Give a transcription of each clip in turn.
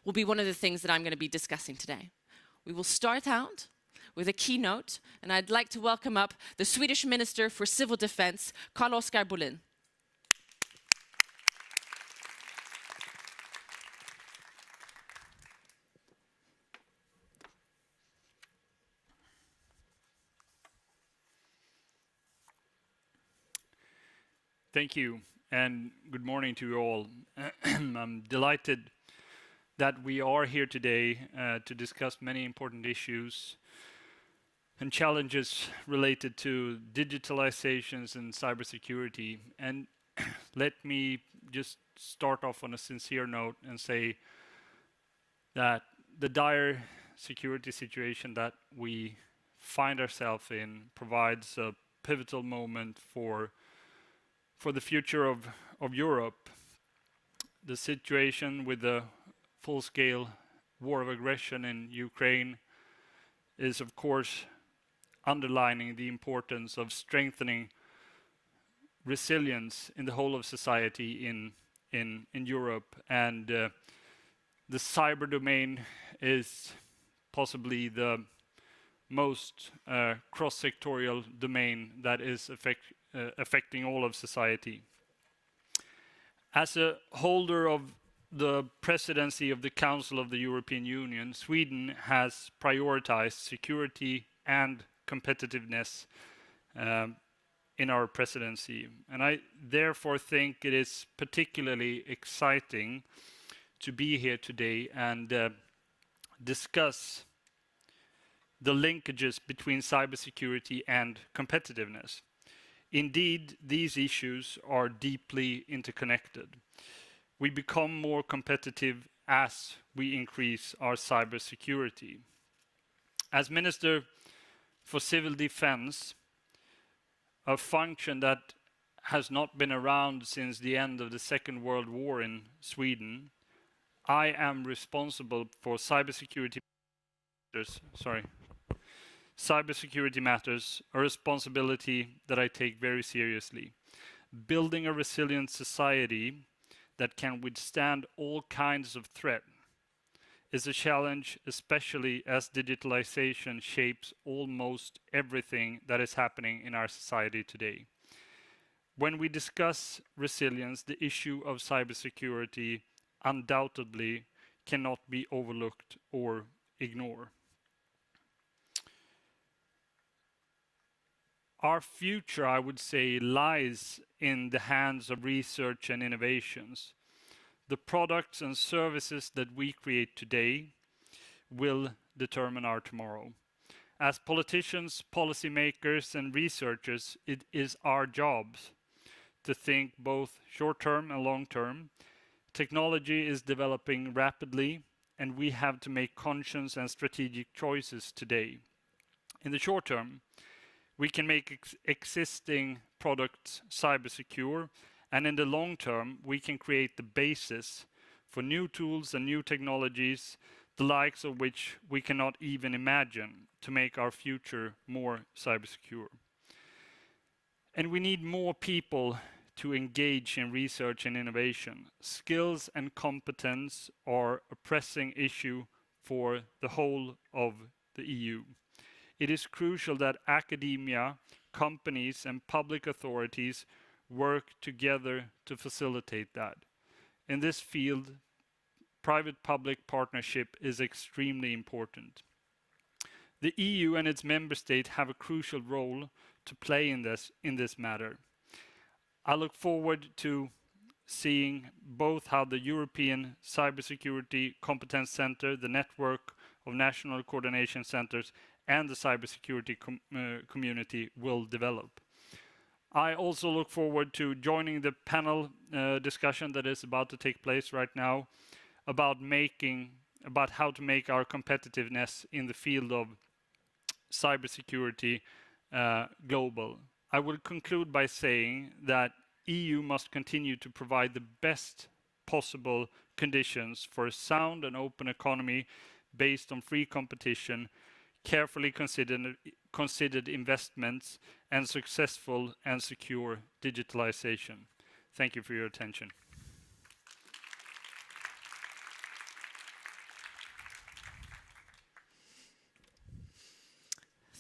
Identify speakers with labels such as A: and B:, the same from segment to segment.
A: will be one of the things that I'm going to be discussing today. We will start out with a keynote, and I'd like to welcome up the Swedish Minister for Civil Defense, Carl-Oskar Bolin.
B: Thank you, and good morning to you all. I'm delighted that we are here today to discuss many important issues and challenges related to digitalizations and cybersecurity. And let me just start off on a sincere note and say that the dire security situation that we find ourselves in provides a pivotal moment for the future of Europe. The situation with the full-scale war of aggression in Ukraine is, of course, underlining the importance of strengthening resilience in the whole of society in Europe. And the cyber domain is possibly the most cross-sectorial domain that is affecting all of society. As a holder of the presidency of the Council of the European Union, Sweden has prioritized security and competitiveness in our presidency. And I therefore think it is particularly exciting to be here today and discuss the linkages between cybersecurity and competitiveness. Indeed, these issues are deeply interconnected. We become more competitive as we increase our cybersecurity. As Minister for Civil Defense, a function that has not been around since the end of the Second World War in Sweden, I am responsible for cybersecurity matters, a responsibility that I take very seriously. Building a resilient society that can withstand all kinds of threat is a challenge, especially as digitalization shapes almost everything that is happening in our society today. When we discuss resilience, the issue of cybersecurity undoubtedly cannot be overlooked or ignored. Our future, I would say, lies in the hands of research and innovations. The products and services that we create today will determine our tomorrow. As politicians, policymakers, and researchers, it is our jobs to think both short-term and long-term. Technology is developing rapidly, and we have to make conscious and strategic choices today. In the short term, we can make existing products cyber secure, and in the long term, we can create the basis for new tools and new technologies, the likes of which we cannot even imagine, to make our future more cyber secure. And we need more people to engage in research and innovation. Skills and competence are a pressing issue for the whole of the EU. It is crucial that academia, companies, and public authorities work together to facilitate that. In this field, private-public partnership is extremely important. The EU and its member states have a crucial role to play in this matter. I look forward to seeing both how the European Cybersecurity Competence Center, the network of national coordination centers, and the cybersecurity community will develop. I also look forward to joining the panel discussion that is about to take place right now about how to make our competitiveness in the field of cybersecurity global. I will conclude by saying that EU must continue to provide the best possible conditions for a sound and open economy based on free competition, carefully considered investments, and successful and secure digitalization. Thank you for your attention.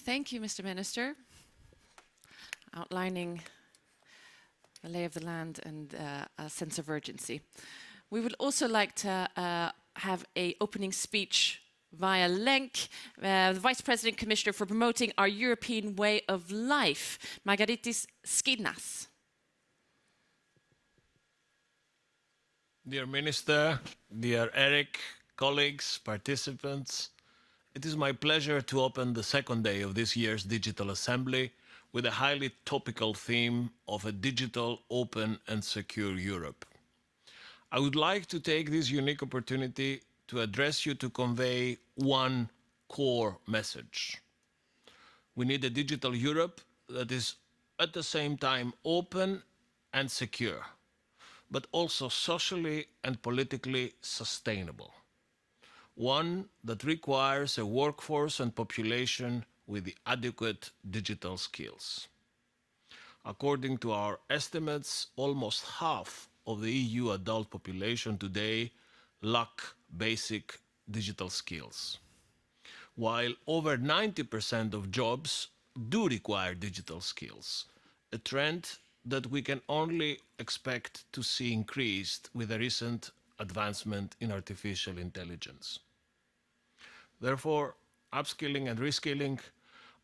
A: Thank you, Mr. Minister, outlining the lay of the land and a sense of urgency. We would also like to have an opening speech via link, the Vice President Commissioner for Promoting Our European Way of Life, Margaritis Skinas.
C: Dear Minister, dear Eric, colleagues, participants, it is my pleasure to open the second day of this year's Digital Assembly with a highly topical theme of a digital, open and secure Europe. I would like to take this unique opportunity to address you to convey one core message. We need a digital Europe that is at the same time open and secure, but also socially and politically sustainable. One that requires a workforce and population with the adequate digital skills. According to our estimates, almost half of the EU adult population today lack basic digital skills, while over 90% of jobs do require digital skills, a trend that we can only expect to see increased with the recent advancement in artificial intelligence. Therefore, upskilling and reskilling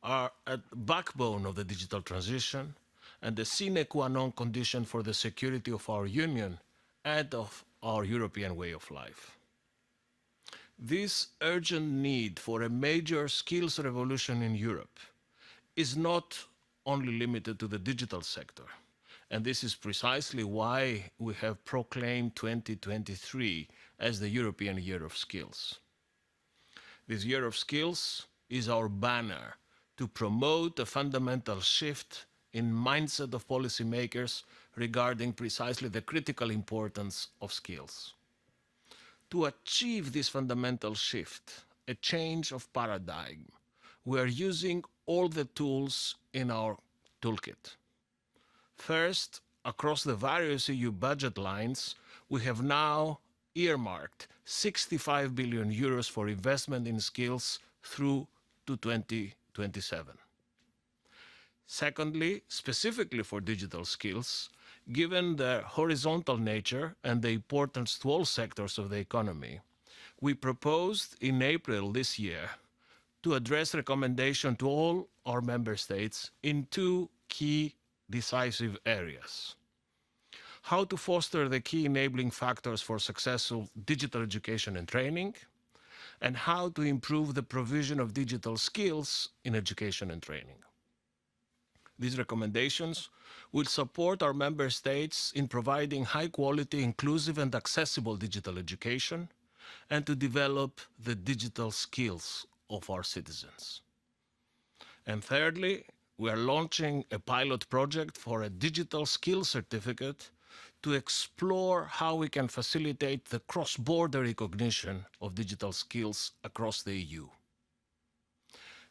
C: are at the backbone of the digital transition and a sine qua non condition for the security of our Union and of our European way of life. This urgent need for a major skills revolution in Europe is not only limited to the digital sector, and this is precisely why we have proclaimed 2023 as the European Year of Skills. This Year of Skills is our banner to promote a fundamental shift in mindset of policymakers regarding precisely the critical importance of skills. To achieve this fundamental shift, a change of paradigm, we are using all the tools in our toolkit. First, across the various EU budget lines, we have now earmarked 65 billion euros for investment in skills through to 2027. Secondly, specifically for digital skills, given their horizontal nature and the importance to all sectors of the economy, we proposed in April this year to address recommendation to all our member states in two key decisive areas. How to foster the key enabling factors for successful digital education and training, and how to improve the provision of digital skills in education and training. These recommendations will support our member states in providing high-quality, inclusive and accessible digital education and to develop the digital skills of our citizens. And thirdly, we are launching a pilot project for a digital skills certificate to explore how we can facilitate the cross-border recognition of digital skills across the EU.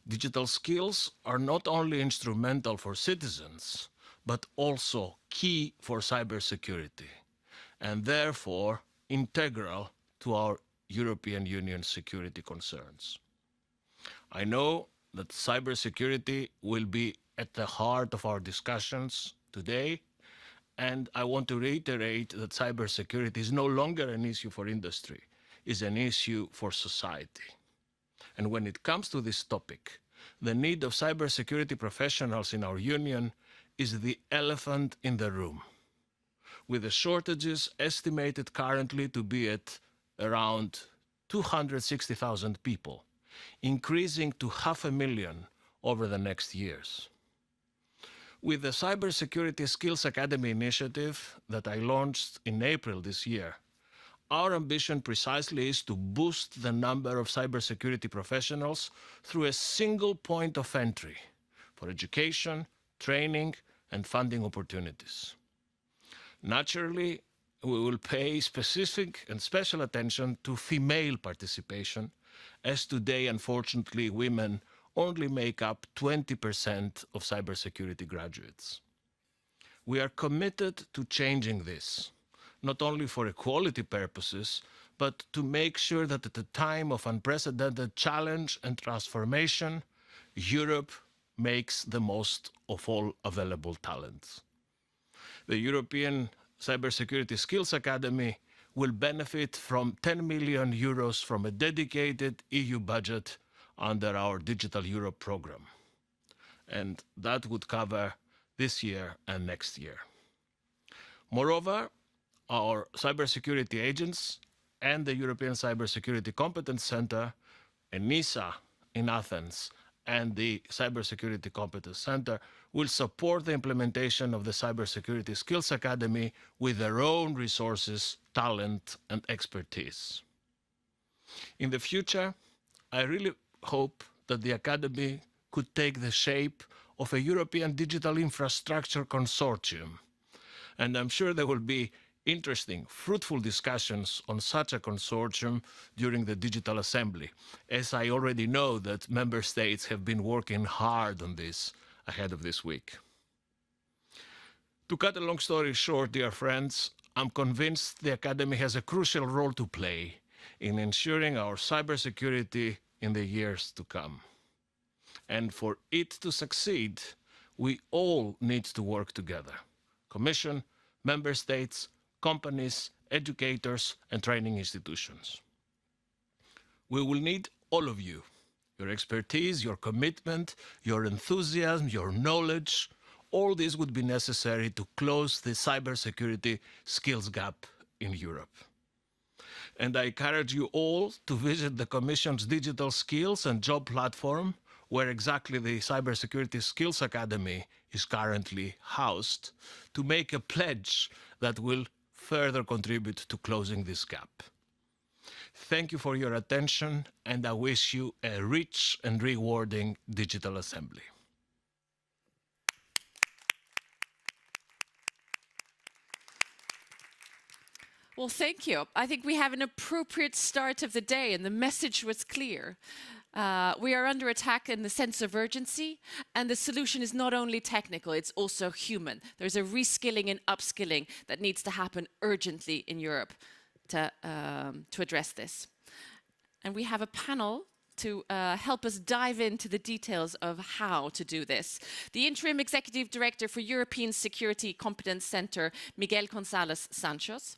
C: Digital skills are not only instrumental for citizens, but also key for cybersecurity, and therefore integral to our European Union security concerns. I know that cybersecurity will be at the heart of our discussions today, and I want to reiterate that cybersecurity is no longer an issue for industry, it's an issue for society. And when it comes to this topic, the need of cybersecurity professionals in our Union is the elephant in the room, with the shortages estimated currently to be at around 260,000 people, increasing to 500,000 over the next years. With the Cybersecurity Skills Academy initiative that I launched in April this year, our ambition precisely is to boost the number of cybersecurity professionals through a single point of entry for education, training, and funding opportunities. Naturally, we will pay specific and special attention to female participation, as today, unfortunately, women only make up 20% of cybersecurity graduates. We are committed to changing this, not only for equality purposes, but to make sure that at a time of unprecedented challenge and transformation, Europe makes the most of all available talents. The European Cybersecurity Skills Academy will benefit from 10 million euros from a dedicated EU budget under our Digital Europe program. And that would cover this year and next year. Moreover, our cybersecurity agents and the European Cybersecurity Competence Center, ENISA in Athens, and the Cybersecurity Competence Center will support the implementation of the Cybersecurity Skills Academy with their own resources, talent, and expertise. In the future, I really hope that the Academy could take the shape of a European digital infrastructure consortium. And I'm sure there will be interesting, fruitful discussions on such a consortium during the Digital Assembly, as I already know that member states have been working hard on this ahead of this week. To cut a long story short, dear friends, I'm convinced the Academy has a crucial role to play in ensuring our cybersecurity in the years to come. And for it to succeed, we all need to work together. Commission, member states, companies, educators, and training institutions. We will need all of you, your expertise, your commitment, your enthusiasm, your knowledge. All this would be necessary to close the cybersecurity skills gap in Europe. And I encourage you all to visit the Commission's Digital Skills and Job platform, where exactly the Cybersecurity Skills Academy is currently housed, to make a pledge that will further contribute to closing this gap. Thank you for your attention, and I wish you a rich and rewarding Digital Assembly.
A: Well, thank you. I think we have an appropriate start of the day, and the message was clear. We are under attack in the sense of urgency, and the solution is not only technical, it's also human. There's a reskilling and upskilling that needs to happen urgently in Europe to address this. And we have a panel to help us dive into the details of how to do this. The Interim Executive Director for European Security Competence Center, Miguel González Santos,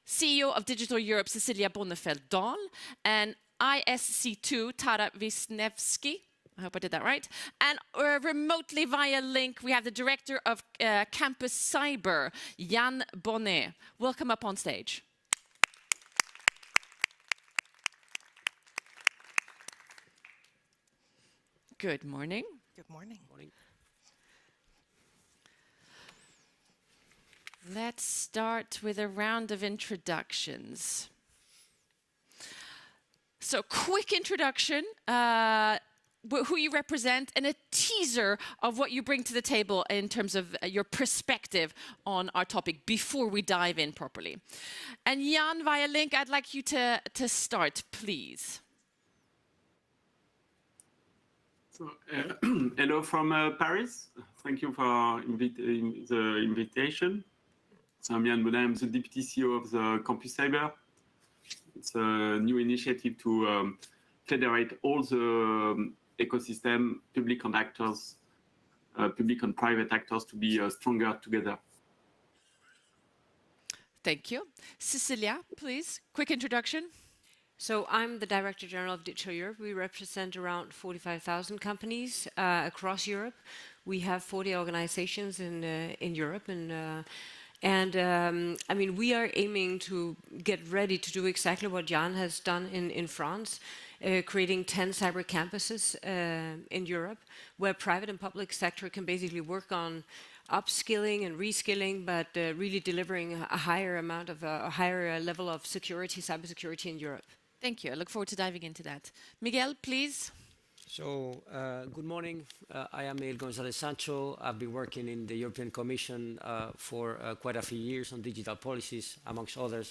A: CEO of Digital Europe, Cecilia Bonnefeld-Dahl, and ISC2, Tara Wisniewski, I hope I did that right, and remotely via link, we have the Director of Campus Cyber, Jan Bonnet. Welcome up on stage. Good morning.
D: Good morning.
A: Let's start with a round of introductions. So, quick introduction, who you represent, and a teaser of what you bring to the table in terms of your perspective on our topic before we dive in properly. And Jan, via link, I'd like you to start, please.
E: So, hello from Paris. Thank you for the invitation. So I'm Jan Bonnet, I'm the Deputy CEO of the Campus Cyber. It's a new initiative to federate all the ecosystem, public and actors, public and private actors to be stronger together.
A: Thank you. Cecilia, please, quick introduction.
F: So I'm the Director General of Digital Europe. We represent around 45,000 companies across Europe. We have 40 organizations in Europe, and I mean, we are aiming to get ready to do exactly what Jan has done in France, creating 10 cyber campuses in Europe, where private and public sector can basically work on upskilling and reskilling, but really delivering a higher amount of a higher level of security, cybersecurity in Europe.
A: Thank you. I look forward to diving into that. Miguel, please.
G: So, good morning. I am Miguel González Sancho. I've been working in the European Commission for quite a few years on digital policies, amongst other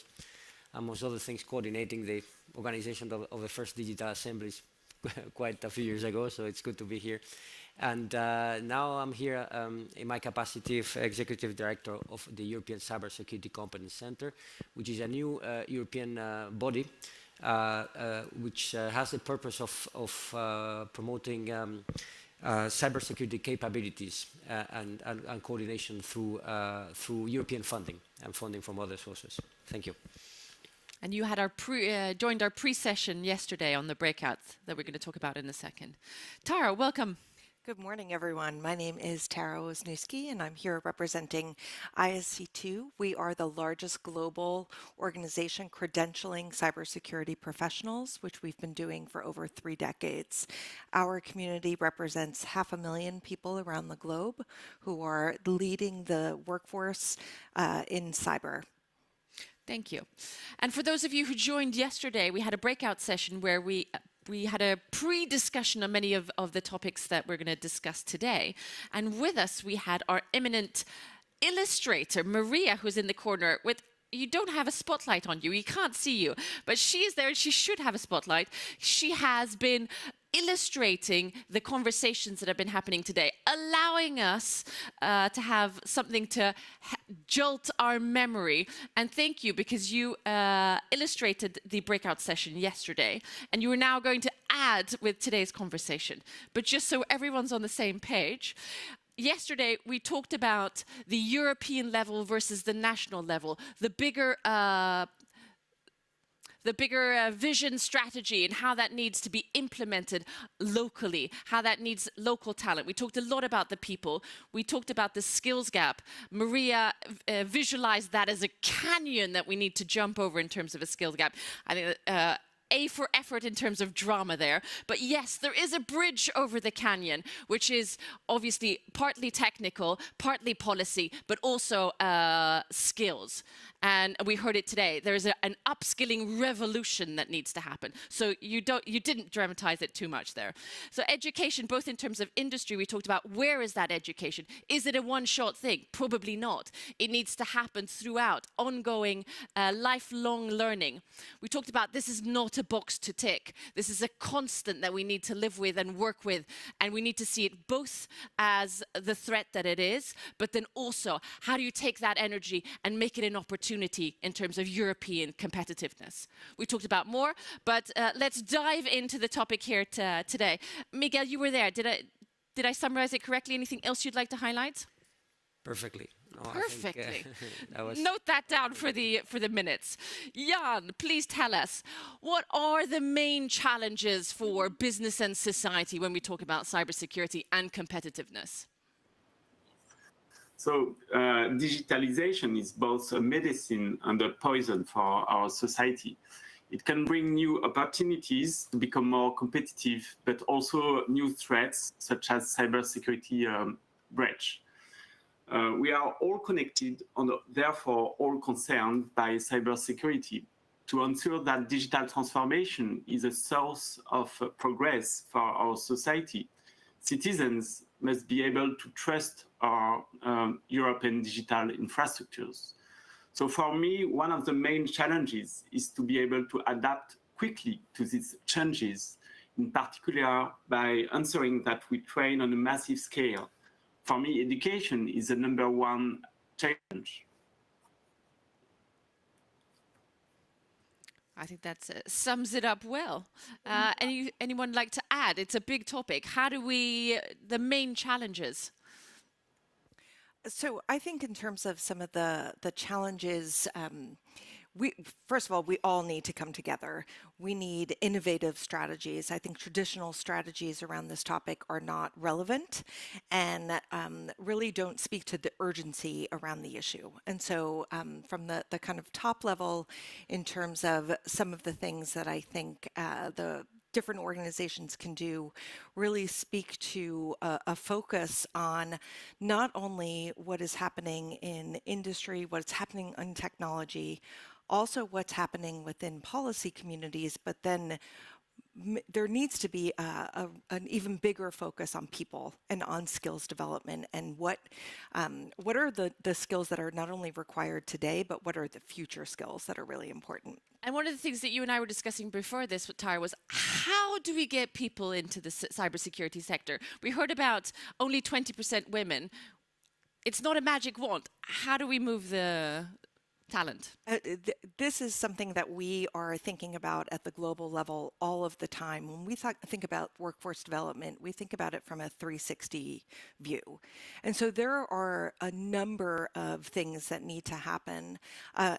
G: things, coordinating the organization of the first digital assemblies quite a few years ago, so it's good to be here. And now I'm here in my capacity of Executive Director of the European Cybersecurity Competence Center, which is a new European body which has the purpose of promoting cybersecurity capabilities and coordination through European funding and funding from other sources. Thank you.
A: And you had joined our pre-session yesterday on the breakouts that we're going to talk about in a second. Tara, welcome.
D: Good morning, everyone. My name is Tara Wisniewski, and I'm here representing ISC2. We are the largest global organization credentialing cybersecurity professionals, which we've been doing for over 3 decades. Our community represents 500,000 people around the globe who are leading the workforce in cyber.
A: Thank you. And for those of you who joined yesterday, we had a breakout session where we had a pre-discussion on many of the topics that we're going to discuss today. And with us, we had our eminent illustrator, Maria, who's in the corner with, you don't have a spotlight on you, you can't see you, but she is there and she should have a spotlight. She has been illustrating the conversations that have been happening today, allowing us to have something to jolt our memory. And thank you, because you illustrated the breakout session yesterday, and you are now going to add with today's conversation. But just so everyone's on the same page, yesterday we talked about the European level versus the national level, the bigger vision strategy and how that needs to be implemented locally, how that needs local talent. We talked a lot about the people. We talked about the skills gap. Maria visualized that as a canyon that we need to jump over in terms of a skills gap. I think A for effort in terms of drama there. But yes, there is a bridge over the canyon, which is obviously partly technical, partly policy, but also skills. And we heard it today. There is an upskilling revolution that needs to happen. So you didn't dramatize it too much there. So education, both in terms of industry, we talked about where is that education? Is it a one-shot thing? Probably not. It needs to happen throughout, ongoing, lifelong learning. We talked about this is not a box to tick. This is a constant that we need to live with and work with. And we need to see it both as the threat that it is, but then also how do you take that energy and make it an opportunity in terms of European competitiveness. We talked about more, but let's dive into the topic here today. Miguel, you were there. Did I summarize it correctly? Anything else you'd like to highlight?
G: Perfectly. No,
A: Perfectly.
G: That was
A: Note that down for the minutes. Jan, please tell us, what are the main challenges for business and society when we talk about cybersecurity and competitiveness?
E: So digitalization is both a medicine and a poison for our society. It can bring new opportunities to become more competitive, but also new threats such as cybersecurity breach. We are all connected and therefore all concerned by cybersecurity. To ensure that digital transformation is a source of progress for our society, citizens must be able to trust our European digital infrastructures. So for me, one of the main challenges is to be able to adapt quickly to these changes, in particular by ensuring that we train on a massive scale. For me, education is the #1 challenge.
A: I think that sums it up well. Anyone like to add? It's a big topic. How do the main challenges?
D: So I think in terms of some of the challenges, first of all, we all need to come together. We need innovative strategies. I think traditional strategies around this topic are not relevant and really don't speak to the urgency around the issue. And so from the kind of top level, in terms of some of the things that I think the different organizations can do, really speak to a focus on not only what is happening in industry, what's happening in technology, also what's happening within policy communities, but then there needs to be an even bigger focus on people and on skills development and what are the skills that are not only required today, but what are the future skills that are really important.
A: And one of the things that you and I were discussing before this with Tara was, how do we get people into the cybersecurity sector? We heard about only 20% women. It's not a magic wand. How do we move the talent?
D: This is something that we are thinking about at the global level all of the time. When we think about workforce development, we think about it from a 360 view. And so there are a number of things that need to happen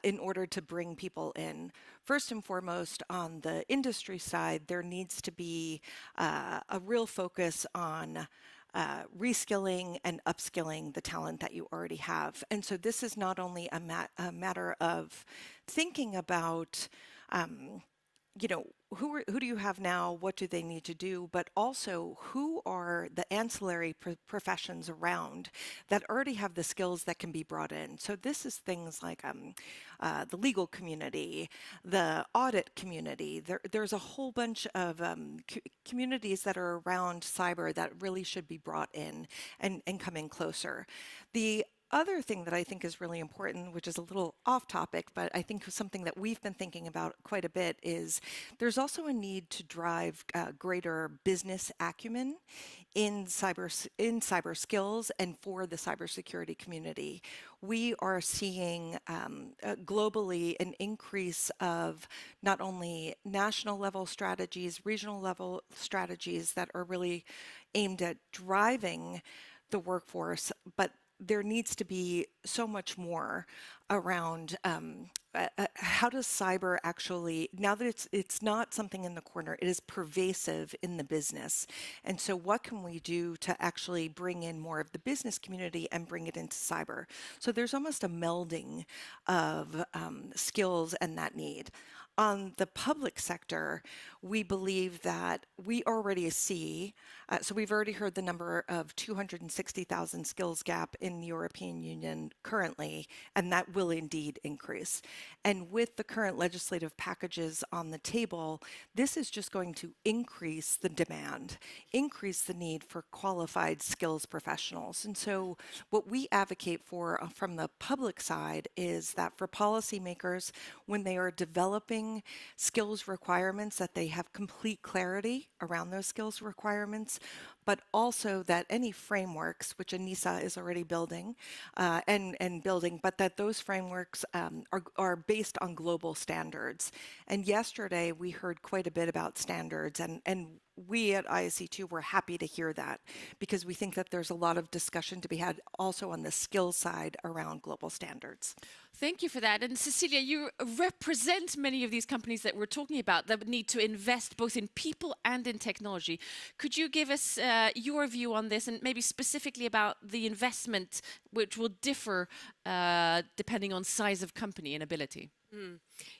D: in order to bring people in. First and foremost, on the industry side, there needs to be a real focus on reskilling and upskilling the talent that you already have. And so this is not only a matter of thinking about, you know, who do you have now? What do they need to do? But also, who are the ancillary professions around that already have the skills that can be brought in? So this is things like the legal community, the audit community. There's a whole bunch of communities that are around cyber that really should be brought in and come in closer. The other thing that I think is really important, which is a little off topic, but I think something that we've been thinking about quite a bit, is there's also a need to drive greater business acumen in cyber skills and for the cybersecurity community. We are seeing globally an increase of not only national level strategies, regional level strategies that are really aimed at driving the workforce, but there needs to be so much more around how does cyber actually, now that it's not something in the corner, it is pervasive in the business. And so what can we do to actually bring in more of the business community and bring it into cyber? So there's almost a melding of skills and that need. On the public sector, we believe that we already see, so we've already heard the number of 260,000 skills gap in the European Union currently, and that will indeed increase. And with the current legislative packages on the table, this is just going to increase the demand, increase the need for qualified skills professionals. And so what we advocate for from the public side is that for policymakers, when they are developing skills requirements, that they have complete clarity around those skills requirements, but also that any frameworks, which ANISA is already building and building, but that those frameworks are based on global standards. And yesterday we heard quite a bit about standards, and we at ISC2 were happy to hear that, because we think that there's a lot of discussion to be had also on the skills side around global standards.
A: Thank you for that. And Cecilia, you represent many of these companies that we're talking about that would need to invest both in people and in technology. Could you give us your view on this, and maybe specifically about the investment, which will differ depending on size of company and ability?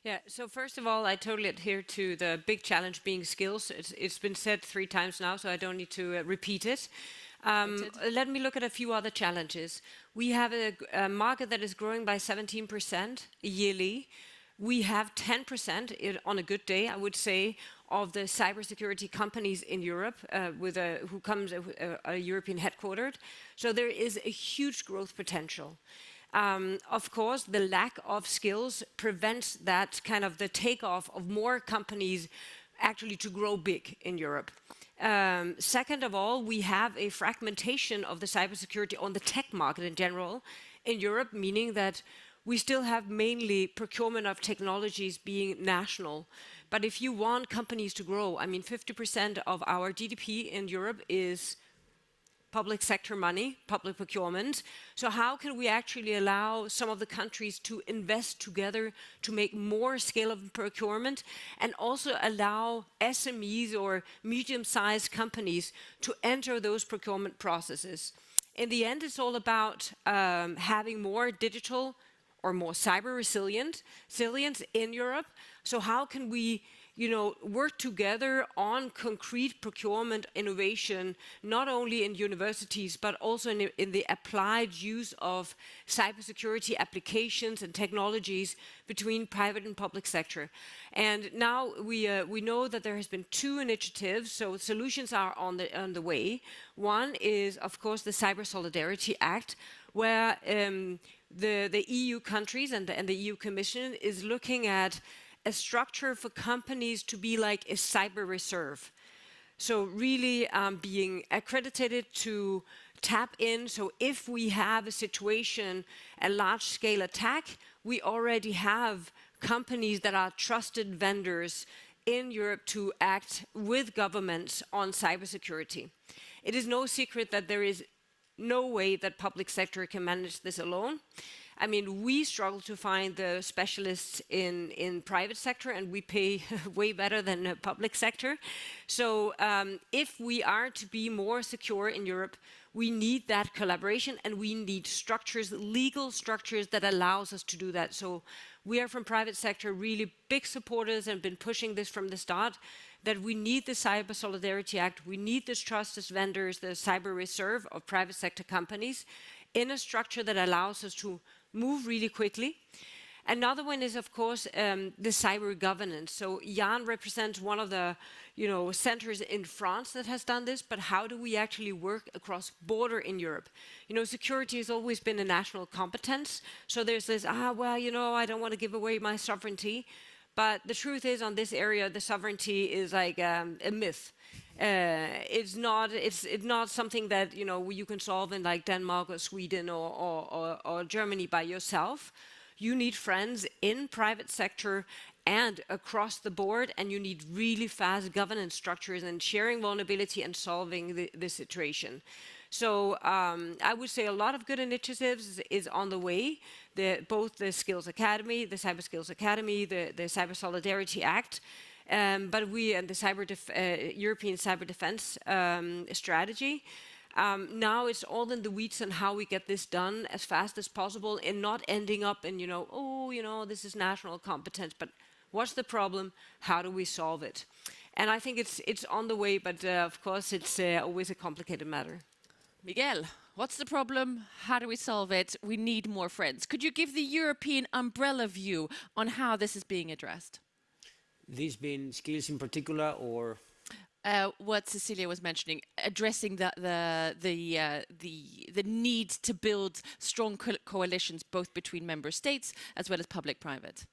F: Yeah, so first of all, I totally adhere to the big challenge being skills. It's been said 3 times now, so I don't need to repeat it. Let me look at a few other challenges. We have a market that is growing by 17% yearly. We have 10% on a good day, I would say, of the cybersecurity companies in Europe who comes a European headquartered. So there is a huge growth potential. Of course, the lack of skills prevents that kind of the takeoff of more companies actually to grow big in Europe. Second of all, we have a fragmentation of the cybersecurity on the tech market in general in Europe, meaning that we still have mainly procurement of technologies being national. But if you want companies to grow, I mean, 50% of our GDP in Europe is public sector money, public procurement. So how can we actually allow some of the countries to invest together to make more scale of procurement, and also allow SMEs or medium-sized companies to enter those procurement processes? In the end, it's all about having more digital or more cyber resilience in Europe. So how can we work together on concrete procurement innovation, not only in universities, but also in the applied use of cybersecurity applications and technologies between private and public sector. And now we know that there has been 2 initiatives, so solutions are on the way. One is, of course, the Cyber Solidarity Act, where the EU countries and the EU Commission is looking at a structure for companies to be like a cyber reserve. So really being accredited to tap in. So if we have a situation, a large scale attack, we already have companies that are trusted vendors in Europe to act with governments on cybersecurity. It is no secret that there is no way that public sector can manage this alone. I mean, we struggle to find the specialists in private sector, and we pay way better than the public sector. So if we are to be more secure in Europe, we need that collaboration, and we need structures, legal structures that allows us to do that. So we are from private sector really big supporters and been pushing this from the start, that we need the Cyber Solidarity Act, we need this trust as vendors, the cyber reserve of private sector companies in a structure that allows us to move really quickly. Another one is, of course, the cyber governance. So Jan represents one of the centers in France that has done this, but how do we actually work across border in Europe? Security has always been a national competence. So there's this, I don't want to give away my sovereignty. But the truth is, on this area, the sovereignty is like a myth. It's not something that you can solve in like Denmark or Sweden or Germany by yourself. You need friends in private sector and across the board, and you need really fast governance structures and sharing vulnerability and solving the situation. So I would say a lot of good initiatives is on the way. Both the Skills Academy, the Cyber Skills Academy, the Cyber Solidarity Act, but we and the European Cyber Defense strategy. Now it's all in the weeds on how we get this done as fast as possible and not ending up in, this is national competence, but what's the problem? How do we solve it? And I think it's on the way, but of course it's always a complicated matter.
A: Miguel, what's the problem? How do we solve it? We need more friends. Could you give the European umbrella view on how this is being addressed?
G: These being skills in particular, or
A: what Cecilia was mentioning, addressing the need to build strong coalitions both between member states as well as public-private.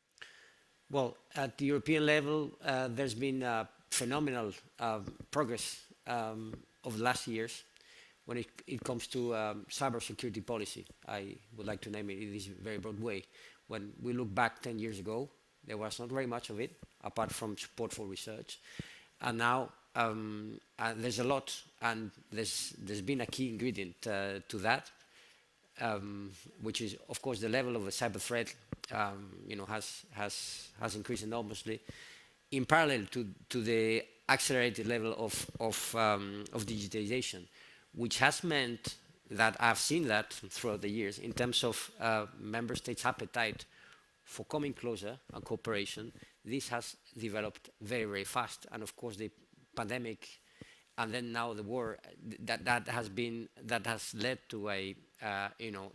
G: Well, at the European level, there's been phenomenal progress over the last years when it comes to cybersecurity policy. I would like to name it in this very broad way. When we look back 10 years ago, there was not very much of it, apart from support for research. And now there's a lot, and there's been a key ingredient to that, which is, of course, the level of a cyber threat has increased enormously, in parallel to the accelerated level of digitalization, which has meant that I've seen that throughout the years in terms of member states' appetite for coming closer and cooperation. This has developed very, very fast, and of course the pandemic, and then now the war, that has led to a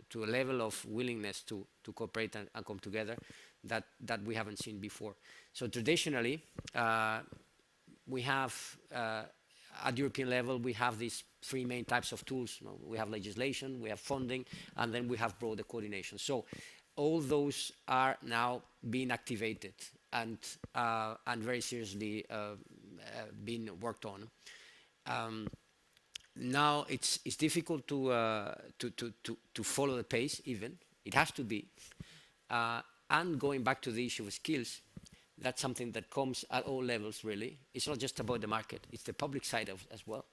G: to a level of willingness to cooperate and come together that we haven't seen before. So traditionally, we have at European level we have these three main types of tools. We have legislation, we have funding, and then we have broader coordination. So all those are now being activated and very seriously being worked on. Now it's difficult to follow the pace. Even it has to be. And going back to the issue of skills, that's something that comes at all levels. Really, it's not just about the market; it's the public side as well,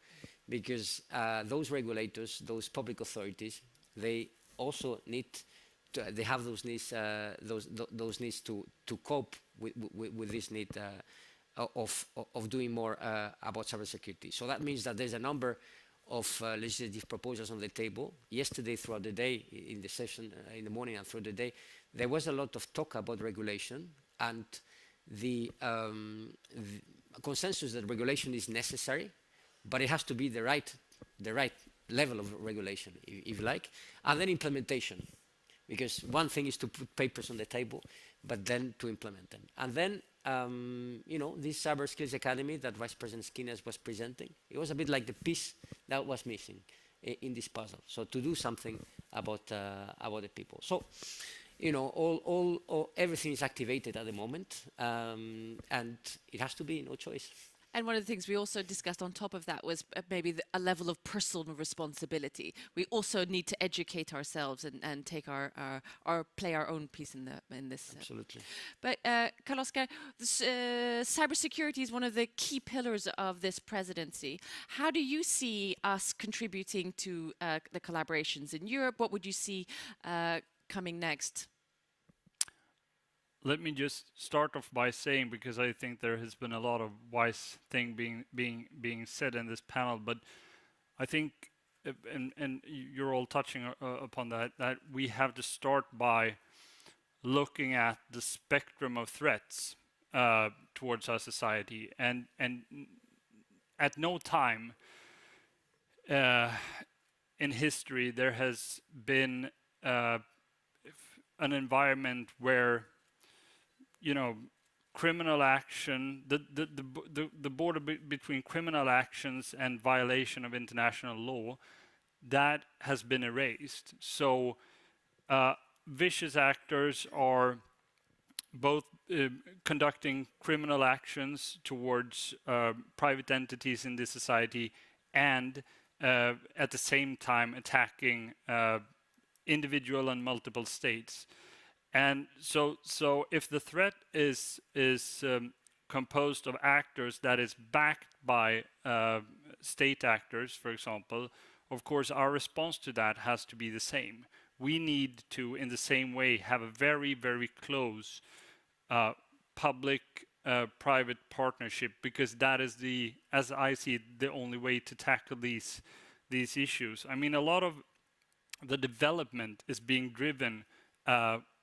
G: because those regulators, those public authorities, they also need. They have those needs. Those needs to cope with this need of doing more about cybersecurity. So that means that there's a number of legislative proposals on the table. Yesterday, throughout the day, in the session in the morning and throughout the day, there was a lot of talk about regulation and the consensus that regulation is necessary, but it has to be the right level of regulation, if you like, and then implementation. Because one thing is to put papers on the table, but then to implement them. And then, this Cyber Skills Academy that Vice President Skinner was presenting, it was a bit like the piece that was missing in this puzzle. So to do something about the people. So, everything is activated at the moment, and it has to be, no choice.
A: And one of the things we also discussed on top of that was maybe a level of personal responsibility. We also need to educate ourselves and take our play our own piece in this.
G: Absolutely.
A: But Carl-Oskar, cybersecurity is one of the key pillars of this presidency. How do you see us contributing to the collaborations in Europe? What would you see coming next?
B: Let me just start off by saying, because I think there has been a lot of wise thing being said in this panel, but I think, and you're all touching upon that we have to start by looking at the spectrum of threats towards our society, and at no time in history there has been an environment where, you know, criminal action, the border between criminal actions and violation of international law, that has been erased. So vicious actors are both conducting criminal actions towards private entities in this society, and at the same time attacking individual and multiple states. And so if the threat is composed of actors that is backed by state actors, for example, of course our response to that has to be the same. We need to, in the same way, have a very, very close public-private partnership, because that is as I see it, the only way to tackle these issues. I mean, a lot of the development is being driven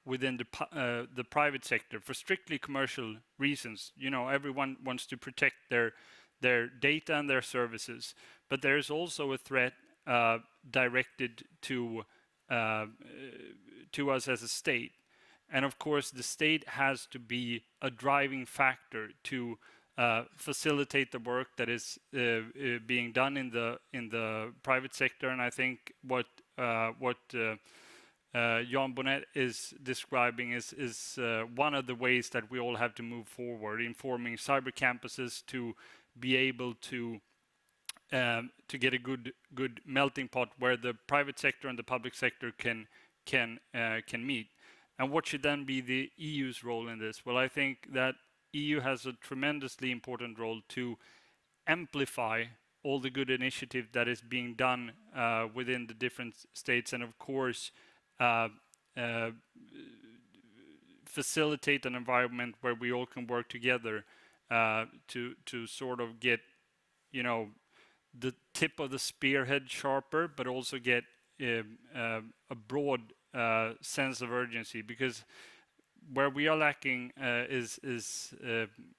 B: within the private sector for strictly commercial reasons. You know, everyone wants to protect their data and their services, but there is also a threat directed to us as a state. And of course, the state has to be a driving factor to facilitate the work that is being done in the private sector. And I think what Jan Bonnet is describing is one of the ways that we all have to move forward in forming cyber campuses to be able to get a good melting pot where the private sector and the public sector can meet. And what should then be the EU's role in this? Well, I think that EU has a tremendously important role to amplify all the good initiative that is being done within the different states, and of course facilitate an environment where we all can work together to sort of get, you know, the tip of the spearhead sharper, but also get a broad sense of urgency. Because where we are lacking is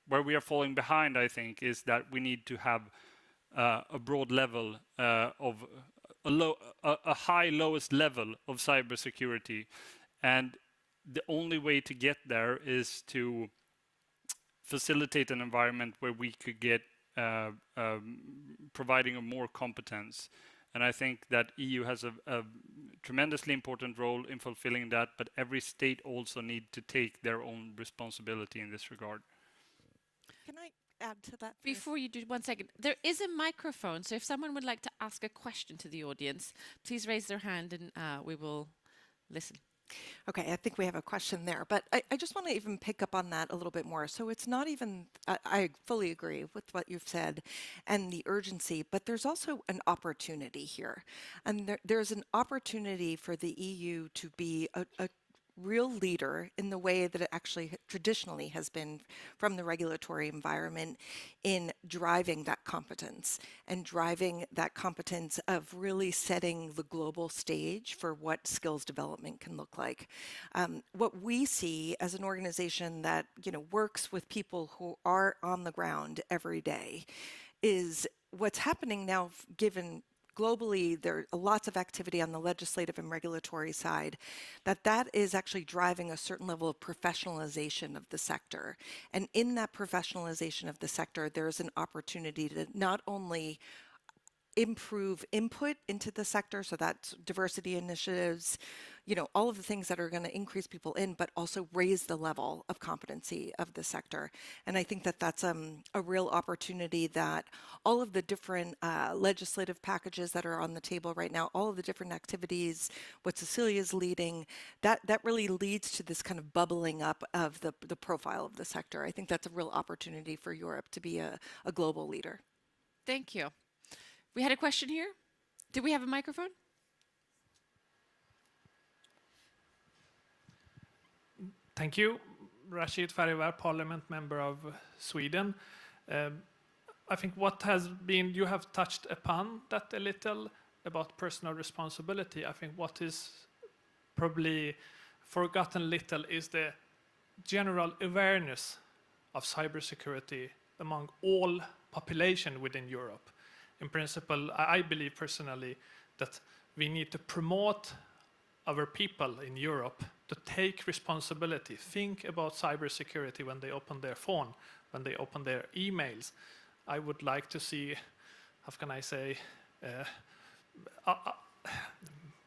B: where we are falling behind, I think, is that we need to have a broad level of a high lowest level of cybersecurity, and the only way to get there is to facilitate an environment where we could get providing a more competence. And I think that EU has a tremendously important role in fulfilling that, but every state also need to take their own responsibility in this regard.
D: Can I add to that?
A: Before you do, 1 second. There is a microphone, so if someone would like to ask a question to the audience, please raise their hand and we will listen.
D: Okay, I think we have a question there, but I just want to even pick up on that a little bit more. So it's not even, I fully agree with what you've said and the urgency, but there's also an opportunity here. And there's an opportunity for the EU to be a real leader in the way that it actually traditionally has been from the regulatory environment in driving that competence and driving that competence of really setting the global stage for what skills development can look like. What we see as an organization that, you know, works with people who are on the ground every day is what's happening now, given globally, there are lots of activity on the legislative and regulatory side, that is actually driving a certain level of professionalization of the sector. And in that professionalization of the sector, there is an opportunity to not only improve input into the sector. So that's diversity initiatives, all of the things that are going to increase people in, but also raise the level of competency of the sector. And I think that that's a real opportunity that all of the different legislative packages that are on the table right now, all of the different activities, what Cecilia is leading, that really leads to this kind of bubbling up of the profile of the sector. I think that's a real opportunity for Europe to be a global leader.
A: Thank you. We had a question here. Do we have a microphone?
H: Thank you. Rashid Farivar, Parliament Member of Sweden. I think what has been, you have touched upon that a little about personal responsibility. I think what is probably forgotten little is the general awareness of cybersecurity among all population within Europe. In principle, I believe personally that we need to promote our people in Europe to take responsibility, think about cybersecurity when they open their phone, when they open their emails. I would like to see, how can I say,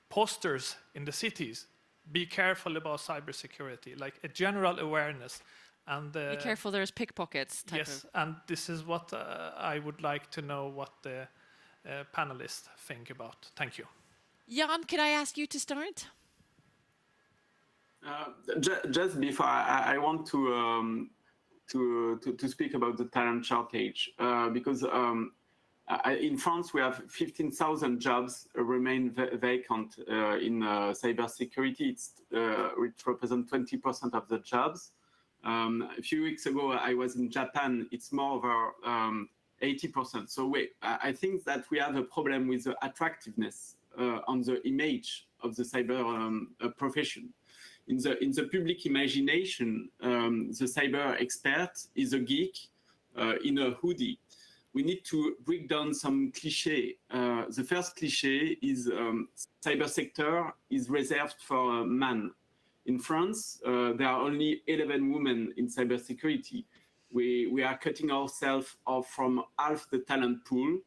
H: posters in the cities. Be careful about cybersecurity, like a general awareness. And
A: be careful, there's pickpockets.
H: Yes, and this is what I would like to know what the panelists think about. Thank you.
A: Jan, could I ask you to start?
E: Just before, I want to speak about the talent shortage because in France we have 15,000 jobs remain vacant in cybersecurity. It represents 20% of the jobs. A few weeks ago I was in Japan. It's more over 80%. So I think that we have a problem with the attractiveness on the image of the cyber profession. In the public imagination, the cyber expert is a geek in a hoodie. We need to break down some cliché. The first cliché is cyber sector is reserved for men. In France, there are only 11 women in cybersecurity. We are cutting ourselves off from half the talent pool.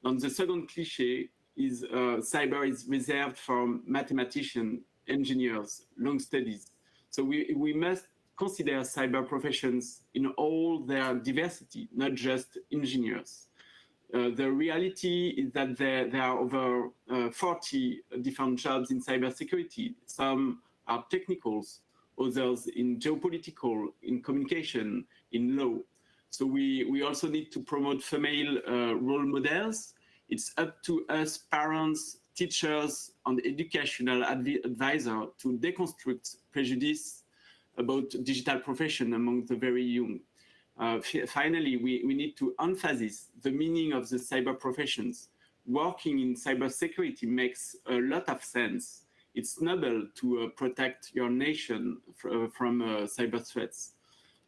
E: And the second cliché is cyber is reserved for mathematicians, engineers, long studies. So we must consider cyber professions in all their diversity, not just engineers. The reality is that there are over 40 different jobs in cybersecurity. Some are technicals, others in geopolitical, in communication, in law. So we also need to promote female role models. It's up to us, parents, teachers, and educational advisors to deconstruct prejudice about digital profession among the very young. Finally, we need to emphasize the meaning of the cyber professions. Working in cybersecurity makes a lot of sense. It's noble to protect your nation from cyber threats.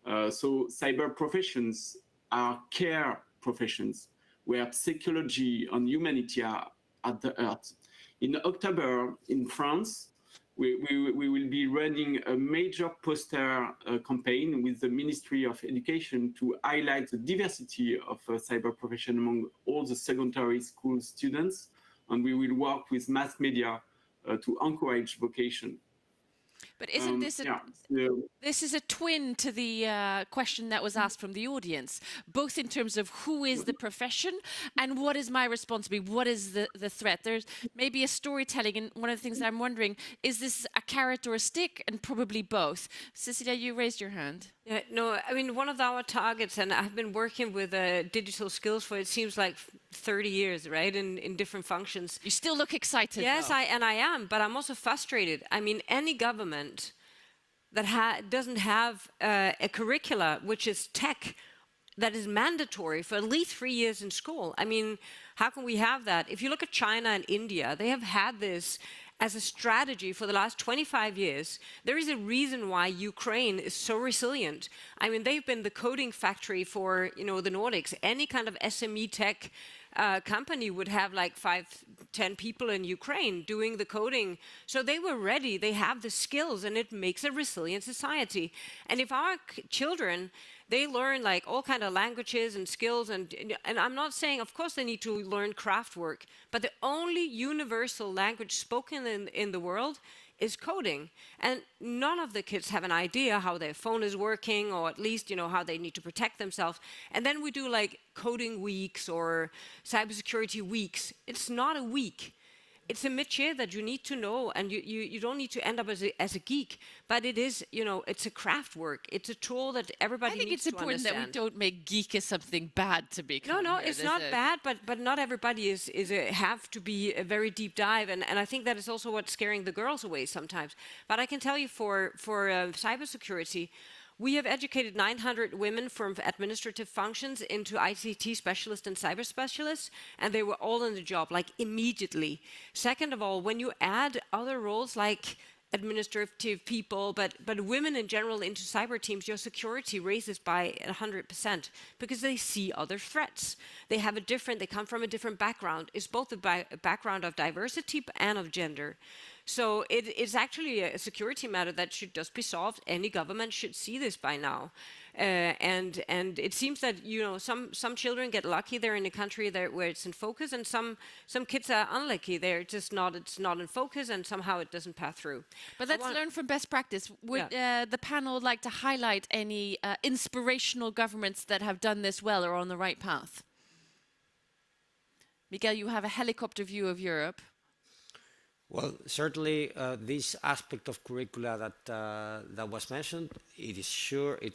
E: So cyber professions are care professions where psychology and humanity are at the heart. In October in France, we will be running a major poster campaign with the Ministry of Education to highlight the diversity of cyber profession among all the secondary school students. And we will work with mass media to encourage vocation.
A: But isn't this this is a twin to the question that was asked from the audience, both in terms of who is the profession and what is my responsibility, what is the threat? There's maybe a storytelling, and one of the things I'm wondering, is this a carrot or a stick? And probably both. Cecilia, you raised your hand.
F: Yeah, no, I mean, one of our targets, and I've been working with digital skills for, it seems like 30 years, right, in different functions.
A: You still look excited.
F: Yes,
A: though.
F: I am, but I'm also frustrated. I mean, any government that doesn't have a curricula which is tech that is mandatory for at least 3 years in school. I mean, how can we have that? If you look at China and India, they have had this as a strategy for the last 25 years. There is a reason why Ukraine is so resilient. I mean, they've been the coding factory for, the Nordics. Any kind of SME tech company would have like 5-10 people in Ukraine doing the coding. So they were ready, they have the skills, and it makes a resilient society. And if our children They learn like all kind of languages and skills, and I'm not saying, of course, they need to learn craft work, but the only universal language spoken in the world is coding. And none of the kids have an idea how their phone is working, or at least, you know, how they need to protect themselves. And then we do like coding weeks or cybersecurity weeks. It's not a week. It's a métier that you need to know, and you don't need to end up as a geek, but it is, you know, it's a craft work. It's a tool that everybody
A: I think
F: needs
A: it's
F: to
A: important
F: understand.
A: that we don't make geek as something bad to become.
F: No,
A: here.
F: it's
A: There's
F: not
A: a-
F: bad, but not everybody have to be a very deep dive, and I think that is also what's scaring the girls away sometimes. But I can tell you for cybersecurity, we have educated 900 women from administrative functions into ICT specialists and cyber specialists, and they were all in the job, like immediately. Second of all, when you add other roles like administrative people, but women in general into cyber teams, your security raises by 100% because they see other threats. They come from a different background. It's both a background of diversity and of gender. So it's actually a security matter that should just be solved. Any government should see this by now. And it seems that, you know, some children get lucky. They're in a country where it's in focus, and some kids are unlucky. It's not in focus, and somehow it doesn't pass through.
A: But let's learn from best practice. Would the panel like to highlight any inspirational governments that have done this well or are on the right path? Miguel, you have a helicopter view of Europe.
G: Well, certainly this aspect of curricula that was mentioned, it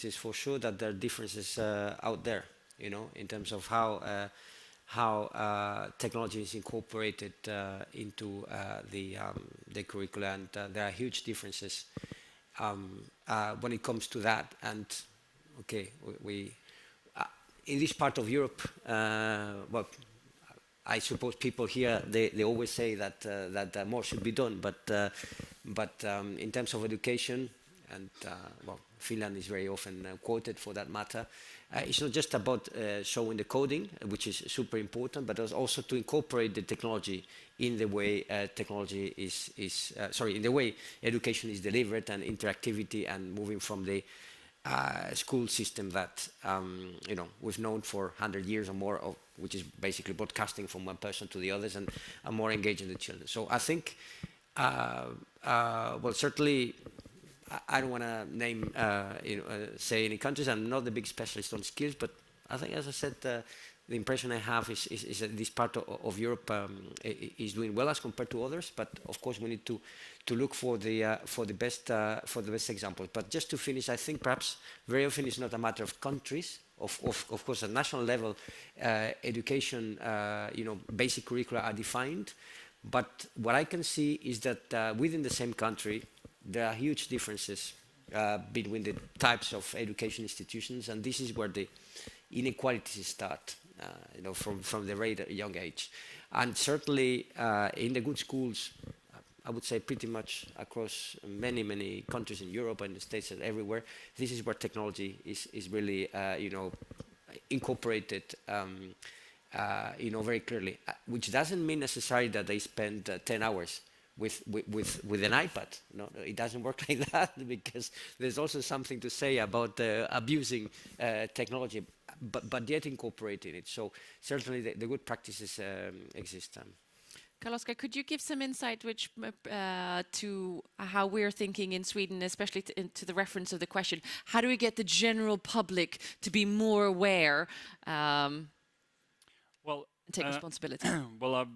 G: is for sure that there are differences out there, you know, in terms of how technology is incorporated into the curricula, and there are huge differences when it comes to that. And okay, we in this part of Europe, well, I suppose people here they always say that more should be done, but in terms of education, and well, Finland is very often quoted for that matter. It's not just about showing the coding, which is super important, but also to incorporate the technology in the way in the way education is delivered, and interactivity, and moving from the school system that you know, we've known for 100 years or more of, which is basically broadcasting from one person to the others, and more engaging the children. So I think, well, certainly, I don't want to name, say any countries. I'm not the big specialist on skills, but I think, as I said, the impression I have is that this part of Europe is doing well as compared to others. But of course, we need to look for the best examples. But just to finish, I think perhaps very often it's not a matter of countries. Of course, at national level, education, you know, basic curricula are defined. But what I can see is that within the same country, there are huge differences between the types of education institutions, and this is where the inequalities start, you know, from the very young age. And certainly in the good schools, I would say pretty much across many countries in Europe and the States and everywhere, this is where technology is really, you know, incorporated, you know, very clearly, which doesn't mean necessarily that they spend 10 hours with an iPad. No, it doesn't work like that, because there's also something to say about abusing technology, but yet incorporating it. So certainly the good practices exist.
A: Carl-Oskar, could you give some insight to how we're thinking in Sweden, especially to the reference of the question? How do we get the general public to be more aware and take responsibility?
B: Well, I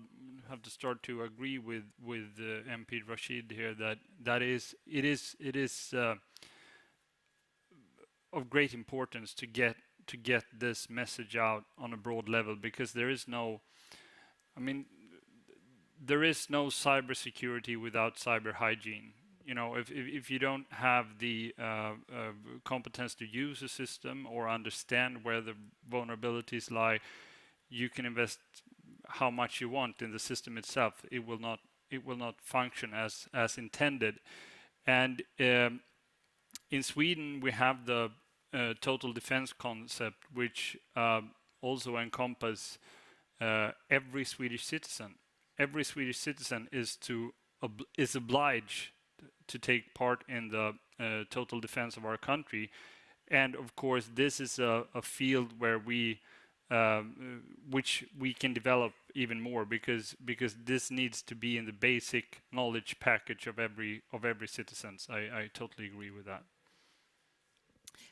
B: have to start to agree with MP Rashid here that it is of great importance to get this message out on a broad level, because there is no cybersecurity without cyber hygiene. You know, if you don't have the competence to use a system or understand where the vulnerabilities lie, you can invest how much you want in the system itself. It will not function as intended. And in Sweden, we have the total defense concept, which also encompasses every Swedish citizen. Every Swedish citizen is obliged to take part in the total defense of our country, And of course, this is a field where which we can develop even more, because this needs to be in the basic knowledge package of every citizens. I totally agree with that.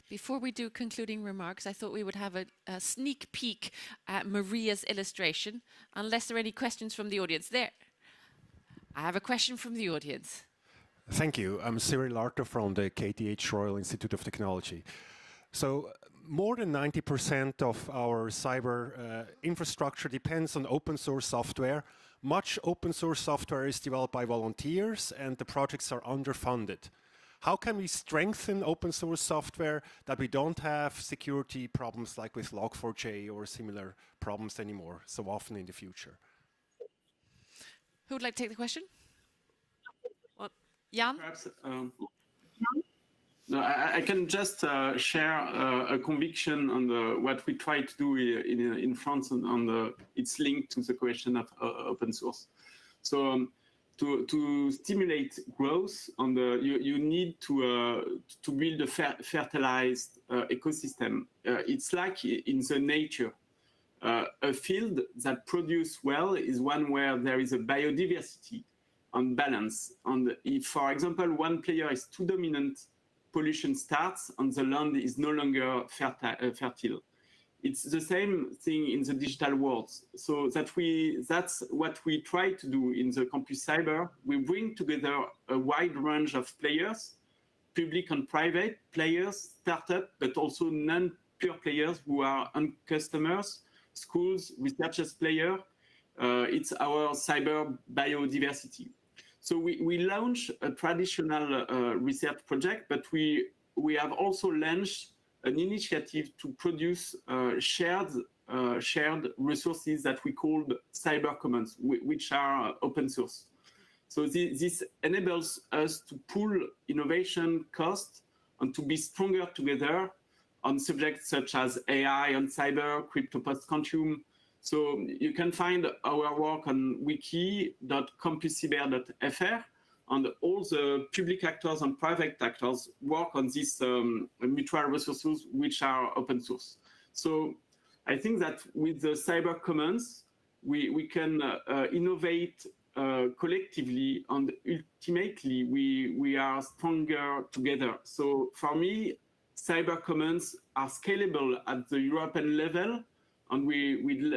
A: Before we do concluding remarks, I thought we would have a sneak peek at Maria's illustration, unless there are any questions from the audience. There. I have a question from the audience.
I: Thank you. I'm Cyril Arthur from the KTH Royal Institute of Technology. So more than 90% of our cyber infrastructure depends on open source software. Much open source software is developed by volunteers and the projects are underfunded. How can we strengthen open source software that we don't have security problems like with Log4j or similar problems anymore so often in the future?
A: Who would like to take the question? Well, Jan?
E: Perhaps, no, I can just share a conviction on what we try to do in France it's linked to the question of open source. So to stimulate growth, you need to build a fertilized ecosystem. It's like in the nature. A field that produces well is one where there is a biodiversity on balance. And if, for example, one player is too dominant, pollution starts and the land is no longer fertile. It's the same thing in the digital world. So that's what we try to do in the Campus Cyber. We bring together a wide range of players, public and private players, startup, but also non-pure players who are customers, schools, researchers player. It's our cyber biodiversity. So we launch a traditional research project, but we have also launched an initiative to produce shared resources that we called cyber commons, which are open source. So this enables us to pool innovation costs and to be stronger together on subjects such as AI and cyber, crypto post-quantum. So you can find our work on wiki.campuscyber.fr, and all the public actors and private actors work on these mutual resources which are open source. So I think that with the cyber commons, we can innovate collectively, and ultimately we are stronger together. So for me, cyber commons are scalable at the European level, and we will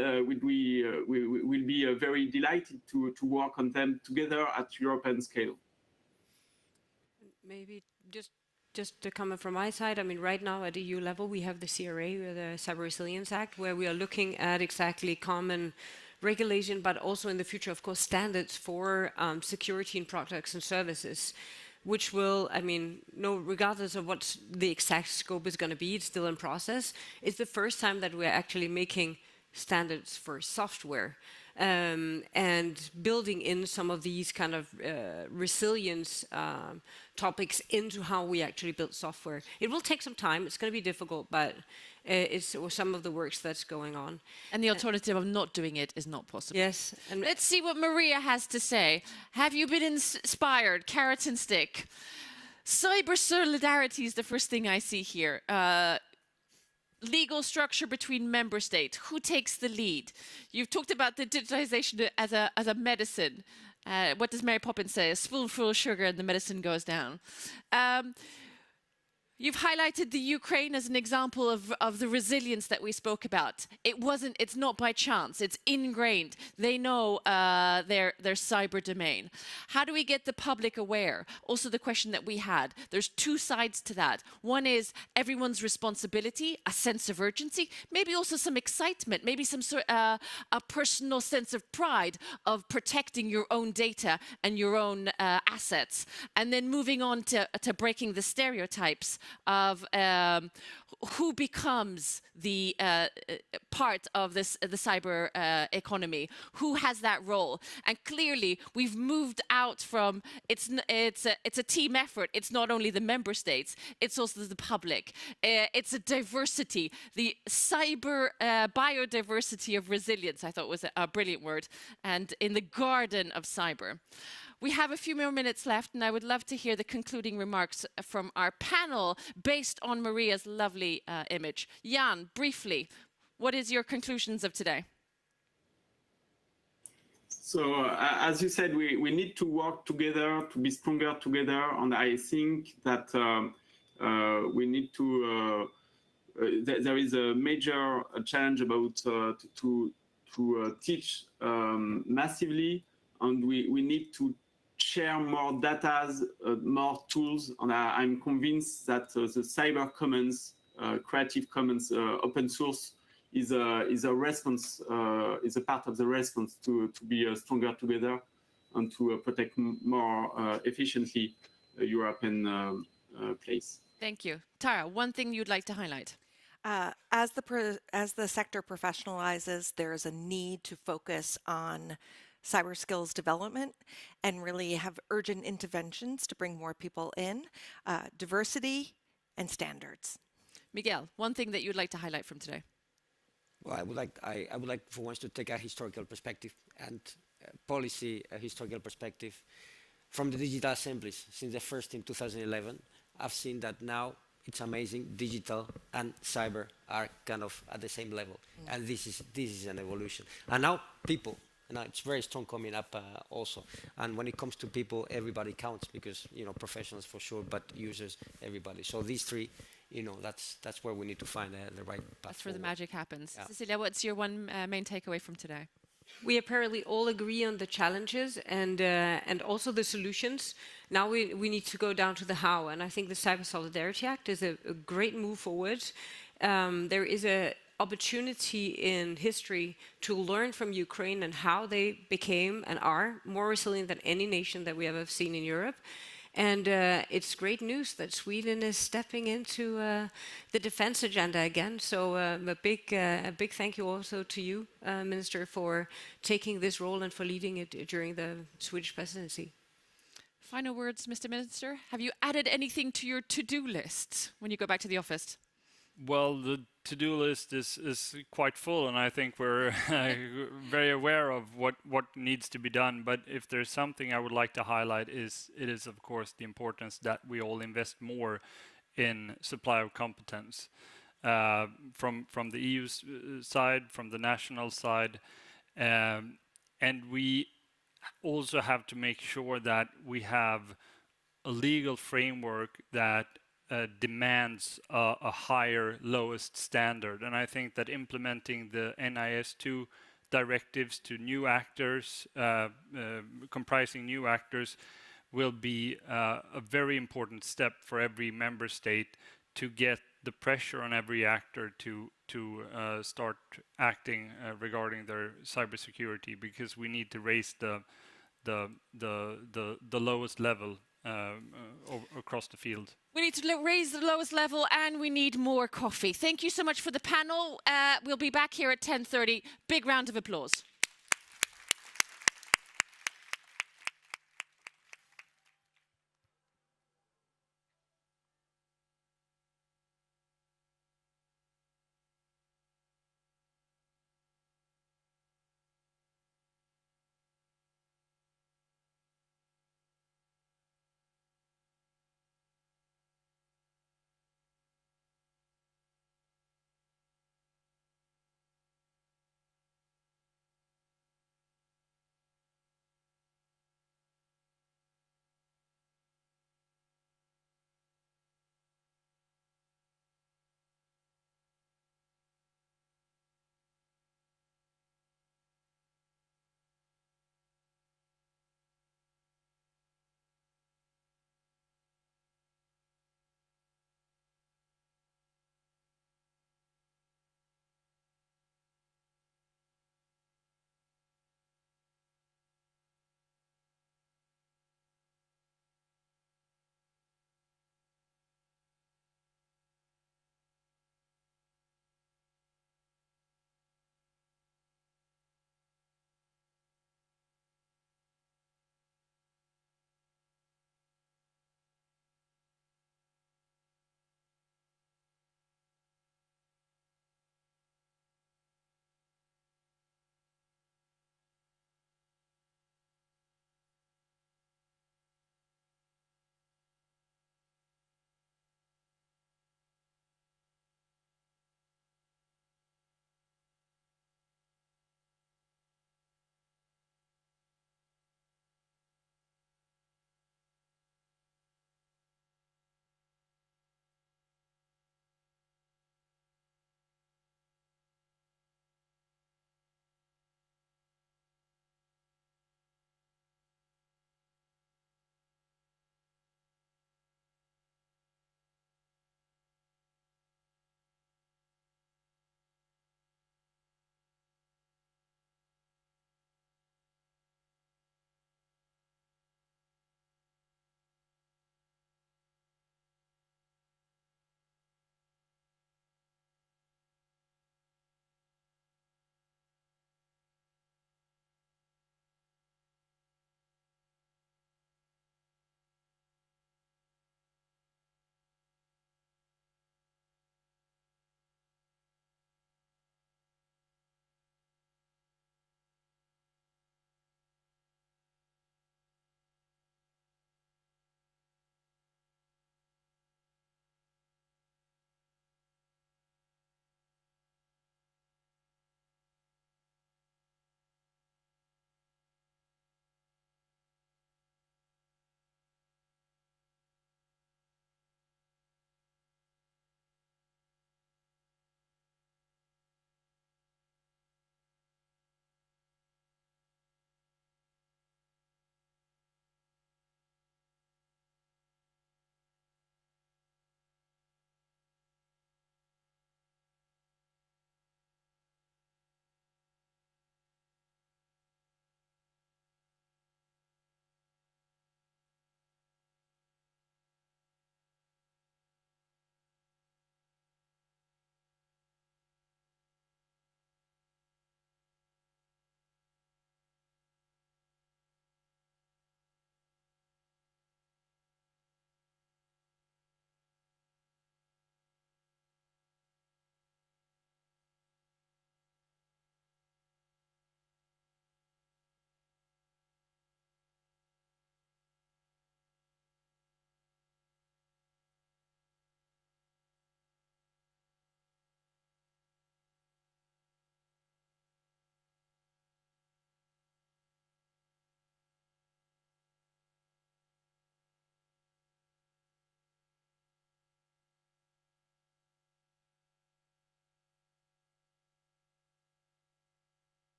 E: be very delighted to work on them together at European scale.
F: Maybe just to comment from my side, I mean, right now at EU level, we have the CRA, the Cyber Resilience Act, where we are looking at exactly common regulation, but also in the future, of course, standards for security in products and services, which will, I mean, regardless of what the exact scope is going to be, it's still in process. It's the first time that we're actually making standards for software and building in some of these kind of resilience topics into how we actually build software. It will take some time. It's going to be difficult, but it's some of the works that's going on.
A: And the alternative of not doing it is not possible.
F: Yes. And
A: let's see what Maria has to say. Have you been inspired? Carrot and stick. Cyber solidarity is the first thing I see here. Legal structure between member states. Who takes the lead? You've talked about the digitization as a medicine. What does Mary Poppins say? A spoonful of sugar and the medicine goes down. You've highlighted the Ukraine as an example of the resilience that we spoke about. It's not by chance, it's ingrained. They know their cyber domain. How do we get the public aware? Also the question that we had, there's two sides to that. One is everyone's responsibility, a sense of urgency, maybe also some excitement, maybe some sort a personal sense of pride of protecting your own data and your own assets. And then moving on to breaking the stereotypes of who becomes the part of the cyber economy, who has that role. And clearly we've moved out from it's a team effort. It's not only the member states, it's also the public. It's a diversity, the cyber biodiversity of resilience, I thought was a brilliant word, and in the garden of cyber. We have a few more minutes left, and I would love to hear the concluding remarks from our panel based on Maria's lovely image. Jan, briefly, what is your conclusions of today?
E: So, as you said, we need to work together to be stronger together, and I think that we need to. There is a major challenge about to teach massively, and we need to share more data, more tools, and I'm convinced that the cyber commons, Creative Commons, open source is a response, is a part of the response to be stronger together and to protect more efficiently European place.
A: Thank you. Tara, one thing you'd like to highlight?
D: As the sector professionalizes, there is a need to focus on cyber skills development and really have urgent interventions to bring more people in, diversity and standards.
A: Miguel, one thing that you'd like to highlight from today?
G: Well, I would like for once to take a historical perspective and policy a historical perspective from the digital assemblies. Since the first in 2011, I've seen that now it's amazing. Digital and cyber are kind of at the same level, and this is an evolution. And now people, and it's very strong coming up also. And when it comes to people, everybody counts because professionals for sure, but users, everybody. So these three. That's where we need to find the right path.
A: That's where the magic happens.
G: Yeah.
A: Cecilia, what's your one main takeaway from today?
F: We apparently all agree on the challenges and also the solutions. Now we need to go down to the how, and I think the Cyber Solidarity Act is a great move forward. There is an opportunity in history to learn from Ukraine and how they became and are more resilient than any nation that we have ever seen in Europe. And it's great news that Sweden is stepping into the defense agenda again. So a big thank you also to you, Minister, for taking this role and for leading it during the Swedish presidency.
A: Final words, Mr. Minister. Have you added anything to your to-do list when you go back to the office?
B: Well, the to-do list is quite full, and I think we're very aware of what needs to be done. But if there's something I would like to highlight, it is of course the importance that we all invest more in supply of competence from the EU side, from the national side, and we also have to make sure that we have a legal framework that demands a higher lowest standard. And I think that implementing the NIS2 directives to new actors, comprising new actors, will be a very important step for every member state to get the pressure on every actor to start acting regarding their cybersecurity, because we need to raise the lowest level across the field.
A: We need to raise the lowest level, and we need more coffee. Thank you so much for the panel. We'll be back here at 10:30. Big round of applause.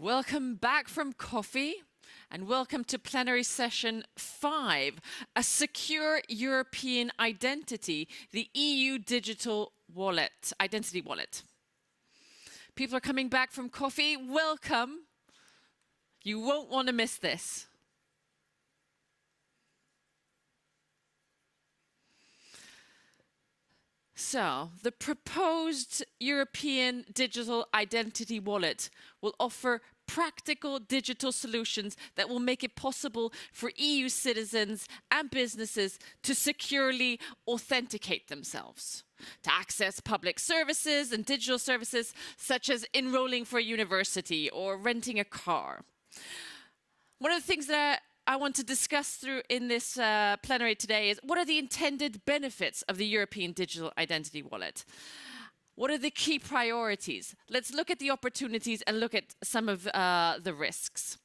A: Welcome back from coffee and welcome to plenary session 5, a secure European identity, the EU digital wallet, identity wallet. People are coming back from coffee. Welcome. You won't want to miss this. So, the proposed European digital identity wallet will offer practical digital solutions that will make it possible for EU citizens and businesses to securely authenticate themselves, to access public services and digital services such as enrolling for a university or renting a car. One of the things that I want to discuss through in this plenary today is what are the intended benefits of the European Digital Identity Wallet? What are the key priorities? Let's look at the opportunities and look at some of the risks.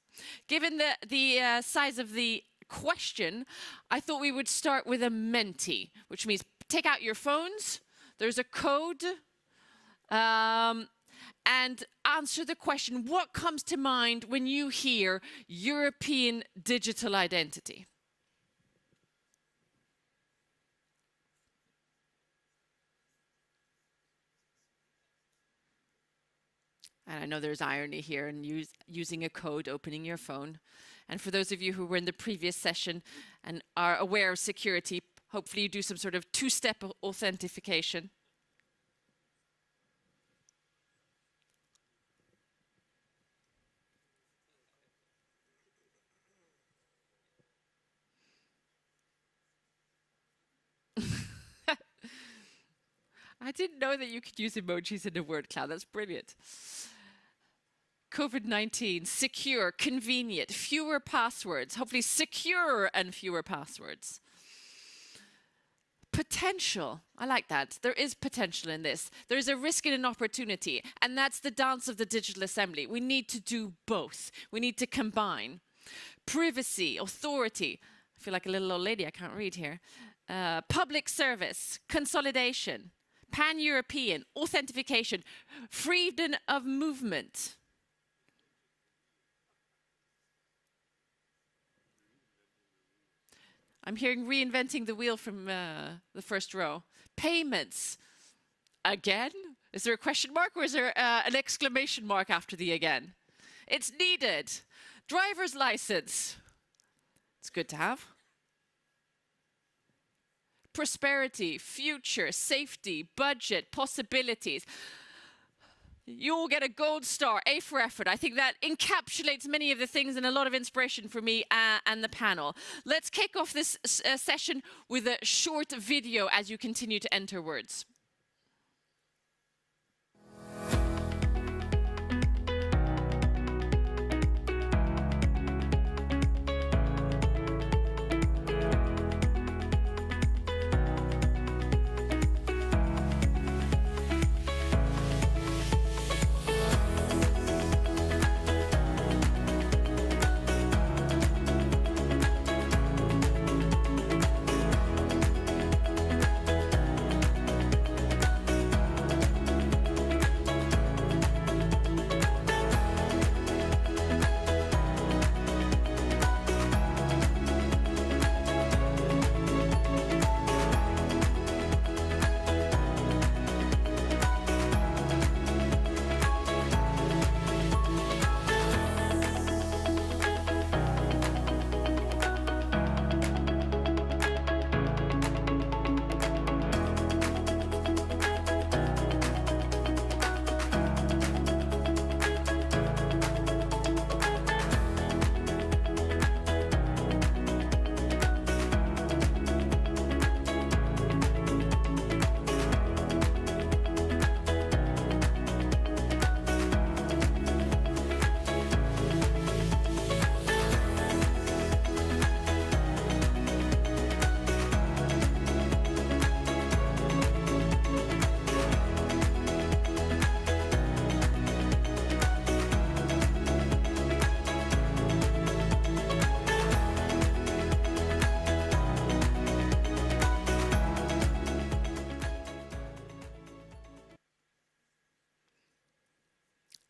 A: Given the size of the question, I thought we would start with a menti, which means take out your phones, there's a code, and answer the question, what comes to mind when you hear European digital identity? And I know there's irony here in using a code, opening your phone. And for those of you who were in the previous session and are aware of security, hopefully you do some sort of two-step authentication. I didn't know that you could use emojis in a word cloud. That's brilliant. COVID-19, secure, convenient, fewer passwords, hopefully secure and fewer passwords. Potential, I like that. There is potential in this. There is a risk and an opportunity, and that's the dance of the digital assembly. We need to do both. We need to combine. Privacy, authority. I feel like a little old lady, I can't read here. Public service, consolidation, pan-European, authentication, freedom of movement. I'm hearing reinventing the wheel from the first row. Payments. Again? Is there a question mark or is there an exclamation mark after the again? It's needed. Driver's license. It's good to have. Prosperity, future, safety, budget, possibilities. You'll get a gold star, A for effort. I think that encapsulates many of the things and a lot of inspiration for me and the panel. Let's kick off this session with a short video as you continue to enter words.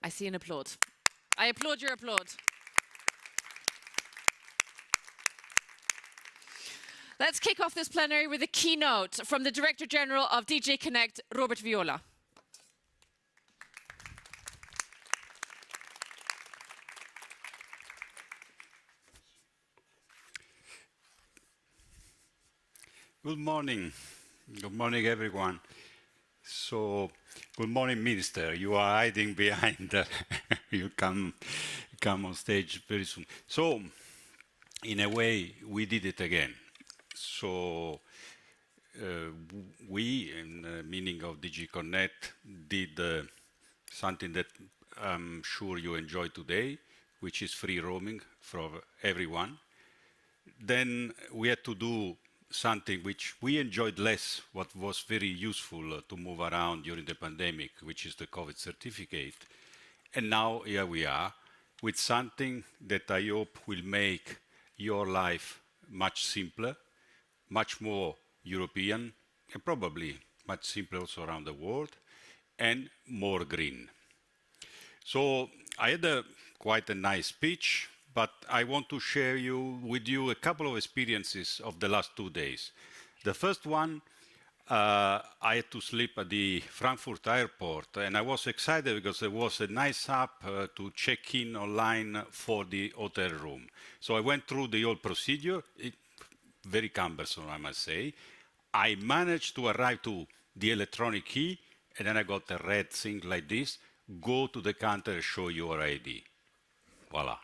A: I see an applaud. I applaud your applaud. Let's kick off this plenary with a keynote from the Director General of DG Connect, Robert Viola.
J: Good morning. Good morning, everyone. So, good morning, Minister. You are hiding behind. You come on stage very soon. So, in a way, we did it again. So, we, in the meaning of DG Connect, did something that I'm sure you enjoy today, which is free roaming for everyone. Then we had to do something which we enjoyed less, what was very useful to move around during the pandemic, which is the COVID certificate. And now here we are with something that I hope will make your life much simpler, much more European, and probably much simpler also around the world, and more green. So I had quite a nice speech, but I want to share with you a couple of experiences of the last 2 days. The first one, I had to sleep at the Frankfurt airport, and I was excited because there was a nice app to check in online for the hotel room. So I went through the whole procedure, very cumbersome, I must say. I managed to arrive to the electronic key, and then I got a red thing like this: go to the counter and show your ID. Voila.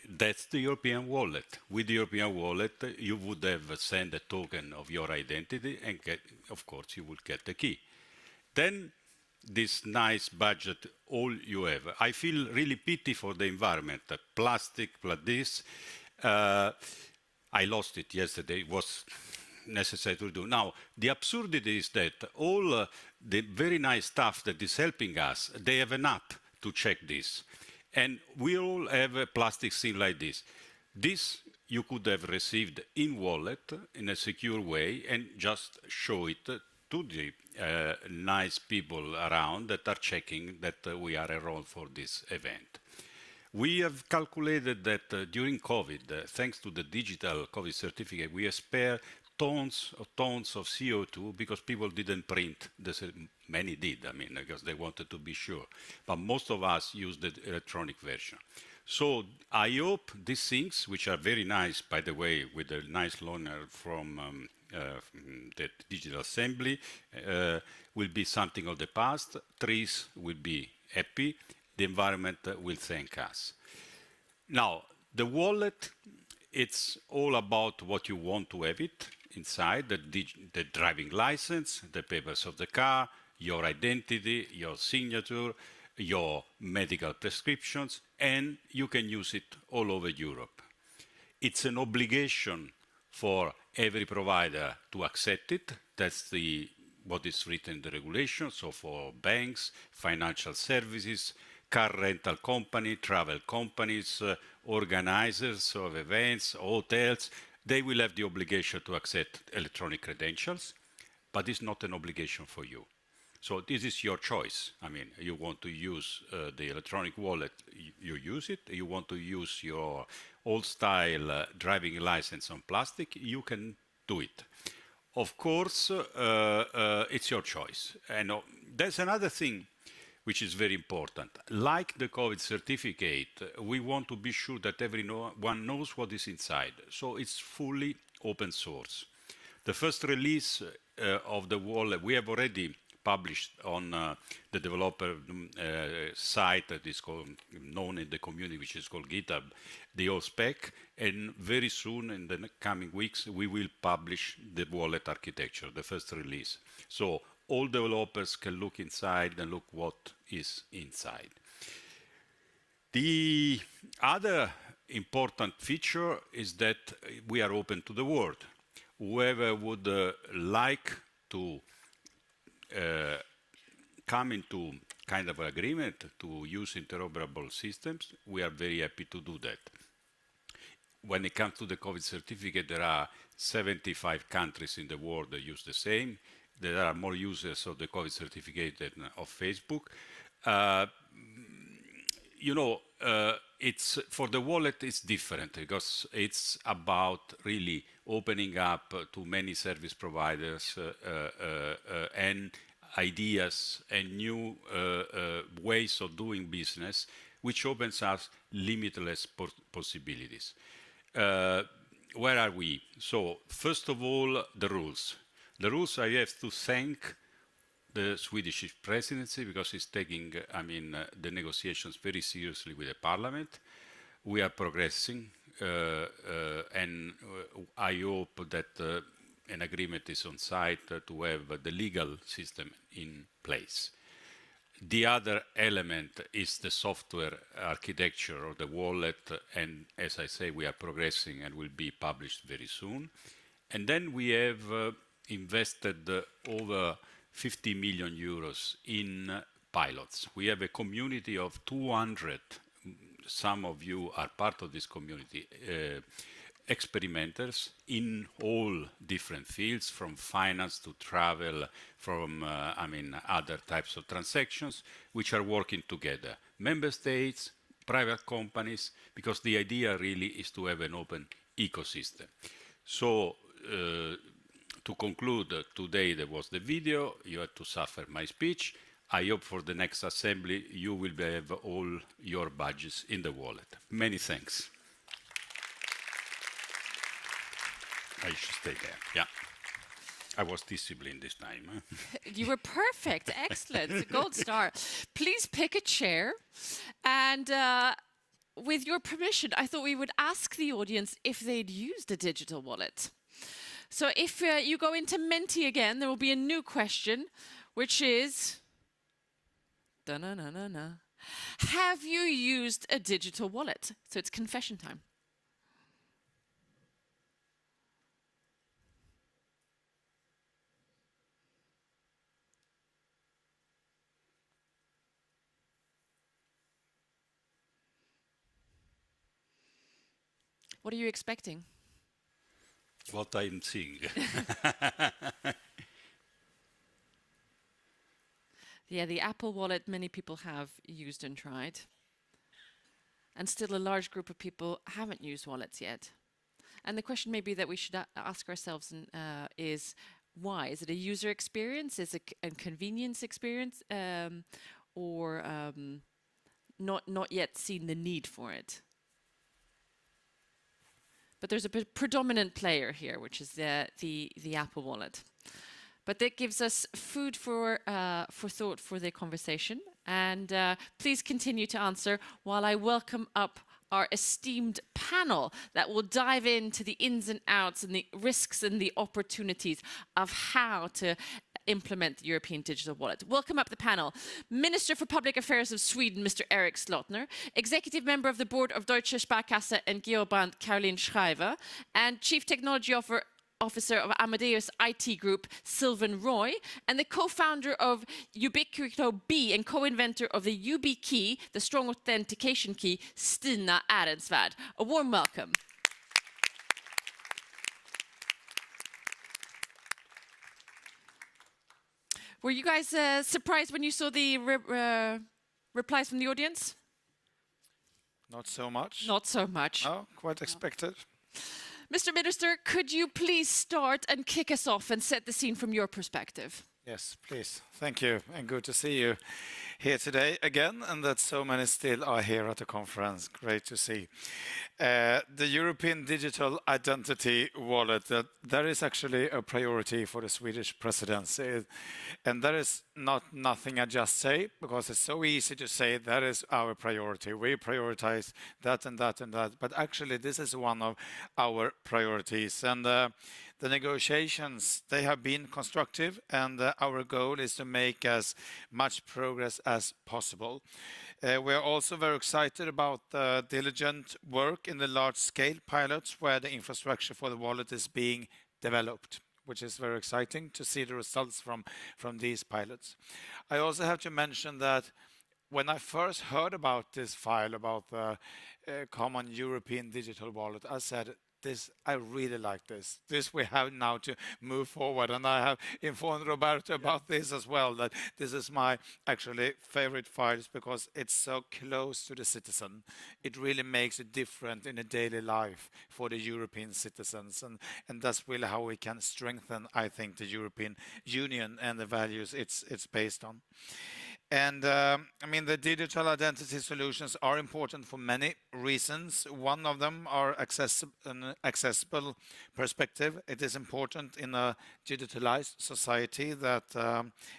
J: That's the European wallet. With the European wallet, you would have sent a token of your identity, and of course, you would get the key. Then, this nice budget, all you have. I feel really pity for the environment. Plastic, like this. I lost it yesterday. It was necessary to do. Now, the absurdity is that all the very nice stuff that is helping us, they have an app to check this. And we all have a plastic thing like this. This you could have received in wallet in a secure way and just show it to the nice people around that are checking that we are enrolled for this event. We have calculated that during COVID, thanks to the digital COVID certificate, we have spared tons of CO2 because people didn't print. Many did, I mean, because they wanted to be sure. But most of us used the electronic version. So I hope these things, which are very nice, by the way, with a nice loaner from the Digital Assembly, will be something of the past. Trees will be happy. The environment will thank us. Now, the wallet, it's all about what you want to have it inside, the driving license, the papers of the car, your identity, your signature, your medical prescriptions, and you can use it all over Europe. It's an obligation for every provider to accept it. That's what is written in the regulation. So for banks, financial services, car rental company, travel companies, organizers of events, hotels, they will have the obligation to accept electronic credentials, but it's not an obligation for you. So this is your choice. I mean, you want to use the electronic wallet, you use it. You want to use your old-style driving license on plastic, you can do it. Of course, it's your choice. And there's another thing which is very important. Like the COVID certificate, we want to be sure that everyone knows what is inside. So it's fully open source. The first release of the wallet, we have already published on the developer site that is known in the community, which is called GitHub, the whole spec. And very soon, in the coming weeks, we will publish the wallet architecture, the first release. So all developers can look inside and look what is inside. The other important feature is that we are open to the world. Whoever would like to come into kind of agreement to use interoperable systems, we are very happy to do that. When it comes to the COVID certificate, there are 75 countries in the world that use the same. There are more users of the COVID certificate than of Facebook. you know, it's for the wallet. It's different because it's about really opening up to many service providers and ideas and new ways of doing business, which opens us limitless possibilities. Where are we? So, first of all, the rules. The rules, I have to thank the Swedish Presidency because it's taking, the negotiations very seriously with the Parliament. We are progressing, and I hope that an agreement is on site to have the legal system in place. The other element is the software architecture of the wallet, and as I say, we are progressing and will be published very soon. And then we have invested over 50 million euros in pilots. We have a community of 200, some of you are part of this community, experimenters in all different fields, from finance to travel, from other types of transactions, which are working together. Member states, private companies, because the idea really is to have an open ecosystem. So to conclude, today there was the video, you had to suffer my speech. I hope for the next assembly you will have all your badges in the wallet. Many thanks. I should stay there, yeah. I was disciplined this time.
A: You were perfect, excellent, gold star. Please pick a chair, and with your permission, I thought we would ask the audience if they'd used a digital wallet. So if you go into Menti again, there will be a new question, which is, da-na-na-na-na. Have you used a digital wallet? So it's confession time. What are you expecting?
J: What I'm seeing.
A: Yeah, the Apple Wallet, many people have used and tried. And still a large group of people haven't used wallets yet. And the question maybe that we should ask ourselves is, why? Is it a user experience? Is it a convenience experience? Or not yet seen the need for it? But there's a predominant player here, which is the Apple Wallet. But that gives us food for thought for the conversation. And please continue to answer while I welcome up our esteemed panel that will dive into the ins and outs and the risks and the opportunities of how to implement the European Digital Wallet. Welcome up the panel. Minister for Public Affairs of Sweden, Mr. Erik Slottner, Executive Member of the Board of Deutsche Sparkasse and Geobank, Caroline Schreiber, and Chief Technology Officer of Amadeus IT Group, Sylvan Roy, and the co-founder of Ubiquito B and co-inventor of the UB key, the strong authentication key, Stina Arensvärd. A warm welcome. Were you guys surprised when you saw the replies from the audience?
K: Not so much.
A: Not so much.
K: No, quite expected.
A: Mr. Minister, could you please start and kick us off and set the scene from your perspective?
K: Yes, please. Thank you, and good to see you here today again, and that so many still are here at the conference. Great to see. The European Digital Identity Wallet, that is actually a priority for the Swedish Presidency. And that is not nothing I just say, because it's so easy to say that is our priority. We prioritize that and that and that. But actually, this is one of our priorities. And the negotiations, they have been constructive, and our goal is to make as much progress as possible. We are also very excited about the diligent work in the large-scale pilots where the infrastructure for the wallet is being developed, which is very exciting to see the results from these pilots. I also have to mention that when I first heard about this file, about the common European digital wallet, I said, this, I really like this. This we have now to move forward. And I have informed Roberto about this as well, that this is my actually favorite files because it's so close to the citizen. It really makes a difference in a daily life for the European citizens. And that's really how we can strengthen, I think, the European Union and the values it's based on. And I mean, the digital identity solutions are important for many reasons. One of them are an accessible perspective. It is important in a digitalized society that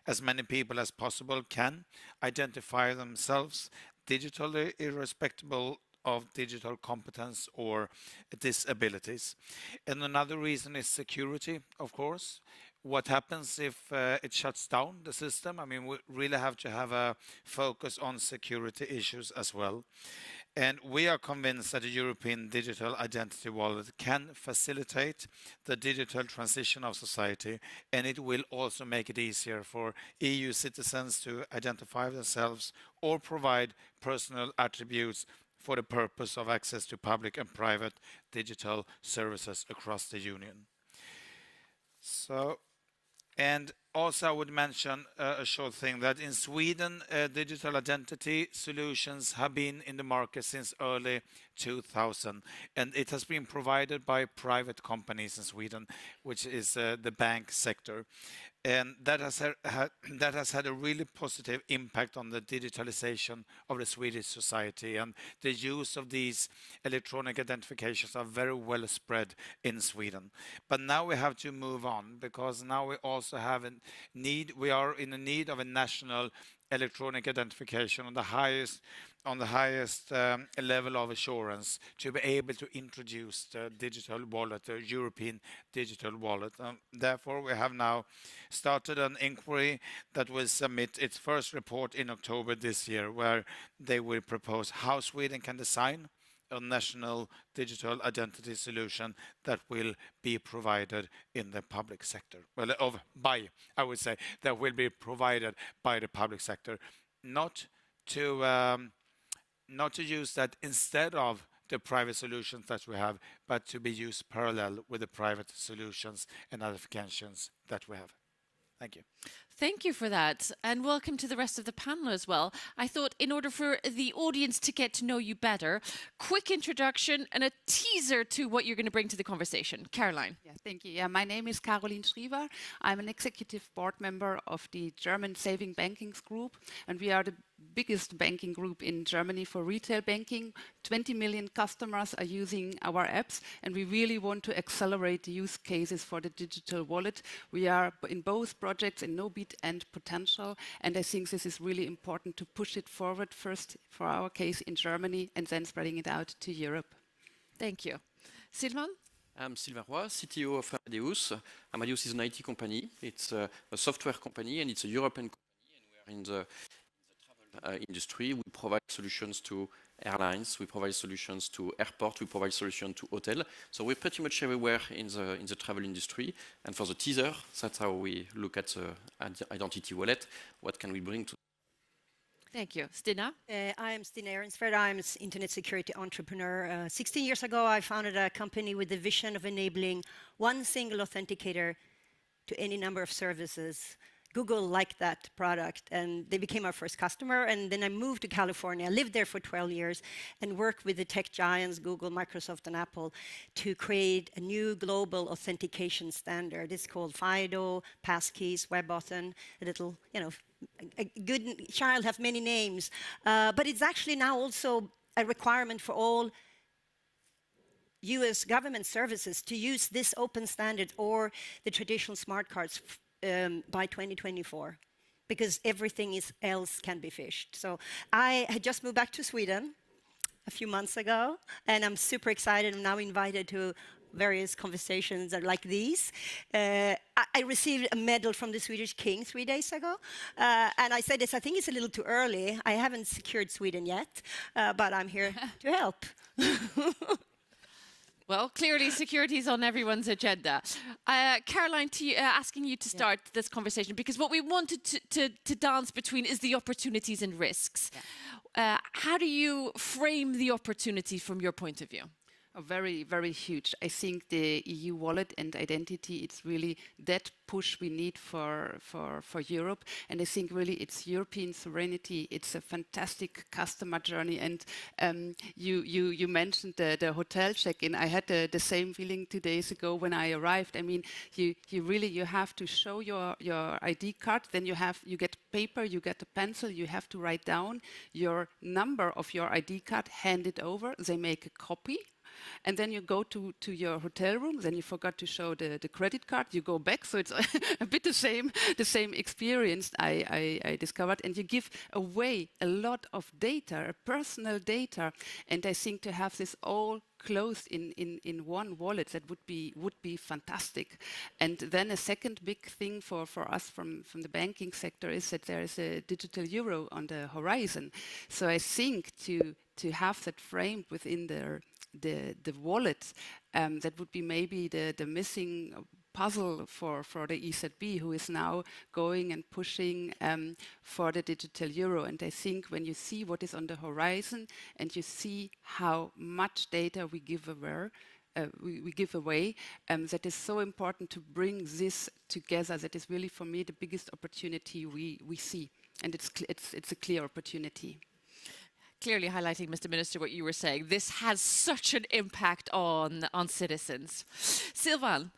K: as many people as possible can identify themselves digitally, irrespective of digital competence or disabilities. And another reason is security, of course. What happens if it shuts down the system? I mean, we really have to have a focus on security issues as well. And we are convinced that the European Digital Identity Wallet can facilitate the digital transition of society, and it will also make it easier for EU citizens to identify themselves or provide personal attributes for the purpose of access to public and private digital services across the Union. So, and also I would mention a short thing that in Sweden, digital identity solutions have been in the market since early 2000, and it has been provided by private companies in Sweden, which is the bank sector. And that has had a really positive impact on the digitalization of the Swedish society, and the use of these electronic identifications are very well spread in Sweden. But now we have to move on, because now we also have a need, we are in the need of a national electronic identification on the highest level of assurance to be able to introduce the digital wallet, the European digital wallet. Therefore, we have now started an inquiry that will submit its first report in October this year, where they will propose how Sweden can design a national digital identity solution that will be provided in the public sector. Well, I would say, that will be provided by the public sector, not to use that instead of the private solutions that we have, but to be used parallel with the private solutions and identifications that we have. Thank you.
A: Thank you for that, and welcome to the rest of the panel as well. I thought in order for the audience to get to know you better, quick introduction and a teaser to what you're going to bring to the conversation. Caroline.
L: Yeah, thank you. Yeah, my name is Caroline Schriever. I'm an executive board member of the German Saving Banking Group, and we are the biggest banking group in Germany for retail banking. 20 million customers are using our apps, and we really want to accelerate the use cases for the digital wallet. We are in both projects in no beat and potential, and I think this is really important to push it forward first for our case in Germany and then spreading it out to Europe.
A: Thank you. Sylvain?
M: I'm Sylvain Roy, CTO of Amadeus. Amadeus is an IT company. It's a software company, and it's a European company, and we are in the travel industry. We provide solutions to airlines, we provide solutions to airport, we provide solutions to hotel. So we're pretty much everywhere in the travel industry. And for the teaser, that's how we look at the identity wallet. What can we bring to?
A: Thank you. Stina?
N: I am Stina Ehrensfeld. I'm an internet security entrepreneur. 16 years ago, I founded a company with the vision of enabling one single authenticator to any number of services. Google liked that product, and they became our first customer. And then I moved to California. I lived there for 12 years and worked with the tech giants, Google, Microsoft, and Apple, to create a new global authentication standard. It's called FIDO, passkeys, WebAuthn, a little, a good child has many names. But it's actually now also a requirement for all US government services to use this open standard or the traditional smart cards by 2024, because everything else can be phished. So I had just moved back to Sweden a few months ago, and I'm super excited. I'm now invited to various conversations like these. I received a medal from the Swedish king 3 days ago, and I said this, I think it's a little too early. I haven't secured Sweden yet, but I'm here to help.
A: Well, clearly security is on everyone's agenda. Caroline, asking you to start this conversation, because what we wanted to dance between is the opportunities and risks. Yeah. How do you frame the opportunity from your point of view?
L: Very, very huge. I think the EU wallet and identity, it's really that push we need for Europe. And I think really it's European sovereignty. It's a fantastic customer journey. And you mentioned the hotel check-in. I had the same feeling 2 days ago when I arrived. I mean, you have to show your ID card. Then you get paper, you get a pencil. You have to write down your number of your ID card, hand it over. They make a copy. And then you go to your hotel room, then you forgot to show the credit card, you go back. So it's a bit the same experience I discovered. And you give away a lot of data, personal data. And I think to have this all closed in one wallet, that would be fantastic. And then a second big thing for us from the banking sector is that there is a digital euro on the horizon. So I think to have that framed within the wallet, that would be maybe the missing puzzle for the EZB, who is now going and pushing for the digital euro. And I think when you see what is on the horizon and you see how much data we give away, that is so important to bring this together. That is really, for me, the biggest opportunity we see, and it's a clear opportunity.
A: Clearly highlighting, Mr. Minister, what you were saying. This has such an impact on citizens. Sylvain,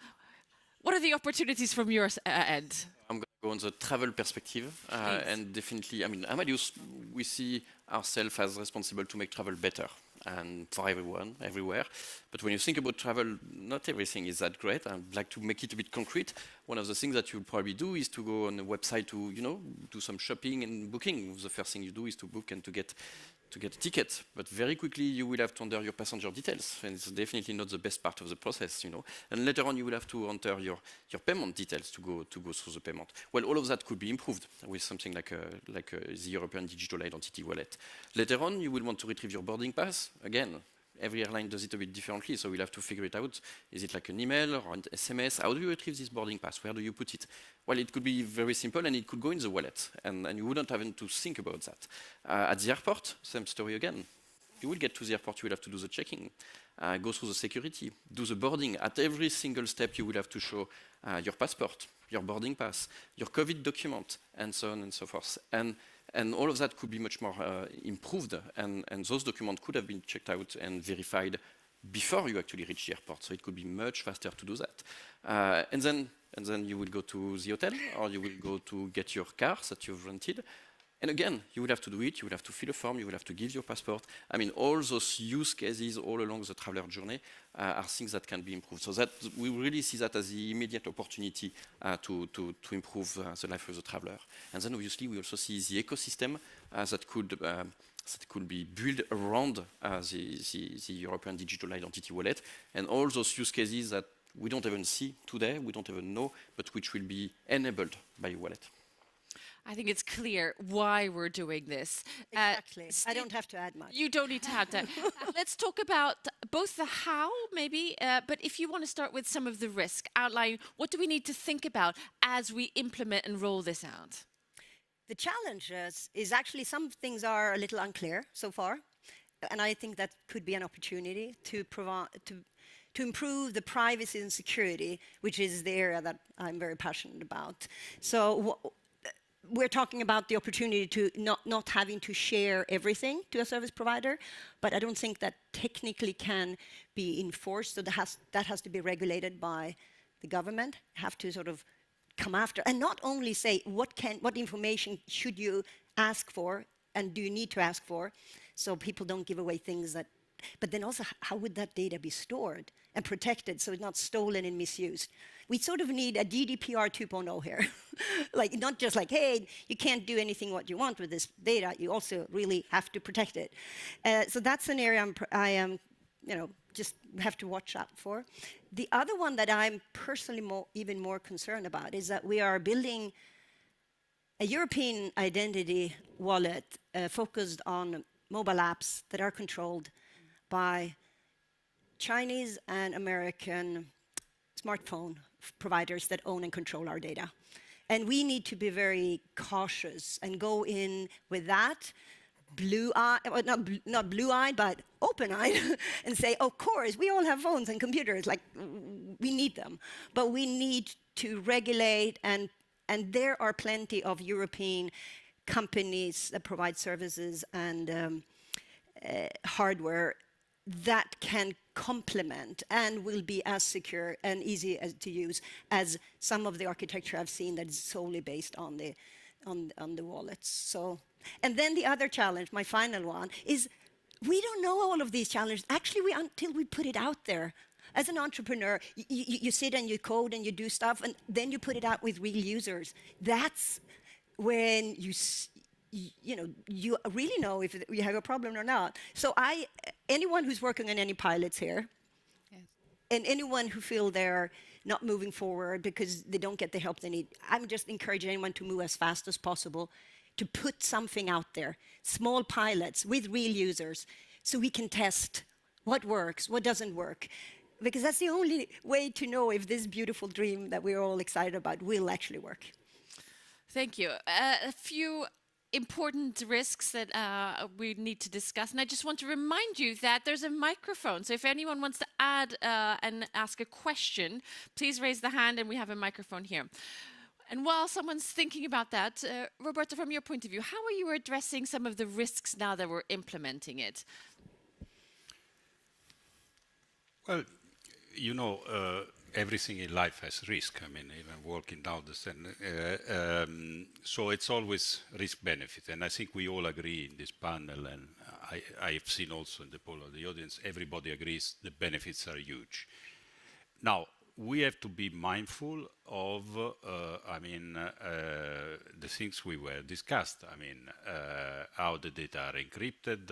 A: what are the opportunities from your end?
M: I'm going to go on the travel perspective. And definitely, I mean, Amadeus, we see ourselves as responsible to make travel better and for everyone, everywhere. But when you think about travel, not everything is that great. I'd like to make it a bit concrete. One of the things that you'll probably do is to go on a website to, do some shopping and booking. The first thing you do is to book and to get a ticket, but very quickly you will have to enter your passenger details, and it's definitely not the best part of the process, And later on you will have to enter your payment details to go through the payment. Well, all of that could be improved with something like the European Digital Identity Wallet. Later on, you will want to retrieve your boarding pass. Again, every airline does it a bit differently, so we'll have to figure it out. Is it like an email or an SMS? How do you retrieve this boarding pass? Where do you put it? Well, it could be very simple, and it could go in the wallet, and you wouldn't have to think about that. At the airport, same story again. You will get to the airport, you will have to do the checking, go through the security, do the boarding. At every single step, you will have to show your passport, your boarding pass, your COVID document, and so on and so forth. And all of that could be much more improved, and those documents could have been checked out and verified before you actually reach the airport. So it could be much faster to do that. And then you will go to the hotel, or you will go to get your car that you've rented. And again, you will have to do it, you will have to fill a form, you will have to give your passport. I mean, all those use cases all along the traveler journey are things that can be improved. So that we really see that as the immediate opportunity to improve the life of the traveler. And then obviously we also see the ecosystem that could be built around the European Digital Identity Wallet, and all those use cases that we don't even see today, we don't even know, but which will be enabled by a wallet.
A: I think it's clear why we're doing this.
N: Exactly. I don't have to add much.
A: You don't need to add that. Let's talk about both the how, maybe, but if you want to start with some of the risk, outline what do we need to think about as we implement and roll this out?
N: The challenge is actually some things are a little unclear so far, and I think that could be an opportunity to improve the privacy and security, which is the area that I'm very passionate about. So we're talking about the opportunity to not having to share everything to a service provider, but I don't think that technically can be enforced. So that has to be regulated by the government. Have to sort of come after, and not only say what information should you ask for and do you need to ask for, so people don't give away things that. But then also, how would that data be stored and protected so it's not stolen and misused? We sort of need a GDPR 2.0 here. Like, not just like, hey, you can't do anything what you want with this data. You also really have to protect it. So that's an area I am, just have to watch out for. The other one that I'm personally even more concerned about is that we are building a European identity wallet focused on mobile apps that are controlled by Chinese and American smartphone providers that own and control our data. And we need to be very cautious and go in with that, blue-eyed, well, not blue-eyed, but open-eyed, and say, of course, we all have phones and computers, like, we need them. But we need to regulate, and there are plenty of European companies that provide services and hardware that can complement and will be as secure and easy to use as some of the architecture I've seen that is solely based on the wallets. So, and then the other challenge, my final one, is we don't know all of these challenges. Actually, until we put it out there. As an entrepreneur, you sit and you code and you do stuff, and then you put it out with real users. That's when you really know if you have a problem or not. So anyone who's working on any pilots here, yes, and anyone who feel they're not moving forward because they don't get the help they need, I'm just encouraging anyone to move as fast as possible to put something out there, small pilots with real users, so we can test what works, what doesn't work. Because that's the only way to know if this beautiful dream that we're all excited about will actually work.
A: Thank you. A few important risks that we need to discuss. And I just want to remind you that there's a microphone. So if anyone wants to add and ask a question, please raise the hand and we have a microphone here. And while someone's thinking about that, Roberta, from your point of view, how are you addressing some of the risks now that we're implementing it?
J: Well, you know, everything in life has risk. I mean, even working down the so it's always risk-benefit. And I think we all agree in this panel, and I have seen also in the poll of the audience, everybody agrees the benefits are huge. Now, we have to be mindful of, the things we were discussed. I mean, how the data are encrypted,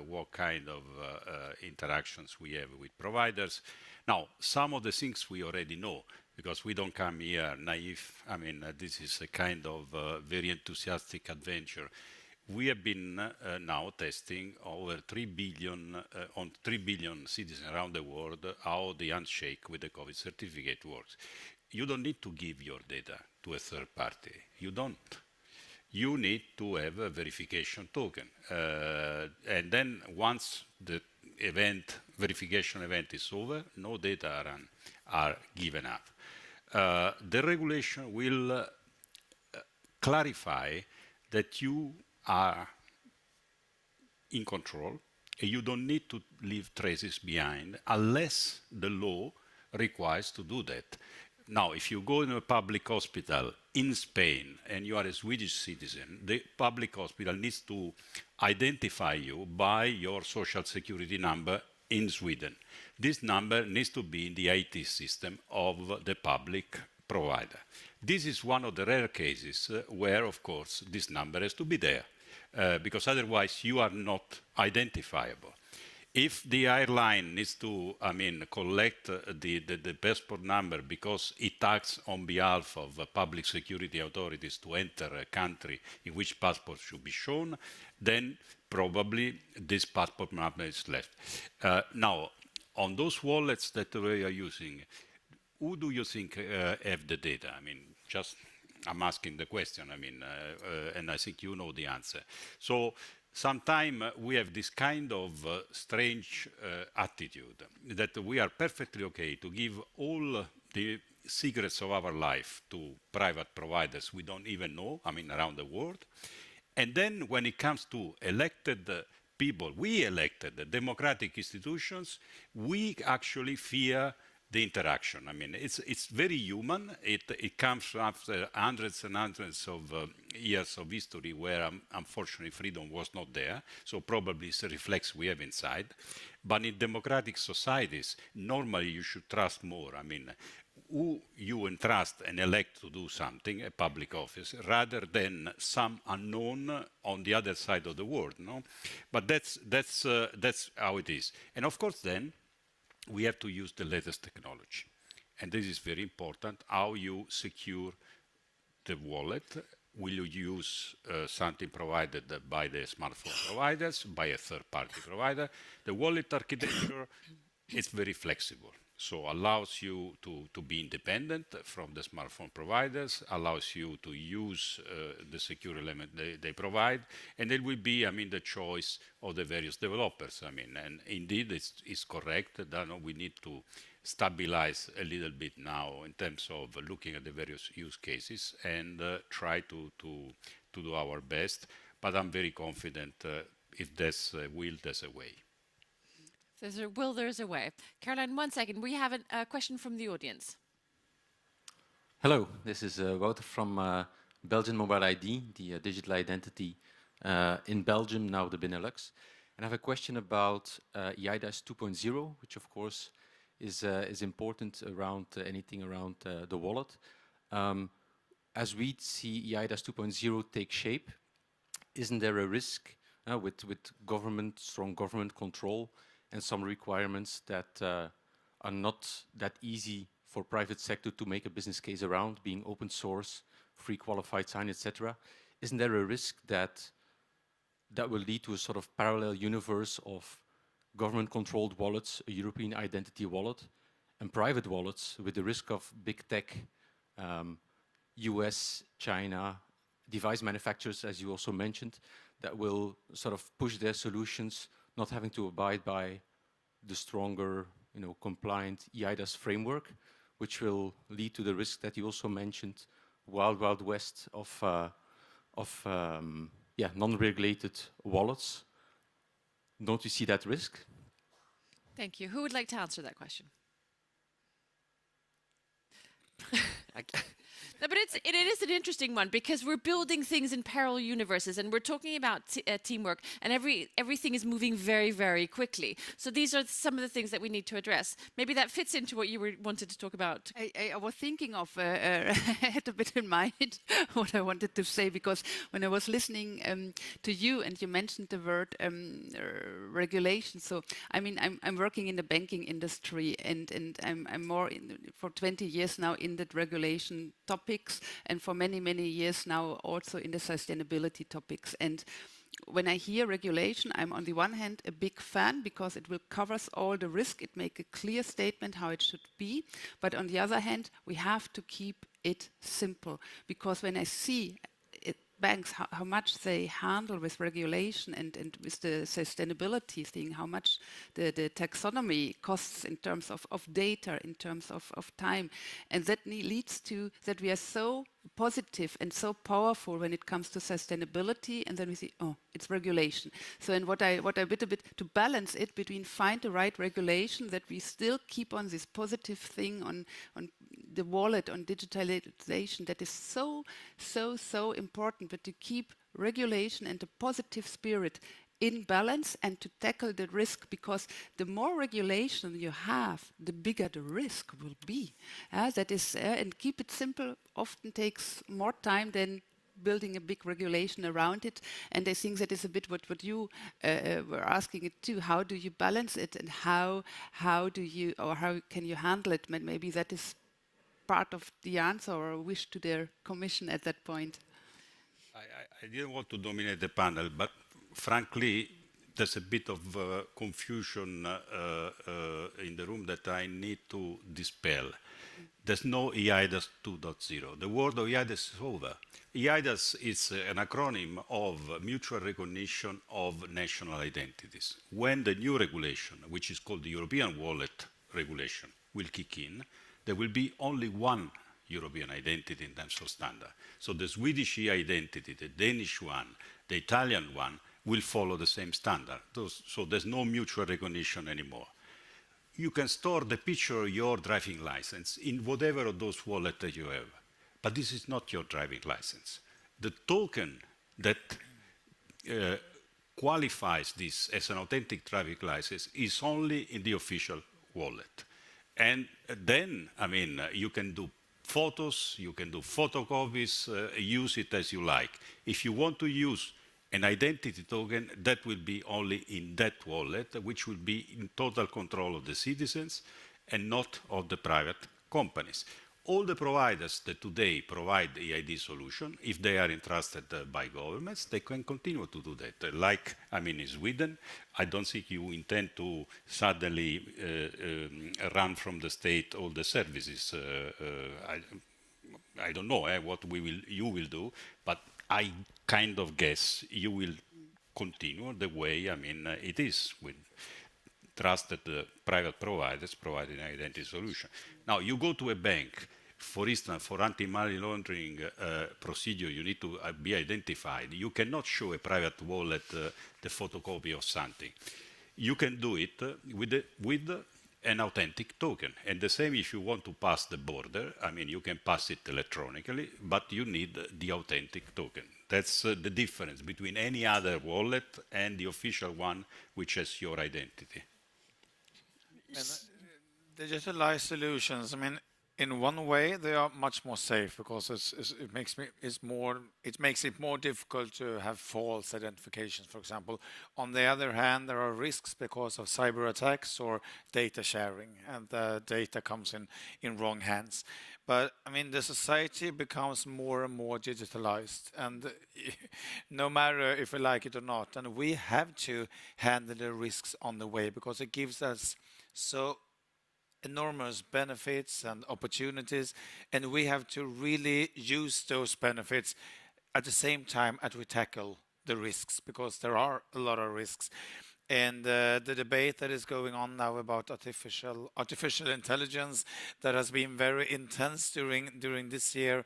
J: what kind of interactions we have with providers. Now, some of the things we already know, because we don't come here naive. I mean, this is a kind of very enthusiastic adventure. We have been now testing over 3 billion, on 3 billion citizens around the world, how the handshake with the COVID certificate works. You don't need to give your data to a third party. You don't. You need to have a verification token. And then once the verification event is over, no data are given up. The regulation will clarify that you are in control and you don't need to leave traces behind unless the law requires to do that. Now, if you go in a public hospital in Spain and you are a Swedish citizen, the public hospital needs to identify you by your social security number in Sweden. This number needs to be in the IT system of the public provider. This is one of the rare cases where, of course, this number has to be there, because otherwise you are not identifiable. If the airline needs to, collect the passport number because it acts on behalf of public security authorities to enter a country in which passport should be shown, then probably this passport number is left. Now, on those wallets that we are using, who do you think have the data? I mean, just I'm asking the question. I mean, and I think you know the answer. So sometimes we have this kind of strange attitude that we are perfectly okay to give all the secrets of our life to private providers we don't even know, around the world. And then when it comes to elected people, we elected the democratic institutions, we actually fear the interaction. It's very human. It comes after hundreds and hundreds of years of history where, unfortunately, freedom was not there. So probably it's a reflex we have inside. But in democratic societies, normally you should trust more. Who you entrust and elect to do something, a public office, rather than some unknown on the other side of the world. No? But that's how it is. And of course, then, we have to use the latest technology. And this is very important, how you secure the wallet. Will you use something provided by the smartphone providers, by a third-party provider? The wallet architecture is very flexible. So allows you to be independent from the smartphone providers, allows you to use the secure element they provide, and it will be, I mean, the choice of the various developers. I mean, and indeed it's correct that we need to stabilize a little bit now in terms of looking at the various use cases and try to do our best. But I'm very confident if there's a will, there's a way.
A: There's a will, there's a way. Caroline, 1 second. We have a question from the audience.
O: Hello, this is Wouter from Belgian Mobile ID, the digital identity in Belgium, now the Benelux. And I have a question about eIDAS 2.0, which of course is important around anything around the wallet. As we see eIDAS 2.0 take shape, isn't there a risk with strong government control and some requirements that are not that easy for private sector to make a business case around, being open source, free qualified sign, etc.? Isn't there a risk that will lead to a sort of parallel universe of government-controlled wallets, a European identity wallet, and private wallets with the risk of big tech, US, China, device manufacturers, as you also mentioned, that will sort of push their solutions, not having to abide by the stronger, compliant eIDAS framework, which will lead to the risk that you also mentioned, wild west of non-regulated wallets. Don't you see that risk?
A: Thank you. Who would like to answer that question? No, but it is an interesting one because we're building things in parallel universes and we're talking about teamwork, and everything is moving very, very quickly. So these are some of the things that we need to address. Maybe that fits into what you wanted to talk about.
L: I was thinking of, I had a bit in mind what I wanted to say, because when I was listening to you and you mentioned the word regulation. So, I mean, I'm working in the banking industry and I'm more for 20 years now in that regulation topics, and for many years now also in the sustainability topics. And when I hear regulation, I'm on the one hand a big fan because it will cover all the risk. It make a clear statement how it should be. But on the other hand, we have to keep it simple, because when I see banks, how much they handle with regulation and with the sustainability thing, how much the taxonomy costs in terms of data, in terms of time. And that leads to that we are so positive and so powerful when it comes to sustainability, and then we see, oh, it's regulation. So, and what I bit to balance it between find the right regulation, that we still keep on this positive thing on the wallet, on digitalization, that is so important, but to keep regulation and the positive spirit in balance and to tackle the risk, because the more regulation you have, the bigger the risk will be. That is, and keep it simple often takes more time than building a big regulation around it. And I think that is a bit what you were asking it too. How do you balance it, and how can you handle it? Maybe that is part of the answer or a wish to their commission at that point.
J: I didn't want to dominate the panel, but frankly, there's a bit of confusion in the room that I need to dispel. There's no eIDAS 2.0. The word of eIDAS is over. eIDAS is an acronym of mutual recognition of national identities. When the new regulation, which is called the European Wallet Regulation, will kick in, there will be only one European identity in terms of standard. So the Swedish e-identity, the Danish one, the Italian one, will follow the same standard. So there's no mutual recognition anymore. You can store the picture of your driving license in whatever of those wallets that you have, but this is not your driving license. The token that qualifies this as an authentic driving license is only in the official wallet. And then, I mean, you can do photos, you can do photocopies, use it as you like. If you want to use an identity token, that will be only in that wallet, which will be in total control of the citizens and not of the private companies. all the providers that today provide EID solution, if they are entrusted by governments, they can continue to do that. Like, I mean, in Sweden, I don't think you intend to suddenly run from the state all the services. I don't know what you will do, but I kind of guess you will continue the way, I mean, it is with trusted private providers providing an identity solution. Now, you go to a bank, for instance, for anti-money laundering procedure, you need to be identified. You cannot show a private wallet the photocopy of something. You can do it with an authentic token. And the same if you want to pass the border, I mean, you can pass it electronically, but you need the authentic token. That's the difference between any other wallet and the official one, which has your identity.
K: And digitalized solutions, I mean, in one way, they are much more safe because it makes it more difficult to have false identifications, for example. On the other hand, there are risks because of cyber attacks or data sharing, and the data comes in wrong hands. But I mean, the society becomes more and more digitalized, and no matter if we like it or not, and we have to handle the risks on the way because it gives us so enormous benefits and opportunities, and we have to really use those benefits at the same time as we tackle the risks, because there are a lot of risks. And the debate that is going on now about artificial intelligence that has been very intense during this year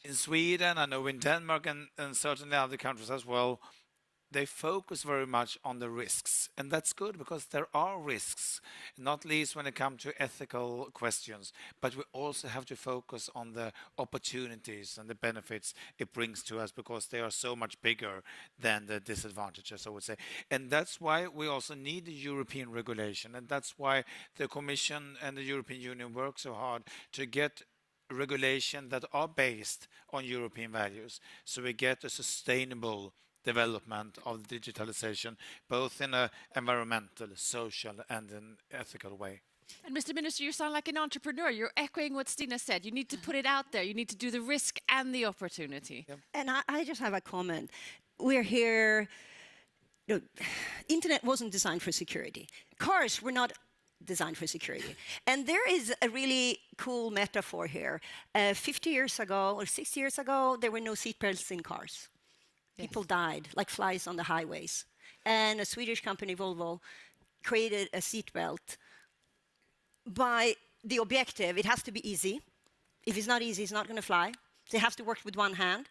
K: in Sweden, I know in Denmark and certainly other countries as well, they focus very much on the risks. And that's good because there are risks, not least when it comes to ethical questions. But we also have to focus on the opportunities and the benefits it brings to us because they are so much bigger than the disadvantages, I would say. And that's why we also need the European regulation. And that's why the Commission and the European Union work so hard to get regulation that are based on European values. So we get a sustainable development of digitalization, both in an environmental, social, and an ethical way.
A: And Mr. Minister, you sound like an entrepreneur. You're echoing what Stina said. You need to put it out there. You need to do the risk and the opportunity.
N: Yep. And I just have a comment. We're here. No, internet wasn't designed for security. Cars were not designed for security. And there is a really cool metaphor here. 50 years ago or 60 years ago, there were no seatbelts in cars. People died like flies on the highways. And a Swedish company, Volvo, created a seatbelt by the objective, it has to be easy. If it's not easy, it's not going to fly. So it has to work with one hand.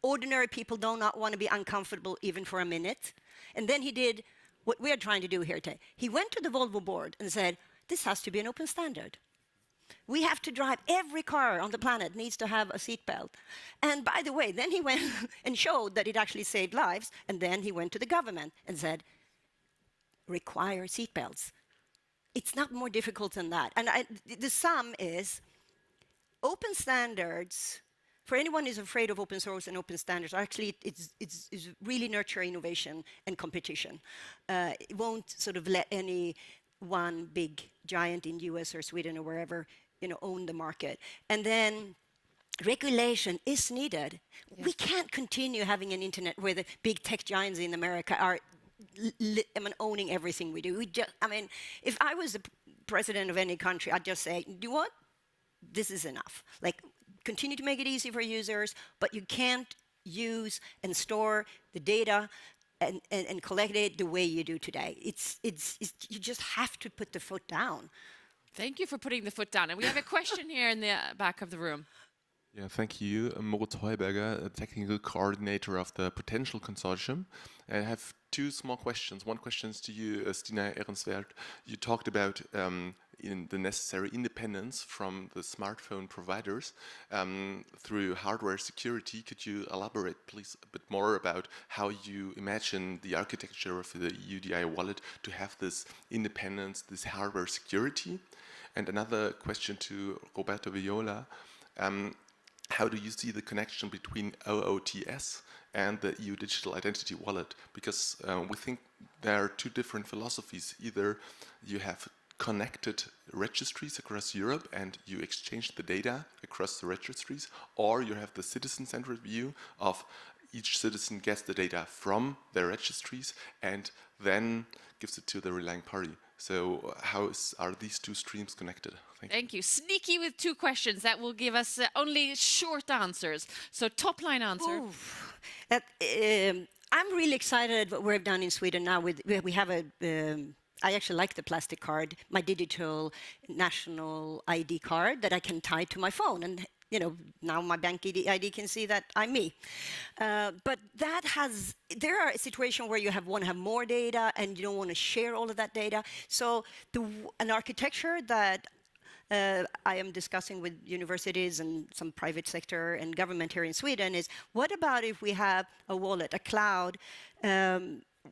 N: Ordinary people do not want to be uncomfortable even for a minute. And then he did what we're trying to do here today. He went to the Volvo board and said, this has to be an open standard. We have to drive, every car on the planet needs to have a seatbelt. And by the way, then he went and showed that it actually saved lives, and then he went to the government and said, require seatbelts. It's not more difficult than that. And the sum is, open standards, for anyone who's afraid of open source and open standards, actually it's really nurture innovation and competition. It won't sort of let any one big giant in US or Sweden or wherever, own the market. And then regulation is needed. Yes. We can't continue having an internet where the big tech giants in America are owning everything we do. If I was the president of any country, I'd just say, do what? This is enough. Like, continue to make it easy for users, but you can't use and store the data and collect it the way you do today. You just have to put the foot down.
A: Thank you for putting the foot down. And we have a question here in the back of the room.
P: Yeah, thank you. I'm Moritz Heuberger, a technical coordinator of the Potential Consortium. I have two small questions. One question is to you, Stina Ehrensvärd. You talked about in the necessary independence from the smartphone providers through hardware security. Could you elaborate, please, a bit more about how you imagine the architecture of the UDI wallet to have this independence, this hardware security? And another question to Roberto Viola. How do you see the connection between OOTS and the EU Digital Identity Wallet? Because we think there are two different philosophies. Either you have connected registries across Europe and you exchange the data across the registries, or you have the citizen-centered view of each citizen gets the data from their registries and then gives it to the relying party. So are these two streams connected?
A: Thank you. Sneaky with 2 questions that will give us only short answers. So top line answer.
N: I'm really excited what we've done in Sweden now. We have I actually like the plastic card, my digital national ID card that I can tie to my phone. And now my bank ID can see that I'm me. But there are situations where you want to have more data and you don't want to share all of that data. So an architecture that I am discussing with universities and some private sector and government here in Sweden is, what about if we have a wallet, a cloud,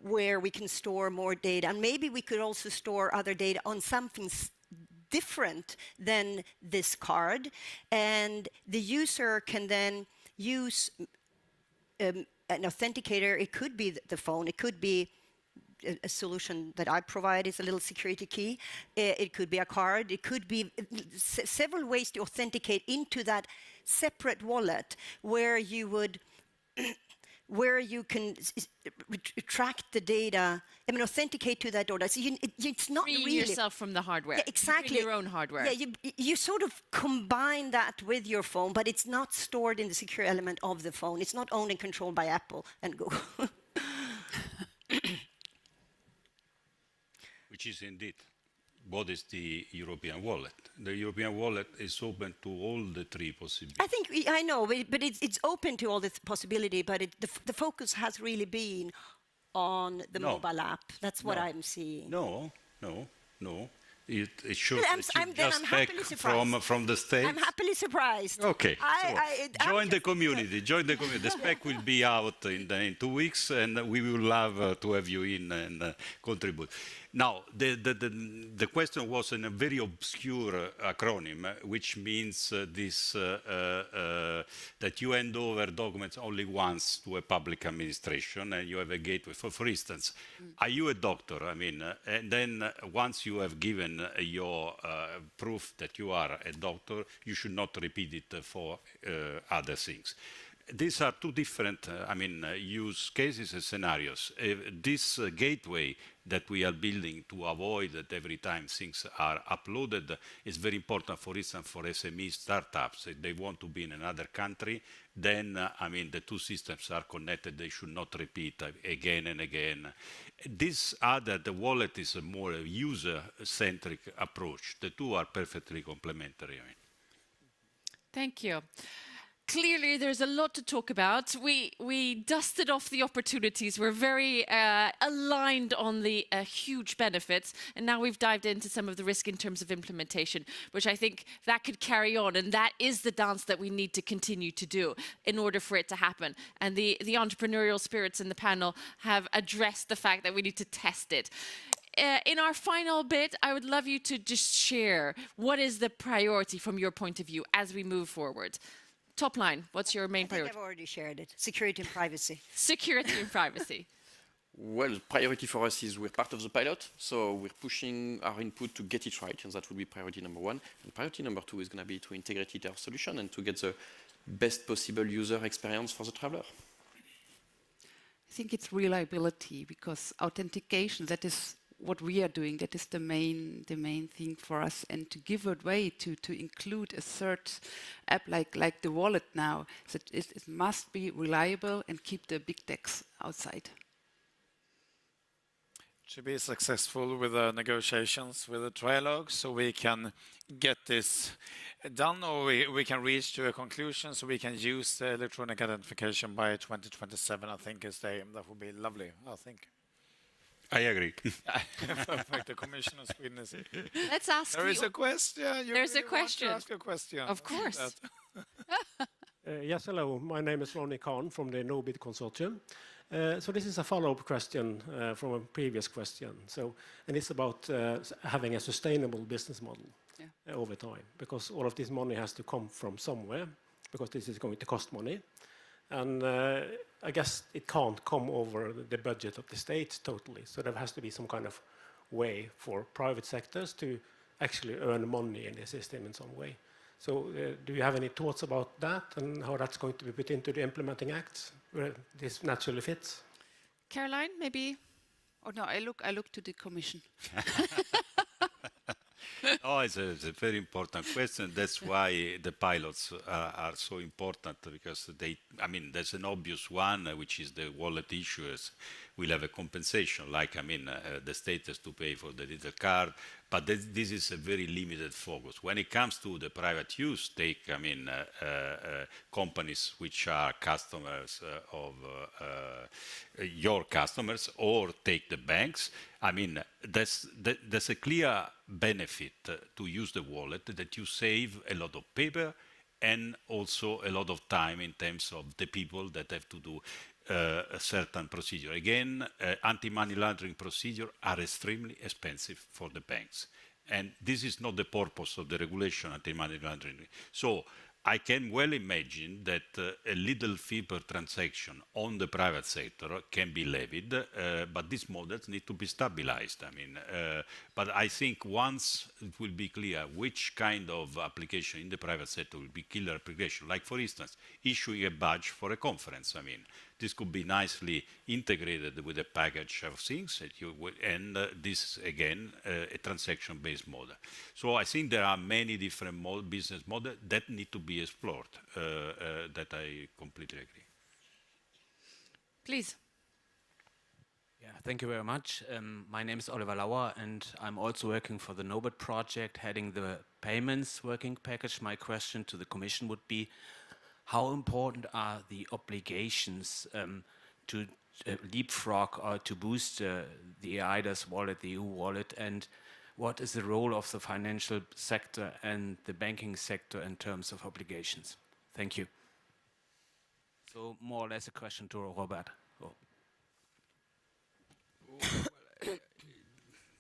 N: where we can store more data, and maybe we could also store other data on something different than this card, and the user can then use an authenticator. It could be the phone, it could be a solution that I provide is a little security key. It could be a card. It could be several ways to authenticate into that separate wallet where you would where you can track the data, authenticate to that order. So it's not
A: Freeing
N: really
A: yourself from the hardware.
N: Yeah, exactly.
A: Your own hardware.
N: Yeah, you sort of combine that with your phone, but it's not stored in the secure element of the phone. It's not owned and controlled by Apple and Google.
J: Which is indeed what is the European wallet. The European wallet is open to all the 3 possibilities.
N: I know, but it's open to all the possibility, but the focus has really been on the mobile app. That's what I'm seeing.
J: No. It should
N: I'm
J: just back from the States.
N: I'm happily surprised.
J: Okay, join the community. Join the community. The spec will be out in 2 weeks, and we will love to have you in and contribute. Now, the question was in a very obscure acronym, which means that you hand over documents only once to a public administration, and you have a gateway. For instance, are you a doctor? And then once you have given your proof that you are a doctor, you should not repeat it for other things. These are 2 different, use cases and scenarios. This gateway that we are building to avoid that every time things are uploaded is very important, for instance, for SME startups. If they want to be in another country, then, the 2 systems are connected. They should not repeat again and again. The wallet is a more user-centric approach. The 2 are perfectly complementary.
A: Thank you. Clearly, there's a lot to talk about. We dusted off the opportunities. We're very aligned on the huge benefits. And now we've dived into some of the risk in terms of implementation, which I think that could carry on. And that is the dance that we need to continue to do in order for it to happen. And the entrepreneurial spirits in the panel have addressed the fact that we need to test it. In our final bit, I would love you to just share what is the priority from your point of view as we move forward. Top line, what's your main priority?
N: I've already shared it. Security and privacy.
A: Security and privacy.
M: Well, priority for us is we're part of the pilot, so we're pushing our input to get it right, and that will be priority number 1. And priority number 2 is going to be to integrate it our solution and to get the best possible user experience for the traveler.
L: I think it's reliability, because authentication, that is what we are doing, that is the main thing for us, and to give a way to include a third app like the wallet now, so it must be reliable and keep the big techs outside.
K: To be successful with the negotiations with the trilogue, so we can get this done, or we can reach to a conclusion, so we can use the electronic identification by 2027, I think is the aim. That would be lovely, I think.
J: I agree.
K: Perfect. The Commission of Sweden is...
A: Let's ask.
K: There is a question.
A: There's a question.
K: Want to ask a question.
A: Of course.
Q: Yes, hello. My name is Ronnie Kahn from the NoBid Consortium. So this is a follow-up question from a previous question. And it's about having a sustainable business model over time, because all of this money has to come from somewhere, because this is going to cost money. And I guess it can't come over the budget of the state totally. So there has to be some kind of way for private sectors to actually earn money in the system in some way. So do you have any thoughts about that and how that's going to be put into the implementing acts where this naturally fits?
A: Caroline, maybe?
L: Oh no, I look to the Commission.
J: Oh, it's a very important question. That's why the pilots are so important, because I mean, there's an obvious one, which is the wallet issuers will have a compensation, like, I mean, the state has to pay for the digital card, but this is a very limited focus. When it comes to the private use, take, I mean, companies which are customers of your customers, or take the banks, I mean, there's a clear benefit to use the wallet, that you save a lot of paper and also a lot of time in terms of the people that have to do a certain procedure. Again, anti-money laundering procedures are extremely expensive for the banks. And this is not the purpose of the regulation, anti-money laundering. So I can well imagine that a little fee per transaction on the private sector can be levied, but these models need to be stabilized. I mean, but I think once it will be clear which kind of application in the private sector will be killer application, like for instance, issuing a badge for a conference. I mean, this could be nicely integrated with a package of things that you will, and this again a transaction-based model. So I think there are many different business models that need to be explored. That I completely agree.
A: Please.
R: Yeah, thank you very much. My name is Oliver Lauer, and I'm also working for the Nobit project, heading the payments working package. My question to the Commission would be, how important are the obligations to leapfrog or to boost the EIDAS wallet, the EU wallet, and what is the role of the financial sector and the banking sector in terms of obligations? Thank you. So more or less a question to Robert. Oh.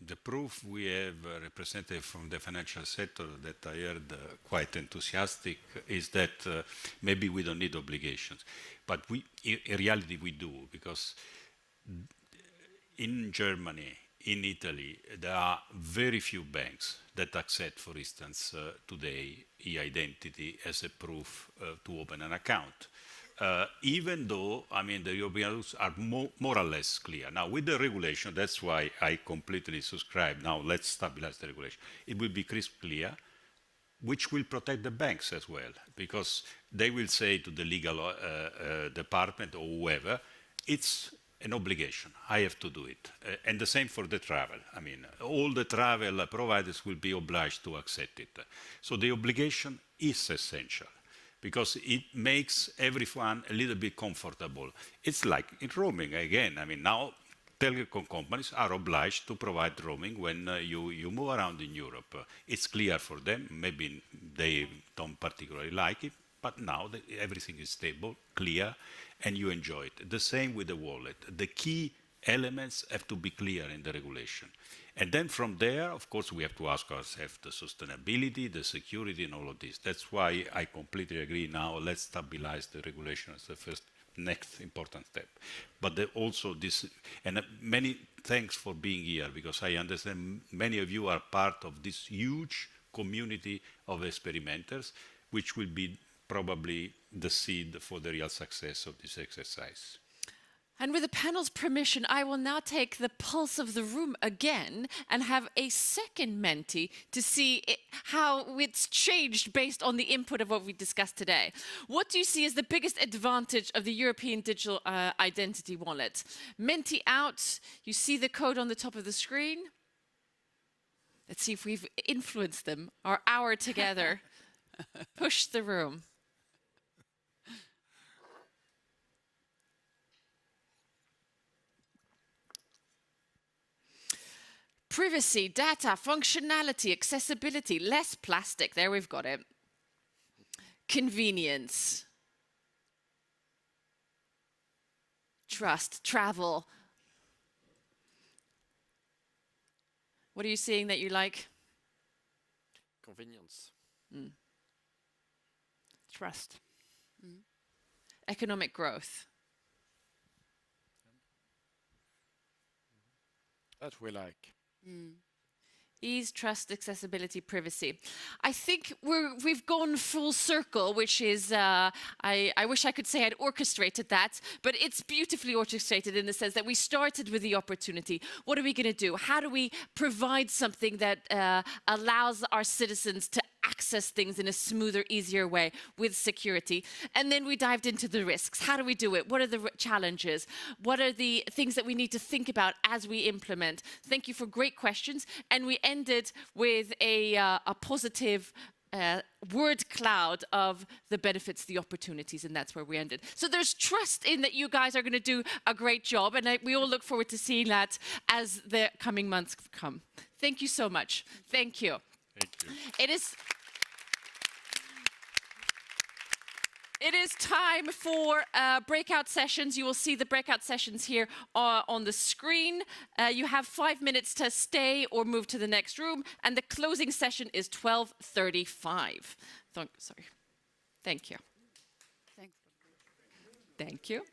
J: The proof, we have a representative from the financial sector that I heard quite enthusiastic, is that maybe we don't need obligations. But in reality we do, because in Germany, in Italy, there are very few banks that accept, for instance, today e-identity as a proof to open an account. Even though, I mean, the European rules are more or less clear. Now, with the regulation, that's why I completely subscribe. Now, let's stabilize the regulation. It will be crystal clear, which will protect the banks as well, because they will say to the legal department or whoever, it's an obligation. I have to do it. And the same for the travel. I mean, all the travel providers will be obliged to accept it. So the obligation is essential, because it makes everyone a little bit comfortable. It's like in roaming again. I mean, now telecom companies are obliged to provide roaming when you move around in Europe. It's clear for them. Maybe they don't particularly like it, but now everything is stable, clear, and you enjoy it. The same with the wallet. The key elements have to be clear in the regulation. And then from there, of course, we have to ask ourselves the sustainability, the security, and all of this. That's why I completely agree now, let's stabilize the regulation as the first next important step. But also this, and many thanks for being here, because I understand many of you are part of this huge community of experimenters, which will be probably the seed for the real success of this exercise.
A: And with the panel's permission, I will now take the pulse of the room again and have a second Menti to see how it's changed based on the input of what we discussed today. What do you see as the biggest advantage of the European Digital Identity Wallet? Menti out, you see the code on the top of the screen. Let's see if we've influenced them. Our hour together. Push the room. Privacy, data, functionality, accessibility, less plastic. There, we've got it. Convenience. Trust, travel. What are you seeing that you like?
M: Convenience.
L: Trust.
A: Economic growth.
K: That we like.
A: Ease, trust, accessibility, privacy. I think we've gone full circle, which is, I wish I could say I'd orchestrated that, but it's beautifully orchestrated in the sense that we started with the opportunity. What are we going to do? How do we provide something that allows our citizens to access things in a smoother, easier way with security? And then we dived into the risks. How do we do it? What are the challenges? What are the things that we need to think about as we implement? Thank you for great questions. And we ended with a positive word cloud of the benefits, the opportunities, and that's where we ended. So there's trust in that you guys are going to do a great job, and we all look forward to seeing that as the coming months come. Thank you so much. Thank you.
J: Thank you.
A: It is time for breakout sessions. You will see the breakout sessions here on the screen. You have 5 minutes to stay or move to the next room, and the closing session is 12:35. Sorry. Thank you.
L: Thanks.
A: Thank you.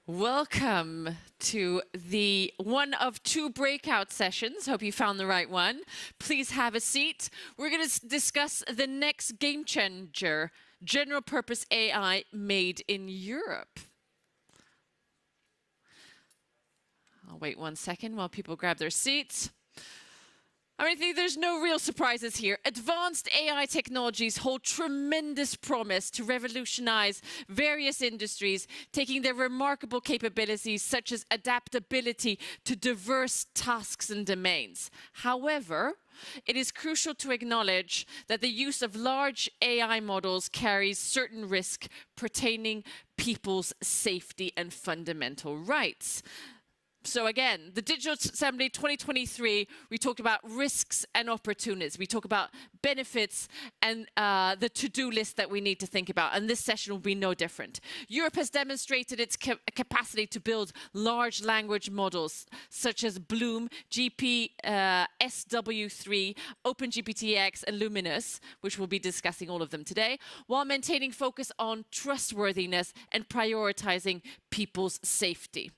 A: Welcome to the one of two breakout sessions. Hope you found the right one. Please have a seat. We're going to discuss the next game changer, general purpose AI made in Europe. I'll wait 1 second while people grab their seats. I think there's no real surprises here. Advanced AI technologies hold tremendous promise to revolutionize various industries, taking their remarkable capabilities such as adaptability to diverse tasks and domains. However, it is crucial to acknowledge that the use of large AI models carries certain risk pertaining people's safety and fundamental rights. So again, the Digital Assembly 2023, we talked about risks and opportunities. We talk about benefits and the to-do list that we need to think about. And this session will be no different. Europe has demonstrated its capacity to build large language models, such as Bloom, SW3, OpenGPTX, and Luminous, which we'll be discussing all of them today, while maintaining focus on trustworthiness and prioritizing people's safety.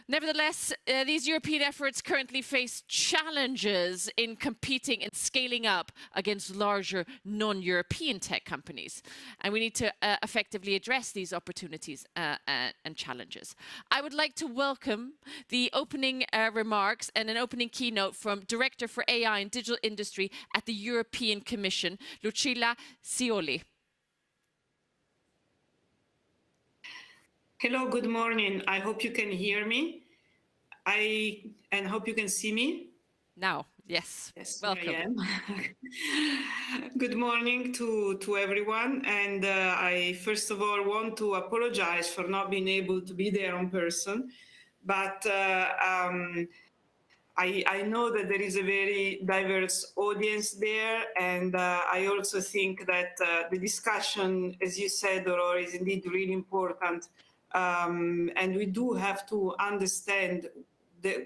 A: Nevertheless, these European efforts currently face challenges in competing and scaling up against larger non-European tech companies. And we need to effectively address these opportunities and challenges. I would like to welcome the opening remarks and an opening keynote from Director for AI and Digital Industry at the European Commission, Lucilla Scioli.
S: Hello, good morning. I hope you can hear me. And hope you can see me.
A: Now, yes.
S: Yes,
A: welcome.
S: I am. Good morning to everyone. And I first of all want to apologize for not being able to be there in person. But I know that there is a very diverse audience there. And I also think that the discussion, as you said, Aurora, is indeed really important. And we do have to understand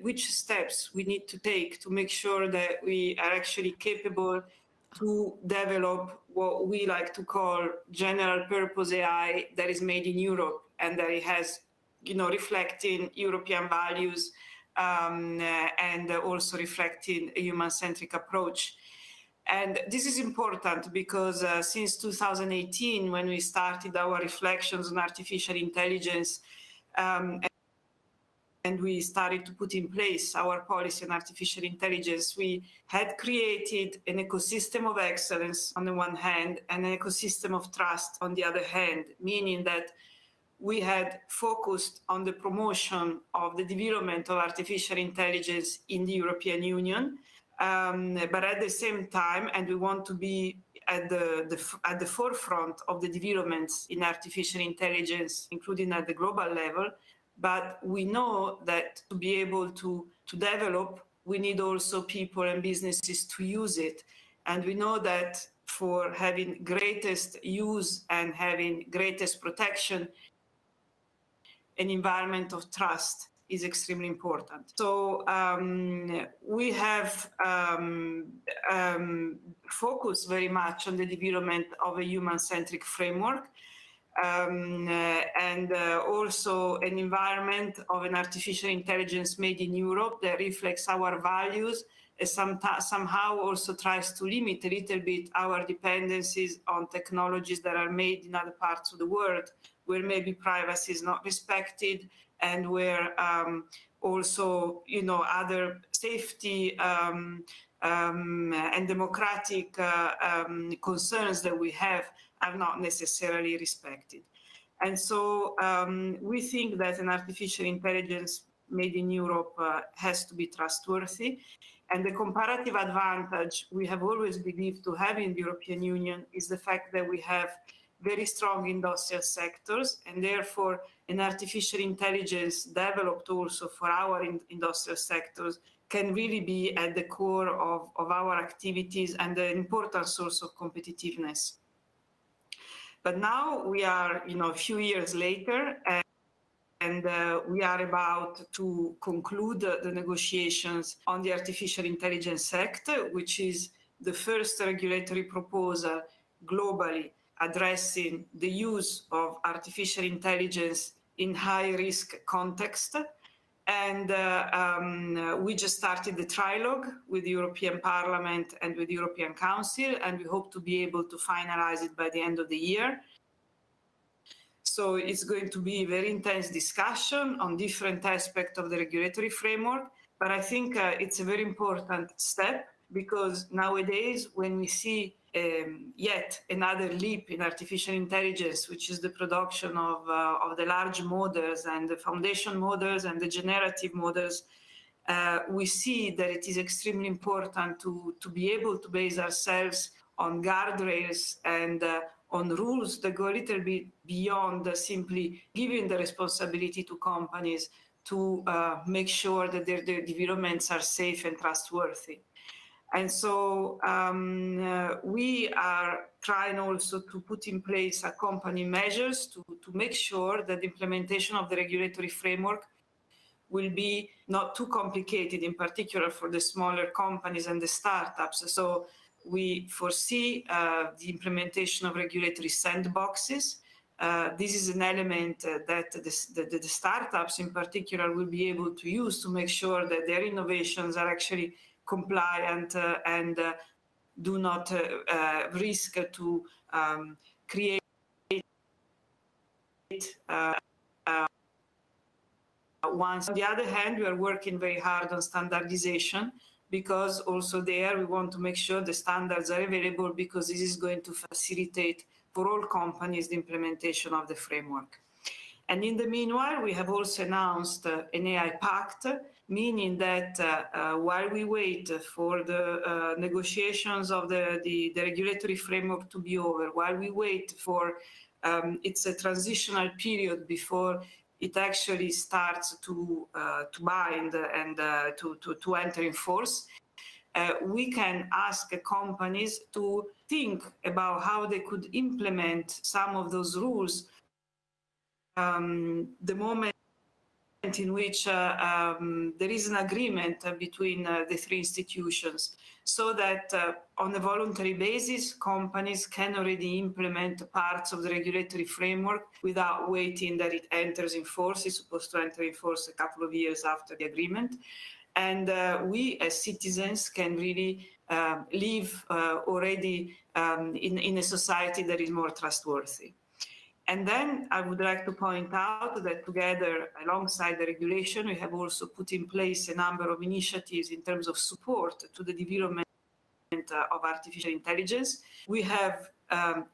S: which steps we need to take to make sure that we are actually capable to develop what we like to call general purpose AI that is made in Europe and that it has, reflecting European values and also reflecting a human-centric approach. And this is important because since 2018, when we started our reflections on artificial intelligence, and we started to put in place our policy on artificial intelligence, we had created an ecosystem of excellence on the one hand and an ecosystem of trust on the other hand, meaning that we had focused on the promotion of the development of artificial intelligence in the European Union, but at the same time, and we want to be at the forefront of the developments in artificial intelligence, including at the global level. But we know that to be able to develop, we need also people and businesses to use it. And we know that for having greatest use and having greatest protection, an environment of trust is extremely important. So we have focused very much on the development of a human-centric framework. And also an environment of an artificial intelligence made in Europe that reflects our values and somehow also tries to limit a little bit our dependencies on technologies that are made in other parts of the world where maybe privacy is not respected and where also, other safety and democratic concerns that we have are not necessarily respected. And so we think that an artificial intelligence made in Europe has to be trustworthy. And the comparative advantage we have always believed to have in the European Union is the fact that we have very strong industrial sectors, and therefore an artificial intelligence developed also for our industrial sectors can really be at the core of our activities and an important source of competitiveness. But now we are, a few years later, and we are about to conclude the negotiations on the Artificial Intelligence Act, which is the first regulatory proposal globally addressing the use of artificial intelligence in high-risk context. And we just started the trilogue with the European Parliament and with the European Council, and we hope to be able to finalize it by the end of the year. So it's going to be a very intense discussion on different aspects of the regulatory framework, but I think it's a very important step, because nowadays when we see yet another leap in artificial intelligence, which is the production of the large models and the foundation models and the generative models, we see that it is extremely important to be able to base ourselves on guardrails and on rules that go a little bit beyond simply giving the responsibility to companies to make sure that their developments are safe and trustworthy. And so we are trying also to put in place accompanying measures to make sure that the implementation of the regulatory framework will be not too complicated, in particular for the smaller companies and the startups. So we foresee the implementation of regulatory sandboxes. This is an element that the startups in particular will be able to use to make sure that their innovations are actually compliant and do not risk to create once. On the other hand, we are working very hard on standardization, because also there we want to make sure the standards are available, because this is going to facilitate for all companies the implementation of the framework. And in the meanwhile, we have also announced an AI Pact, meaning that while we wait for the negotiations of the regulatory framework to be over, while we wait for it's a transitional period before it actually starts to bind and to enter in force, we can ask companies to think about how they could implement some of those rules the moment in which there is an agreement between the three institutions, so that on a voluntary basis, companies can already implement parts of the regulatory framework without waiting that it enters in force. It's supposed to enter in force a couple of years after the agreement. And we as citizens can really live already in a society that is more trustworthy. And then I would like to point out that together, alongside the regulation, we have also put in place a number of initiatives in terms of support to the development of artificial intelligence. We have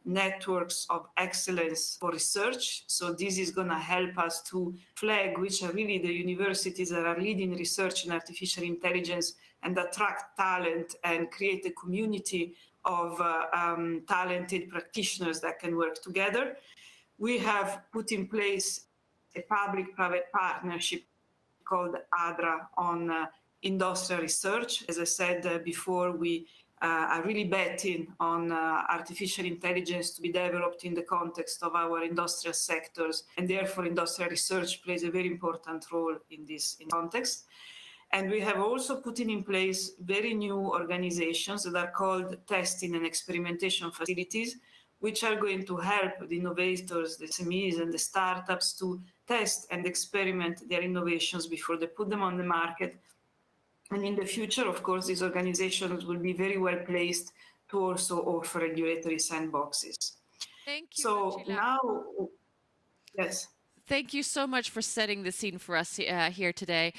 S: networks of excellence for research. So this is going to help us to flag which are really the universities that are leading research in artificial intelligence and attract talent and create a community of talented practitioners that can work together. We have put in place a public-private partnership called ADRA on industrial research. As I said before, we are really betting on artificial intelligence to be developed in the context of our industrial sectors, and therefore industrial research plays a very important role in this context. And we have also put in place very new organizations that are called testing and experimentation facilities, which are going to help the innovators, the SMEs and the startups to test and experiment their innovations before they put them on the market. And in the future, of course, these organizations will be very well placed to also offer regulatory sandboxes.
A: Thank you.
S: So
A: Angela.
S: now, yes.
A: Thank you so much for setting the scene for us here today.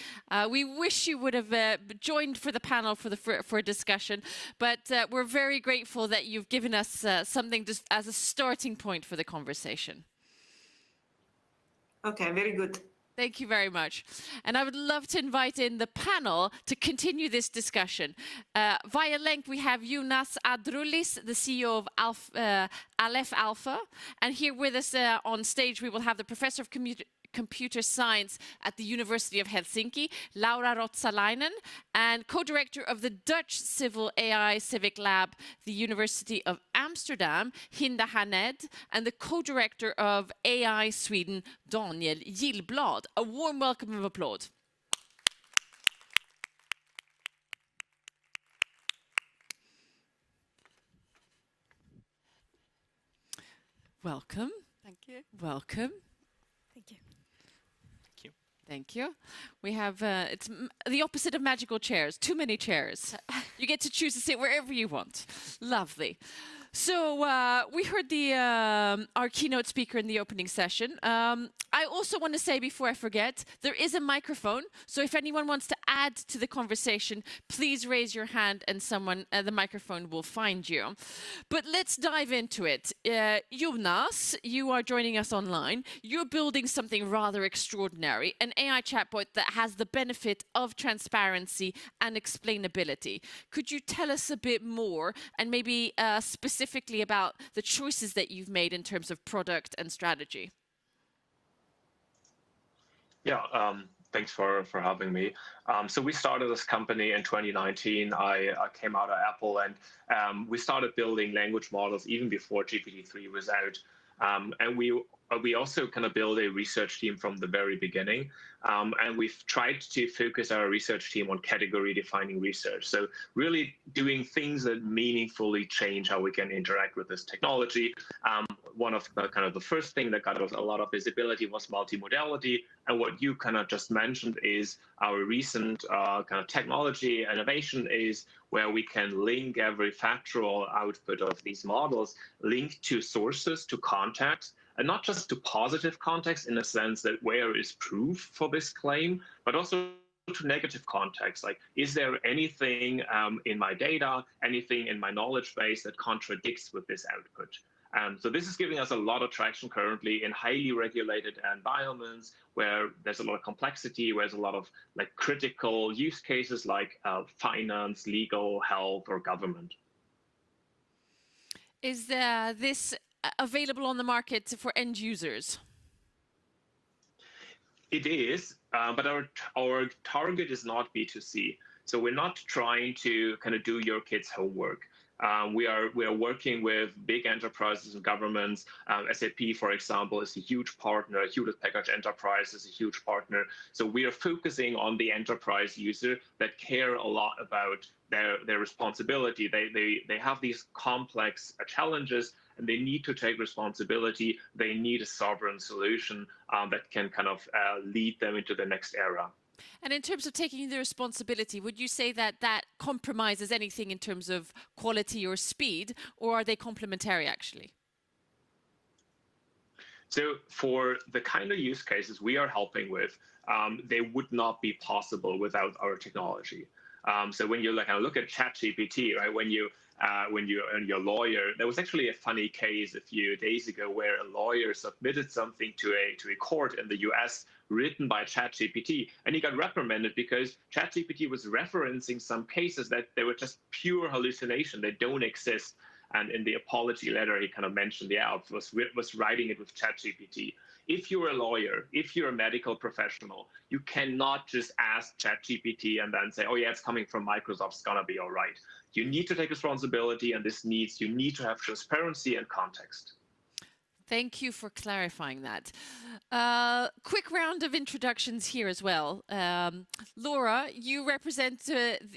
A: We wish you would have joined for the panel for a discussion, but we're very grateful that you've given us something just as a starting point for the conversation.
S: Okay, very good.
A: Thank you very much. And I would love to invite in the panel to continue this discussion. Via link, we have Jonas Adrulis, the CEO of Aleph Alpha. And here with us on stage, we will have the Professor of Computer Science at the University of Helsinki, Laura Rotsalainen, and co-director of the Dutch Civil AI Civic Lab, the University of Amsterdam, Hinda Haned, and the co-director of AI Sweden, Daniel Gillblad. A warm welcome of applause. Welcome.
T: Thank you.
A: Welcome.
T: Thank you.
A: Thank you. We have, it's the opposite of magical chairs, too many chairs. You get to choose to sit wherever you want. Lovely. So we heard our keynote speaker in the opening session. I also want to say before I forget, there is a microphone. So if anyone wants to add to the conversation, please raise your hand and the microphone will find you. But let's dive into it. Jonas, you are joining us online. You're building something rather extraordinary, an AI chatbot that has the benefit of transparency and explainability. Could you tell us a bit more and maybe specifically about the choices that you've made in terms of product and strategy?
T: Yeah, thanks for having me. So we started this company in 2019. I came out of Apple, and we started building language models even before GPT-3 was out. And we also kind of built a research team from the very beginning. And we've tried to focus our research team on category defining research. So really doing things that meaningfully change how we can interact with this technology. One of the kind of the first thing that got us a lot of visibility was multimodality. And what you kind of just mentioned is our recent kind of technology innovation is where we can link every factual output of these models, link to sources, to context, and not just to positive context in the sense that where is proof for this claim, but also to negative context. Like, is there anything in my data, anything in my knowledge base that contradicts with this output? So this is giving us a lot of traction currently in highly regulated environments where there's a lot of complexity, where there's a lot of like critical use cases like finance, legal, health, or government.
A: Is this available on the market for end users?
T: It is, but our target is not B2C. So we're not trying to kind of do your kids' homework. We are working with big enterprises and governments. SAP, for example, is a huge partner. Hewlett Packard Enterprise is a huge partner. So we are focusing on the enterprise user that care a lot about their responsibility. They have these complex challenges, and they need to take responsibility. They need a sovereign solution that can kind of lead them into the next era.
A: And in terms of taking the responsibility, would you say that that compromises anything in terms of quality or speed, or are they complementary actually?
T: So for the kind of use cases we are helping with, they would not be possible without our technology. So when you look at ChatGPT, right? When you're a lawyer, there was actually a funny case a few days ago where a lawyer submitted something to a court in the US written by ChatGPT, and he got reprimanded because ChatGPT was referencing some cases that they were just pure hallucination. They don't exist. And in the apology letter, he kind of mentioned the app was writing it with ChatGPT. If you're a lawyer, if you're a medical professional, you cannot just ask ChatGPT and then say, oh yeah, it's coming from Microsoft, it's gonna be all right. You need to take responsibility, and you need to have transparency and context.
A: Thank you for clarifying that. Quick round of introductions here as well. Laura, you represent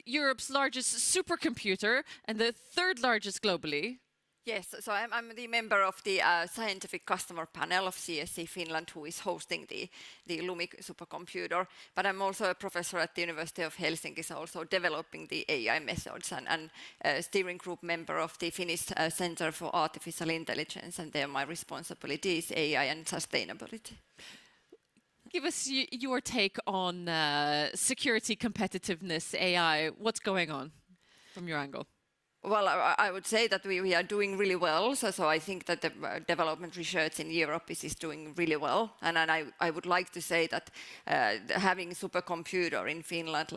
A: Europe's largest supercomputer and the third largest globally.
U: Yes, so I'm the member of the scientific customer panel of CSC Finland, who is hosting the Lumi supercomputer. But I'm also a professor at the University of Helsinki, so also developing the AI methods, and steering group member of the Finnish Center for Artificial Intelligence, and there my responsibility is AI and sustainability.
A: Give us your take on security, competitiveness, AI. What's going on from your angle?
U: Well, I would say that we are doing really well. So I think that the development research in Europe is doing really well. And I would like to say that having supercomputer in Finland,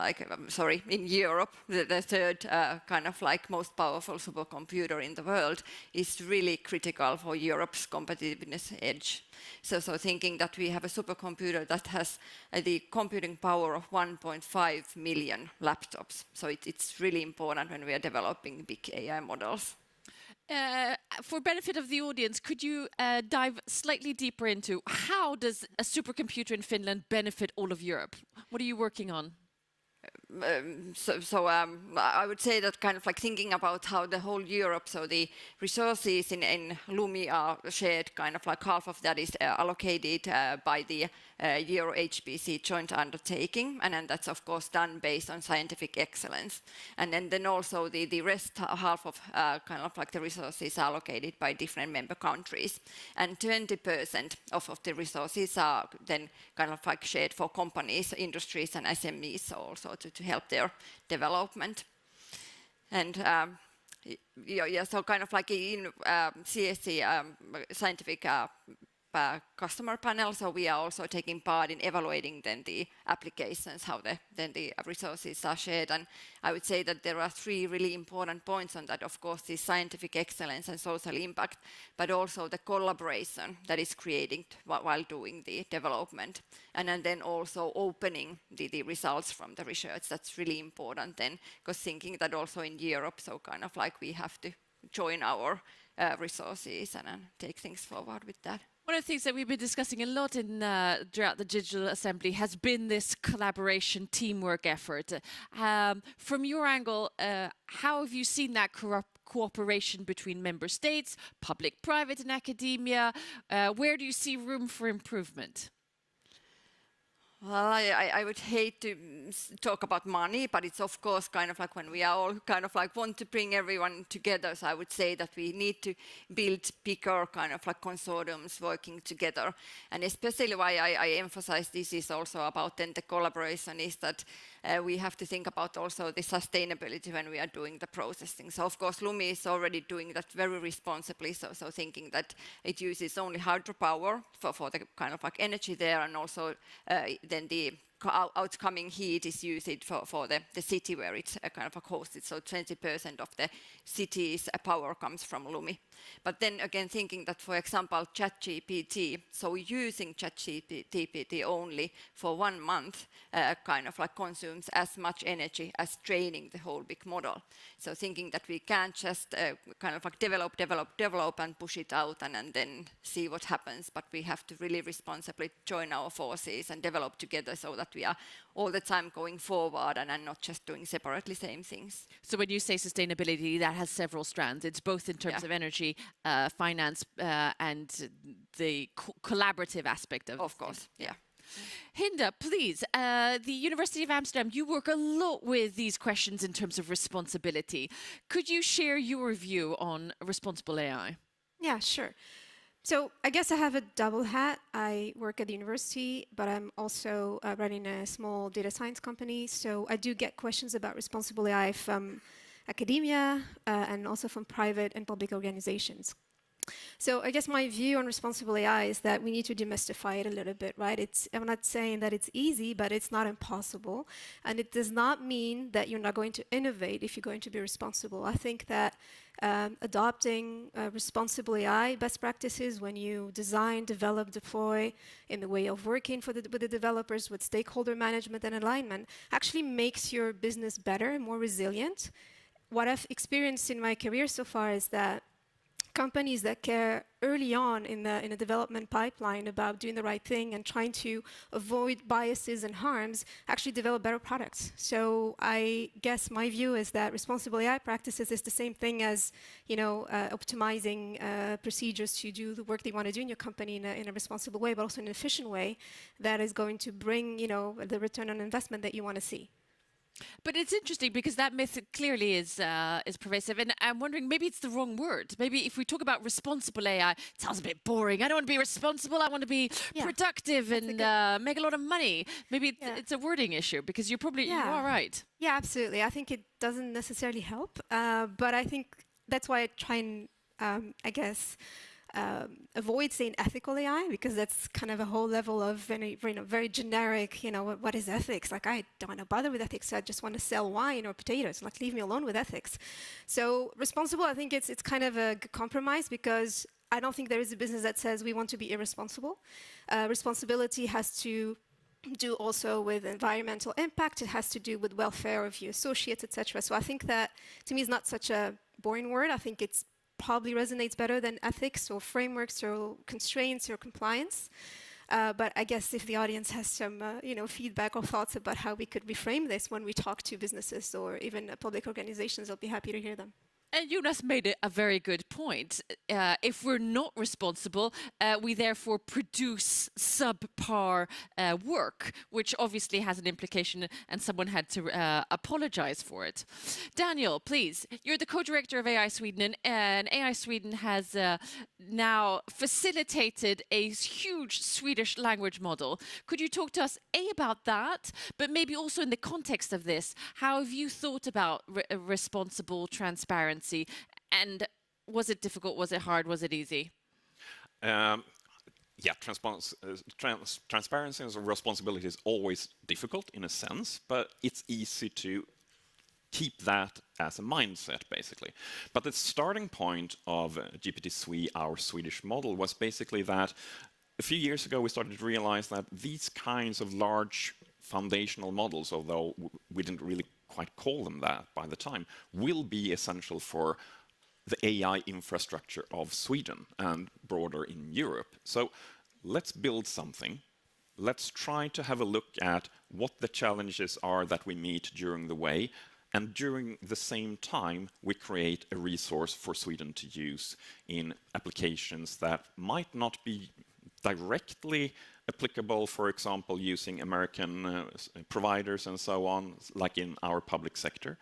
U: in Europe, the third kind of like most powerful supercomputer in the world, is really critical for Europe's competitiveness edge. So thinking that we have a supercomputer that has the computing power of 1.5 million laptops. So it's really important when we are developing big AI models.
A: For benefit of the audience, could you dive slightly deeper into how does a supercomputer in Finland benefit all of Europe? What are you working on?
U: I would say that kind of like thinking about how the whole Europe, so the resources in Lumi are shared, kind of like half of that is allocated by the Euro HPC joint undertaking, and then that's of course done based on scientific excellence. And then also the rest half of kind of like the resources are allocated by different member countries. And 20% of the resources are then kind of like shared for companies, industries and SMEs also to help their development. And so kind of like in CSC scientific customer panel, so we are also taking part in evaluating then the applications, how then the resources are shared. And I would say that there are 3 really important points on that. Of course, the scientific excellence and social impact, but also the collaboration that is created while doing the development. And then also opening the results from the research. That's really important then, because thinking that also in Europe, so kind of like we have to join our resources and take things forward with that.
A: One of the things that we've been discussing a lot in throughout the Digital Assembly has been this collaboration, teamwork effort. From your angle, how have you seen that cooperation between member states, public, private and academia? Where do you see room for improvement?
U: Well, I would hate to talk about money, but it's of course kind of like when we are all kind of like want to bring everyone together. So I would say that we need to build bigger kind of like consortiums working together. And especially why I emphasize this is also about then the collaboration is that we have to think about also the sustainability when we are doing the processing. So of course Lumi is already doing that very responsibly. So thinking that it uses only hydropower for the kind of like energy there, and also then the outcoming heat is used for the city where it's kind of hosted. So 20% of the city's power comes from Lumi. But then again, thinking that, for example, ChatGPT, so using ChatGPT only for 1 month kind of like consumes as much energy as training the whole big model. So thinking that we can't just kind of like develop and push it out and then see what happens, but we have to really responsibly join our forces and develop together so that we are all the time going forward and not just doing separately same things.
A: So when you say sustainability, that has several strands. It's both in terms of energy, finance, and the collaborative aspect of
U: course, yeah.
A: Hinda, please, the University of Amsterdam, you work a lot with these questions in terms of responsibility. Could you share your view on responsible AI?
C: Yeah, sure. So I guess I have a double hat. I work at the university, but I'm also running a small data science company. So I do get questions about responsible AI from academia and also from private and public organizations. So I guess my view on responsible AI is that we need to demystify it a little bit, right? I'm not saying that it's easy, but it's not impossible. And it does not mean that you're not going to innovate if you're going to be responsible. I think that adopting responsible AI best practices when you design, develop, deploy in the way of working with the developers, with stakeholder management and alignment, actually makes your business better and more resilient. What I've experienced in my career so far is that companies that care early on in the development pipeline about doing the right thing and trying to avoid biases and harms actually develop better products. So I guess my view is that responsible AI practices is the same thing as, optimizing procedures to do the work they want to do in your company in a responsible way, but also in an efficient way that is going to bring, the return on investment that you want to see.
A: But it's interesting because that myth clearly is pervasive, and I'm wondering maybe it's the wrong word. Maybe if we talk about responsible AI, it sounds a bit boring. I don't want to be responsible. I want to be productive and make a lot of money. Maybe it's a wording issue because you are right.
C: Yeah, absolutely. I think it doesn't necessarily help, but I think that's why I try and avoid saying ethical AI, because that's kind of a whole level of very generic, what is ethics? Like, I don't want to bother with ethics. I just want to sell wine or potatoes. Like, leave me alone with ethics. So responsible, I think it's kind of a compromise, because I don't think there is a business that says we want to be irresponsible. Responsibility has to do also with environmental impact. It has to do with welfare of your associates, etc. So I think that, to me, is not such a boring word. I think it's probably resonates better than ethics or frameworks or constraints or compliance. But I guess if the audience has some feedback or thoughts about how we could reframe this when we talk to businesses or even public organizations, I'll be happy to hear them.
A: And Jonas made a very good point. If we're not responsible, we therefore produce subpar work, which obviously has an implication, and someone had to apologize for it. Daniel, please, you're the co-director of AI Sweden, and AI Sweden has now facilitated a huge Swedish language model. Could you talk to us, about that, but maybe also in the context of this, how have you thought about responsible transparency? And was it difficult? Was it hard? Was it easy?
H: Yeah, transparency and responsibility is always difficult in a sense, but it's easy to keep that as a mindset, basically. But the starting point of GPT-3, our Swedish model, was basically that a few years ago we started to realize that these kinds of large foundational models, although we didn't really quite call them that by the time, will be essential for the AI infrastructure of Sweden and broader in Europe. So let's build something. Let's try to have a look at what the challenges are that we meet during the way, and during the same time we create a resource for Sweden to use in applications that might not be directly applicable, for example, using American providers and so on, like in our public sector,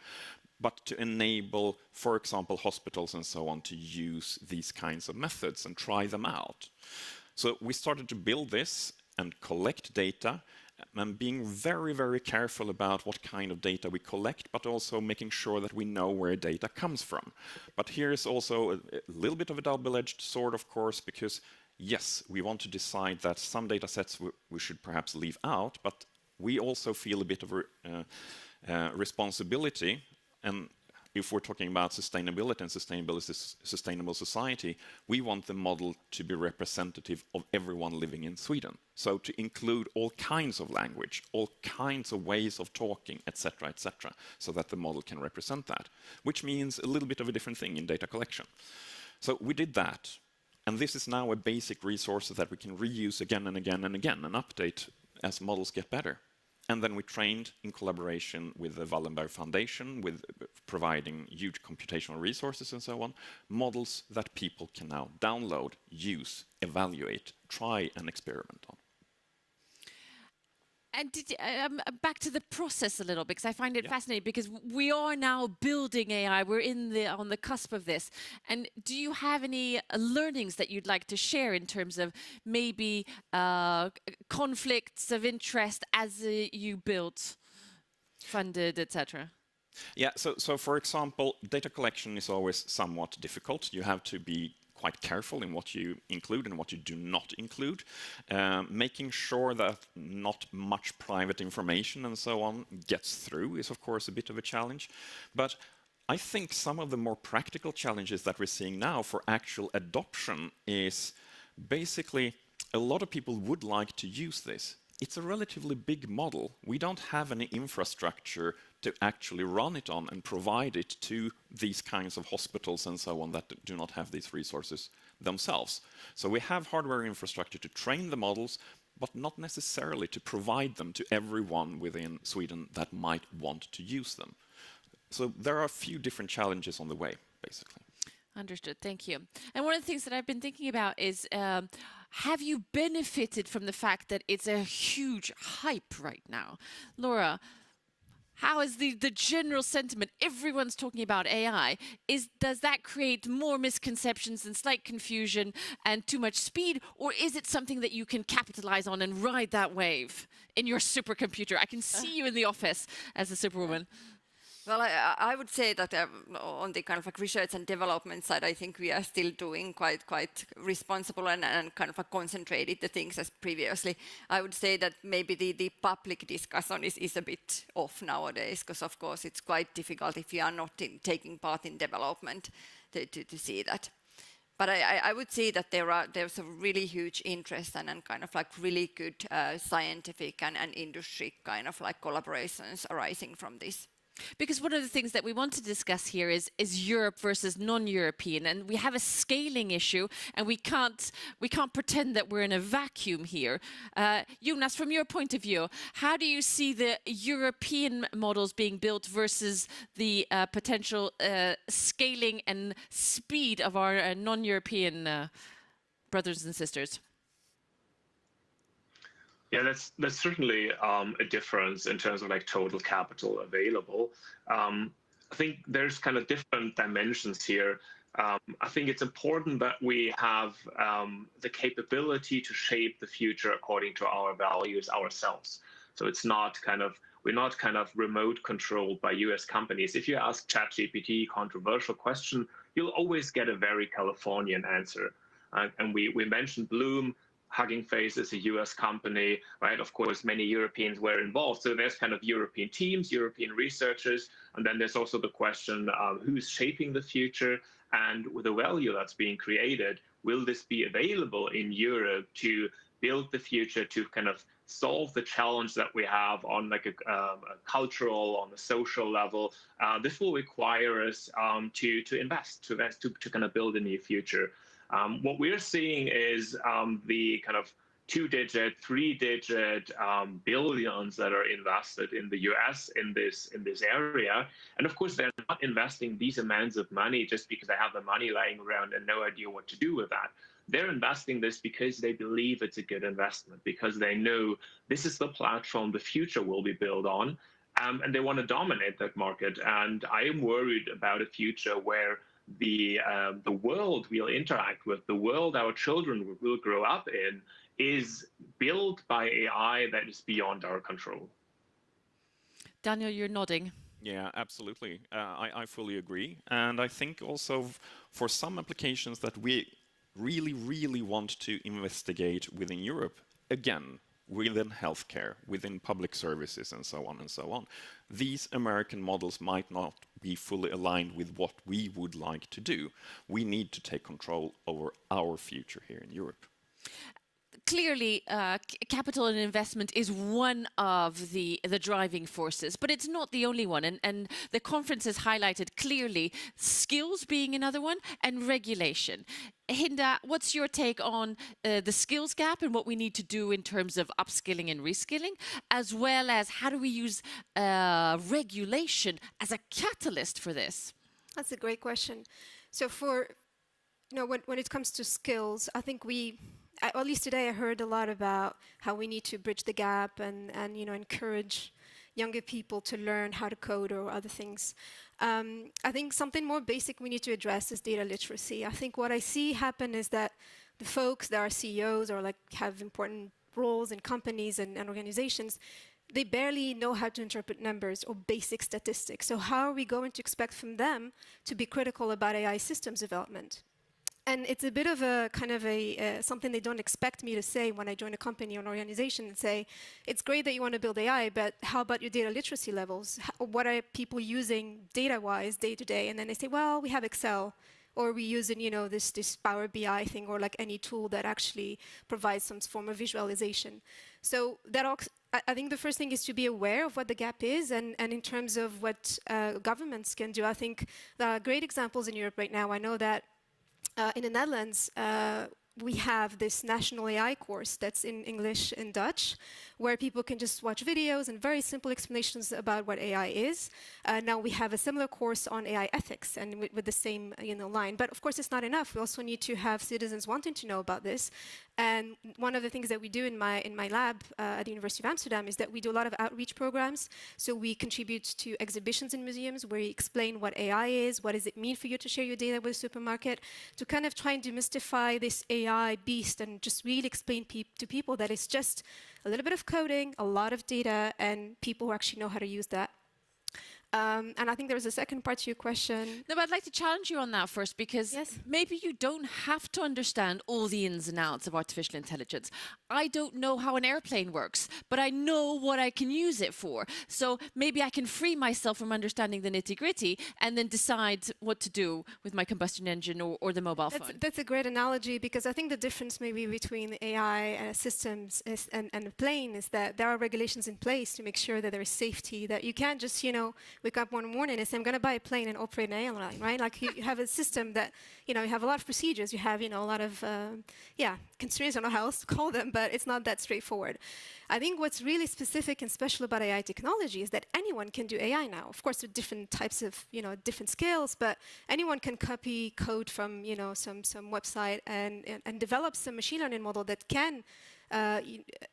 H: but to enable, for example, hospitals and so on to use these kinds of methods and try them out. So we started to build this and collect data, and being very, very careful about what kind of data we collect, but also making sure that we know where data comes from. But here is also a little bit of a double-edged sword, of course, because yes, we want to decide that some data sets we should perhaps leave out, but we also feel a bit of responsibility. And if we're talking about sustainability and sustainable society, we want the model to be representative of everyone living in Sweden. So to include all kinds of language, all kinds of ways of talking, etc., so that the model can represent that, which means a little bit of a different thing in data collection. So we did that. And this is now a basic resource that we can reuse again and again and again and update as models get better. And then we trained in collaboration with the Wallenberg Foundation, with providing huge computational resources and so on, models that people can now download, use, evaluate, try and experiment on.
A: And back to the process a little, because I find it fascinating, because we are now building AI, we're on the cusp of this. And do you have any learnings that you'd like to share in terms of maybe conflicts of interest as you built, funded, etc.?
H: Yeah, so for example, data collection is always somewhat difficult. You have to be quite careful in what you include and what you do not include. Making sure that not much private information and so on gets through is of course a bit of a challenge. But I think some of the more practical challenges that we're seeing now for actual adoption is basically a lot of people would like to use this. It's a relatively big model. We don't have any infrastructure to actually run it on and provide it to these kinds of hospitals and so on that do not have these resources themselves. So we have hardware infrastructure to train the models, but not necessarily to provide them to everyone within Sweden that might want to use them. So there are a few different challenges on the way, basically.
A: Understood. Thank you. And one of the things that I've been thinking about is, have you benefited from the fact that it's a huge hype right now? Laura, how is the general sentiment? Everyone's talking about AI. Does that create more misconceptions and slight confusion and too much speed? Or is it something that you can capitalize on and ride that wave in your supercomputer? I can see you in the office as a superwoman.
U: Well, I would say that on the kind of like research and development side, I think we are still doing quite responsible and kind of concentrated the things as previously. I would say that maybe the public discussion is a bit off nowadays, because of course it's quite difficult if you are not taking part in development to see that. But I would say that there's a really huge interest and kind of like really good scientific and industry kind of like collaborations arising from this.
A: Because one of the things that we want to discuss here is Europe versus non-European, and we have a scaling issue, and we can't pretend that we're in a vacuum here. Jonas, from your point of view, how do you see the European models being built versus the potential scaling and speed of our non-European brothers and sisters?
T: Yeah, that's certainly a difference in terms of like total capital available. I think there's kind of different dimensions here. I think it's important that we have the capability to shape the future according to our values ourselves. So it's not we're not kind of remote controlled by US companies. If you ask ChatGPT controversial question, you'll always get a very Californian answer. And we mentioned Bloom. Hugging Face is a US company, right? Of course, many Europeans were involved. So there's kind of European teams, European researchers, and then there's also the question of who's shaping the future and with the value that's being created. Will this be available in Europe to build the future, to kind of solve the challenge that we have on like a cultural, on the social level? This will require us to invest, to kind of build a new future. What we're seeing is the kind of 2-digit, 3-digit billions that are invested in the US in this area. And of course, they're not investing these amounts of money just because they have the money lying around and no idea what to do with that. They're investing this because they believe it's a good investment, because they know this is the platform the future will be built on, and they want to dominate that market. And I am worried about a future where the world we'll interact with, the world our children will grow up in, is built by AI that is beyond our control.
A: Daniel, you're nodding.
H: Yeah, absolutely. I fully agree. And I think also for some applications that we really, really want to investigate within Europe, again, within healthcare, within public services, and so on, these American models might not be fully aligned with what we would like to do. We need to take control over our future here in Europe.
A: Clearly, capital and investment is one of the driving forces, but it's not the only one. And the conference has highlighted clearly skills being another one and regulation. Hinda, what's your take on the skills gap and what we need to do in terms of upskilling and reskilling, as well as how do we use regulation as a catalyst for this?
C: That's a great question. So when it comes to skills, I think at least today I heard a lot about how we need to bridge the gap and encourage younger people to learn how to code or other things. I think something more basic we need to address is data literacy. I think what I see happen is that the folks that are CEOs or have important roles in companies and organizations, they barely know how to interpret numbers or basic statistics. So how are we going to expect from them to be critical about AI systems development? And it's a bit of a kind of something they don't expect me to say when I join a company or an organization and say, it's great that you want to build AI, but how about your data literacy levels? What are people using data-wise day to day? And then they say, well, we have Excel, or we use this Power BI thing, or like any tool that actually provides some form of visualization. So I think the first thing is to be aware of what the gap is, and in terms of what governments can do. I think there are great examples in Europe right now. I know that in the Netherlands, we have this national AI course that's in English and Dutch, where people can just watch videos and very simple explanations about what AI is. Now we have a similar course on AI ethics, and with the same line. But of course, it's not enough. We also need to have citizens wanting to know about this. And one of the things that we do in my lab at the University of Amsterdam is that we do a lot of outreach programs. So we contribute to exhibitions in museums where we explain what AI is, what does it mean for you to share your data with a supermarket, to kind of try and demystify this AI beast and just really explain to people that it's just a little bit of coding, a lot of data, and people who actually know how to use that. And I think there was a second part to your question.
A: No, but I'd like to challenge you on that first, because maybe you don't have to understand all the ins and outs of artificial intelligence. I don't know how an airplane works, but I know what I can use it for. So maybe I can free myself from understanding the nitty-gritty and then decide what to do with my combustion engine or the mobile phone.
C: That's a great analogy, because I think the difference maybe between AI systems and a plane is that there are regulations in place to make sure that there is safety, that you can't just, wake up one morning and say, I'm going to buy a plane and operate an airline, right? Like you have a system that, you have a lot of procedures, you have, a lot of, constraints, I don't know how else to call them, but it's not that straightforward. I think what's really specific and special about AI technology is that anyone can do AI now. Of course, with different types of, different scales, but anyone can copy code from, some website and develop some machine learning model that can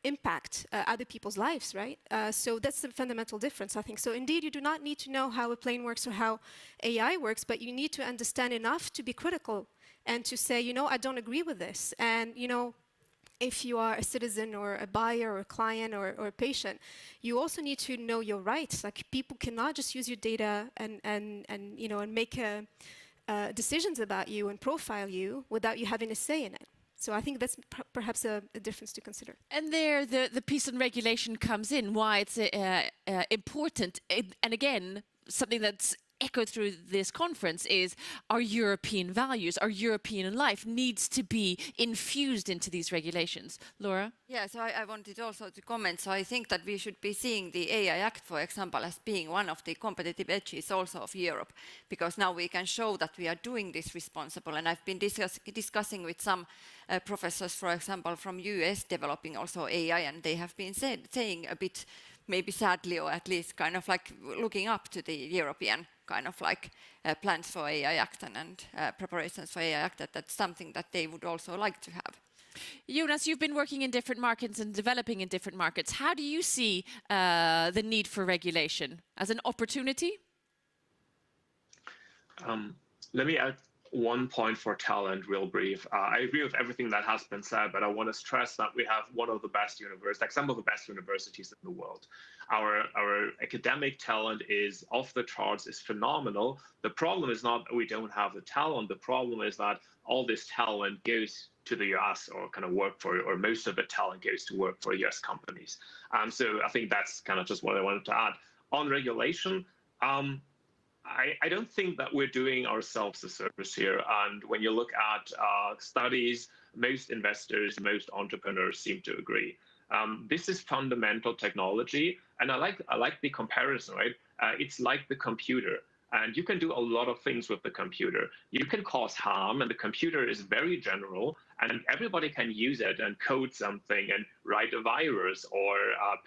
C: impact other people's lives, right? So that's the fundamental difference, I think. So indeed, you do not need to know how a plane works or how AI works, but you need to understand enough to be critical and to say, I don't agree with this. And, if you are a citizen or a buyer or a client or a patient, you also need to know your rights. Like people cannot just use your data and make decisions about you and profile you without you having a say in it. So I think that's perhaps a difference to consider.
A: And there, the piece on regulation comes in, why it's important. And again, something that's echoed through this conference is our European values, our European life needs to be infused into these regulations. Laura?
U: Yeah, so I wanted also to comment. So I think that we should be seeing the AI Act, for example, as being one of the competitive edges also of Europe, because now we can show that we are doing this responsible. And I've been discussing with some professors, for example, from US developing also AI, and they have been saying a bit, maybe sadly, or at least kind of like looking up to the European kind of like plans for AI Act and preparations for AI Act, that's something that they would also like to have.
A: Jonas, you've been working in different markets and developing in different markets. How do you see the need for regulation? As an opportunity?
T: Let me add one point for talent, real brief. I agree with everything that has been said, but I want to stress that we have one of the best universities, like some of the best universities in the world. Our academic talent is off the charts, is phenomenal. The problem is not that we don't have the talent. The problem is that all this talent goes to the US or kind of work for, or most of the talent goes to work for US companies. So I think that's kind of just what I wanted to add. On regulation, I don't think that we're doing ourselves a service here. And when you look at studies, most investors, most entrepreneurs seem to agree. This is fundamental technology. And I like the comparison, right? It's like the computer. And you can do a lot of things with the computer. You can cause harm, and the computer is very general, and everybody can use it and code something and write a virus or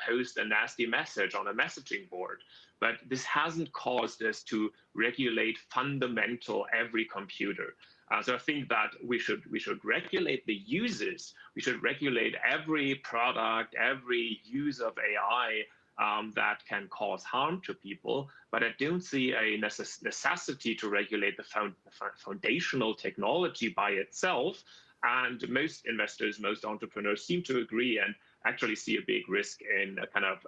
T: post a nasty message on a messaging board. But this hasn't caused us to regulate fundamental every computer. So I think that we should regulate the users. We should regulate every product, every use of AI that can cause harm to people. But I don't see a necessity to regulate the foundational technology by itself. And most investors, most entrepreneurs seem to agree and actually see a big risk in kind of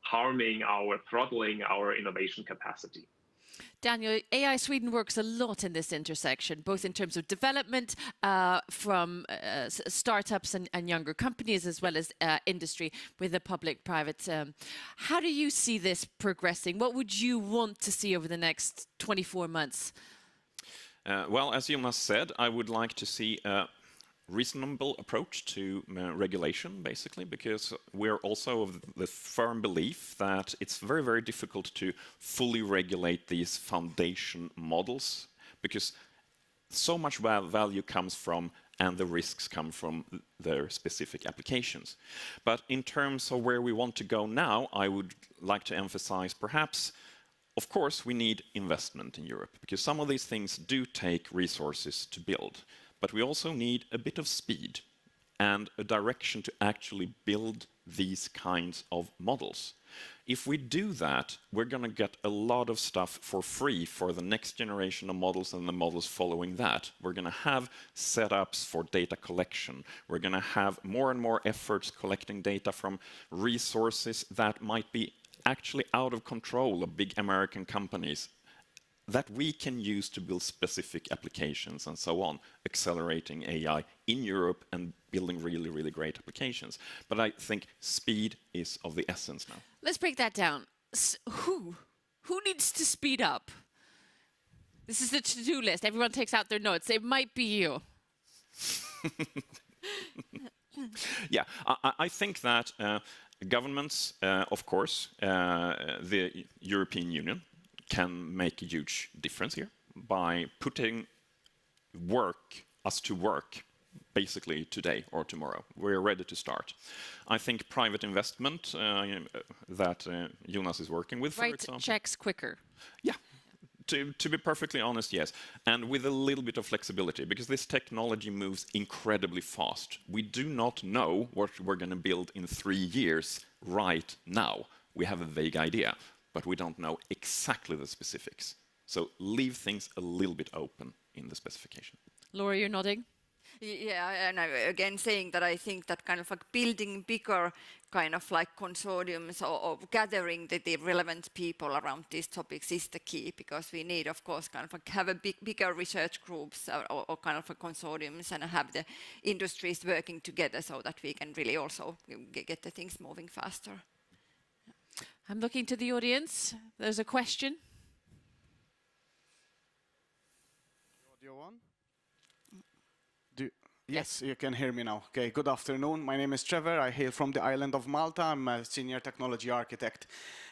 T: throttling our innovation capacity.
A: Daniel, AI Sweden works a lot in this intersection, both in terms of development from startups and younger companies, as well as industry with the public-private. How do you see this progressing? What would you want to see over the next 24 months?
H: Well, as Jonas said, I would like to see a reasonable approach to regulation, basically, because we're also of the firm belief that it's very, very difficult to fully regulate these foundation models, because so much value comes from and the risks come from their specific applications. But in terms of where we want to go now, I would like to emphasize perhaps, of course, we need investment in Europe, because some of these things do take resources to build. But we also need a bit of speed and a direction to actually build these kinds of models. If we do that, we're going to get a lot of stuff for free for the next generation of models and the models following that. We're going to have setups for data collection. We're going to have more and more efforts collecting data from resources that might be actually out of control of big American companies that we can use to build specific applications and so on, accelerating AI in Europe and building really, really great applications. But I think speed is of the essence now.
A: Let's break that down. Who needs to speed up? This is the to-do list. Everyone takes out their notes. It might be you.
H: Yeah, I think that Governments, of course, the European Union can make a huge difference here by putting us to work basically today or tomorrow. We're ready to start. I think private investment that Jonas is working with, for example.
A: Checks quicker.
H: Yeah. To be perfectly honest, yes. And with a little bit of flexibility, because this technology moves incredibly fast. We do not know what we're going to build in 3 years right now. We have a vague idea, but we don't know exactly the specifics. So leave things a little bit open in the specification.
A: Laura, you're nodding.
U: Yeah, and again saying that I think that kind of like building bigger kind of like consortiums or gathering the relevant people around these topics is the key, because we need, of course, kind of like have a bigger research groups or kind of a consortiums and have the industries working together so that we can really also get the things moving faster.
A: I'm looking to the audience. There's a question.
I: Audio on? Yes, you can hear me now. Okay, good afternoon. My name is Trevor. I hail from the island of Malta. I'm a senior technology architect.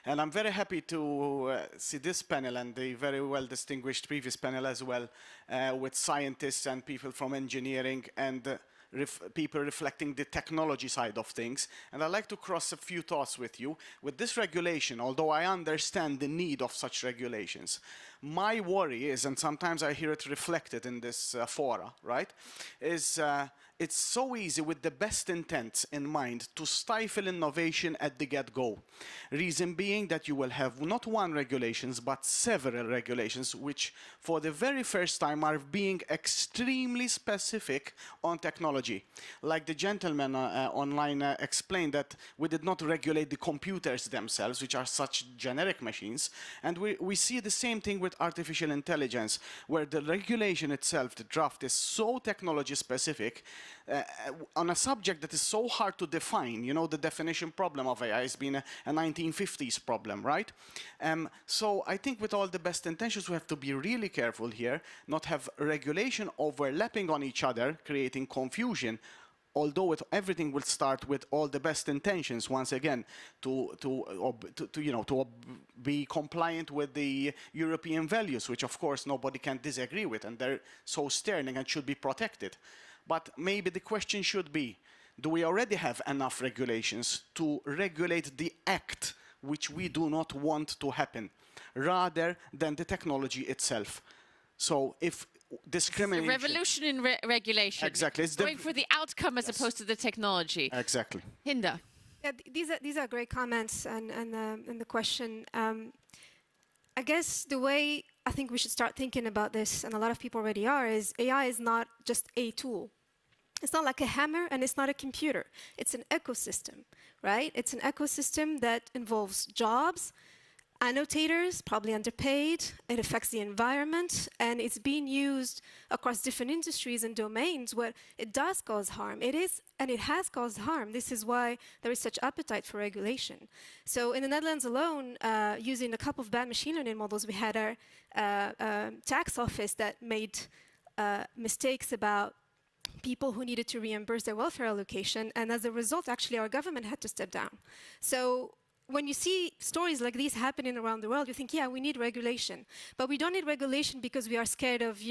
I: And I'm very happy to see this panel and the very well distinguished previous panel as well, with scientists and people from engineering and people reflecting the technology side of things. And I'd like to cross a few thoughts with you. With this regulation, although I understand the need of such regulations, my worry is, and sometimes I hear it reflected in this fora, right, is it's so easy with the best intents in mind to stifle innovation at the get-go. Reason being that you will have not one regulations, but several regulations, which for the very first time are being extremely specific on technology. Like the gentleman online explained, that we did not regulate the computers themselves, which are such generic machines. And we see the same thing with artificial intelligence, where the regulation itself, the draft, is so technology specific on a subject that is so hard to define. You know, the definition problem of AI has been a 1950s problem, right? So I think with all the best intentions, we have to be really careful here, not have regulation overlapping on each other, creating confusion, although everything will start with all the best intentions, once again, to be compliant with the European values, which of course nobody can disagree with, and they're so sterling and should be protected. But maybe the question should be, do we already have enough regulations to regulate the act which we do not want to happen, rather than the technology itself? So if discrimination...
A: It's a revolution in regulation.
I: Exactly. It's
A: going for the outcome as opposed to the technology.
I: Exactly.
A: Hinda.
C: Yeah, these are great comments and the question. I guess the way I think we should start thinking about this, and a lot of people already are, is AI is not just a tool. It's not like a hammer and it's not a computer. It's an ecosystem, right? It's an ecosystem that involves jobs, annotators, probably underpaid. It affects the environment, and it's being used across different industries and domains where it does cause harm. It is, and it has caused harm. This is why there is such appetite for regulation. So in the Netherlands alone, using a couple of bad machine learning models, we had our tax office that made mistakes about people who needed to reimburse their welfare allocation, and as a result, actually, our government had to step down. So when you see stories like these happening around the world, you think, yeah, we need regulation. But we don't need regulation because we are scared of,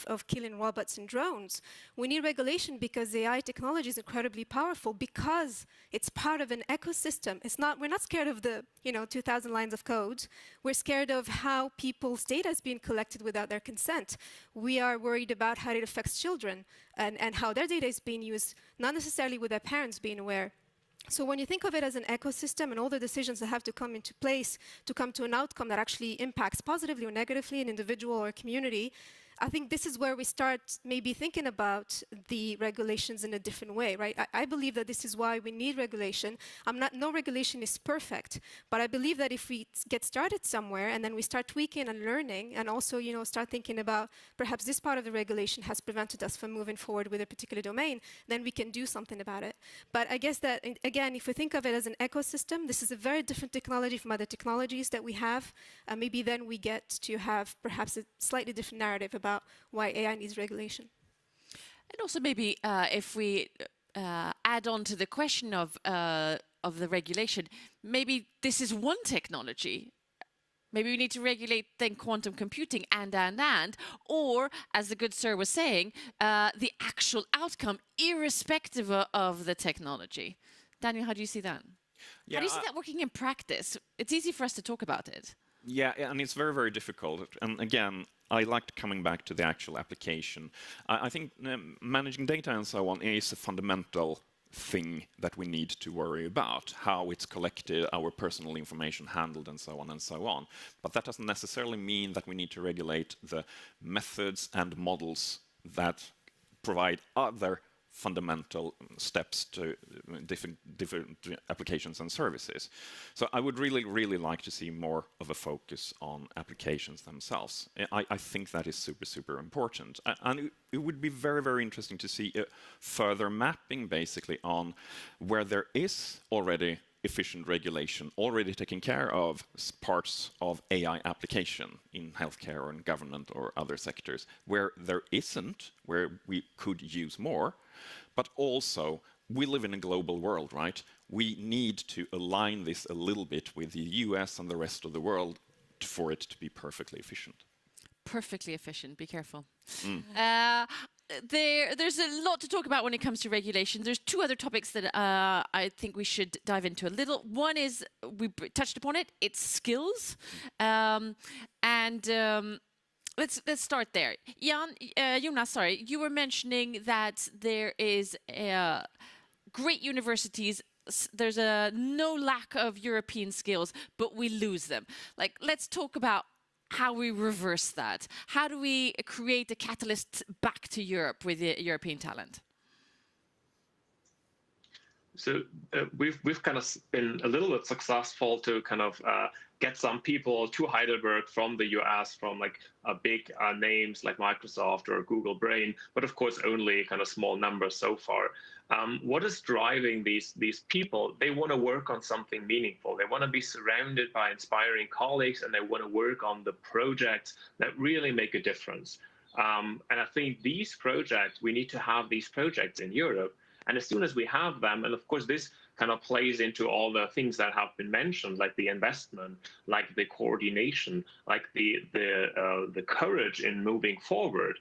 C: of killing robots and drones. We need regulation because AI technology is incredibly powerful, because it's part of an ecosystem. We're not scared of the, 2,000 lines of code. We're scared of how people's data is being collected without their consent. We are worried about how it affects children and how their data is being used, not necessarily with their parents being aware. So when you think of it as an ecosystem and all the decisions that have to come into place to come to an outcome that actually impacts positively or negatively an individual or a community, I think this is where we start maybe thinking about the regulations in a different way, right? I believe that this is why we need regulation. No regulation is perfect, but I believe that if we get started somewhere and then we start tweaking and learning, and also, start thinking about perhaps this part of the regulation has prevented us from moving forward with a particular domain, then we can do something about it. But I guess that, again, if we think of it as an ecosystem, this is a very different technology from other technologies that we have. Maybe then we get to have perhaps a slightly different narrative about why AI needs regulation.
A: And also maybe if we add on to the question of of the regulation, maybe this is one technology. Maybe we need to regulate then quantum computing and, or as the good sir was saying, the actual outcome irrespective of the technology. Daniel, how do you see that?
H: Yeah,
A: how do you see that working in practice? It's easy for us to talk about it.
H: Yeah, and it's very, very difficult. And again, I liked coming back to the actual application. I think managing data and so on is a fundamental thing that we need to worry about, how it's collected, our personal information handled, and so on and so on. But that doesn't necessarily mean that we need to regulate the methods and models that provide other fundamental steps to different applications and services. So I would really, really like to see more of a focus on applications themselves. I think that is super, super important. And it would be very, very interesting to see a further mapping basically on where there is already efficient regulation, already taking care of parts of AI application in healthcare or in government or other sectors, where there isn't, where we could use more. But also, we live in a global world, right? We need to align this a little bit with the US and the rest of the world for it to be perfectly efficient.
A: Perfectly efficient, be careful. There's a lot to talk about when it comes to regulation. There's two other topics that I think we should dive into a little. One is, we touched upon it, it's skills. Let's start there. Jonas, sorry, you were mentioning that there is great universities. There's no lack of European skills, but we lose them. Like, let's talk about how we reverse that. How do we create a catalyst back to Europe with the European talent?
T: So we've kind of been a little bit successful to kind of get some people to Heidelberg from the US, from like big names like Microsoft or Google Brain, but of course only kind of small numbers so far. What is driving these people? They want to work on something meaningful. They want to be surrounded by inspiring colleagues, and they want to work on the projects that really make a difference. And I think these projects, we need to have these projects in Europe. And as soon as we have them, and of course this kind of plays into all the things that have been mentioned, like the investment, like the coordination, like the courage in moving forward.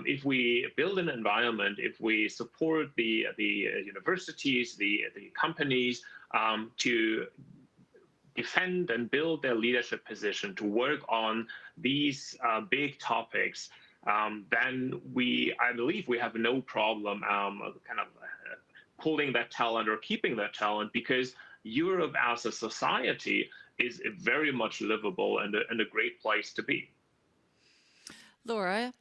T: If we build an environment, if we support the universities, the companies to defend and build their leadership position, to work on these big topics, then I believe we have no problem kind of pulling that talent or keeping that talent, because Europe as a society is very much livable and a great place to be.
A: Laura,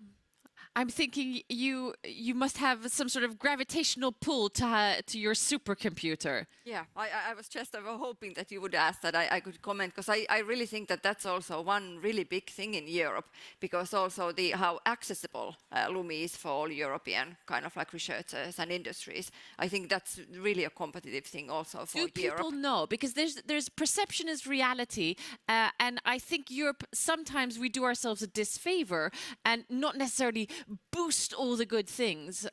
A: I'm thinking you must have some sort of gravitational pull to your supercomputer.
U: Yeah, I was just hoping that you would ask that I could comment, because I really think that that's also one really big thing in Europe, because also how accessible Lumi is for all European kind of like researchers and industries. I think that's really a competitive thing also for Europe.
A: Do people know? Because there's perception is reality, and I think Europe, sometimes we do ourselves a disfavor and not necessarily boost all the good things.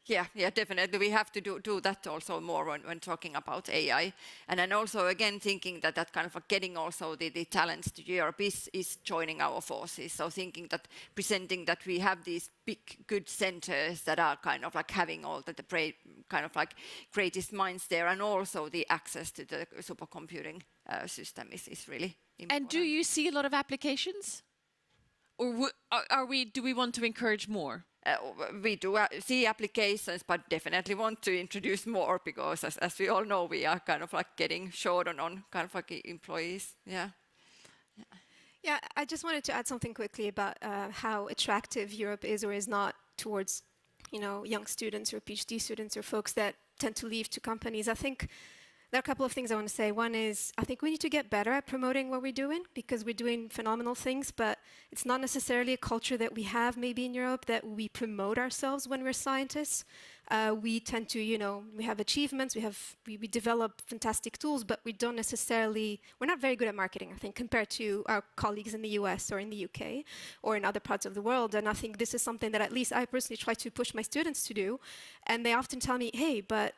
U: Yeah, definitely. We have to do that also more when talking about AI. And then also, again, thinking that kind of like getting also the talents to Europe is joining our forces. So thinking that, presenting that we have these big, good centers that are kind of like having all the kind of like greatest minds there, and also the access to the supercomputing system is really important.
A: And do you see a lot of applications? Or do we want to encourage more?
U: We do see applications, but definitely want to introduce more, because as we all know, we are kind of like getting short on kind of like employees.
C: Yeah, I just wanted to add something quickly about how attractive Europe is or is not towards, young students or PhD students or folks that tend to leave to companies. I think there are a couple of things I want to say. One is, I think we need to get better at promoting what we're doing, because we're doing phenomenal things, but it's not necessarily a culture that we have maybe in Europe, that we promote ourselves when we're scientists. We tend to, we have achievements, we develop fantastic tools, but we're not very good at marketing, I think, compared to our colleagues in the US or in the UK or in other parts of the world. And I think this is something that at least I personally try to push my students to do. And they often tell me, hey, but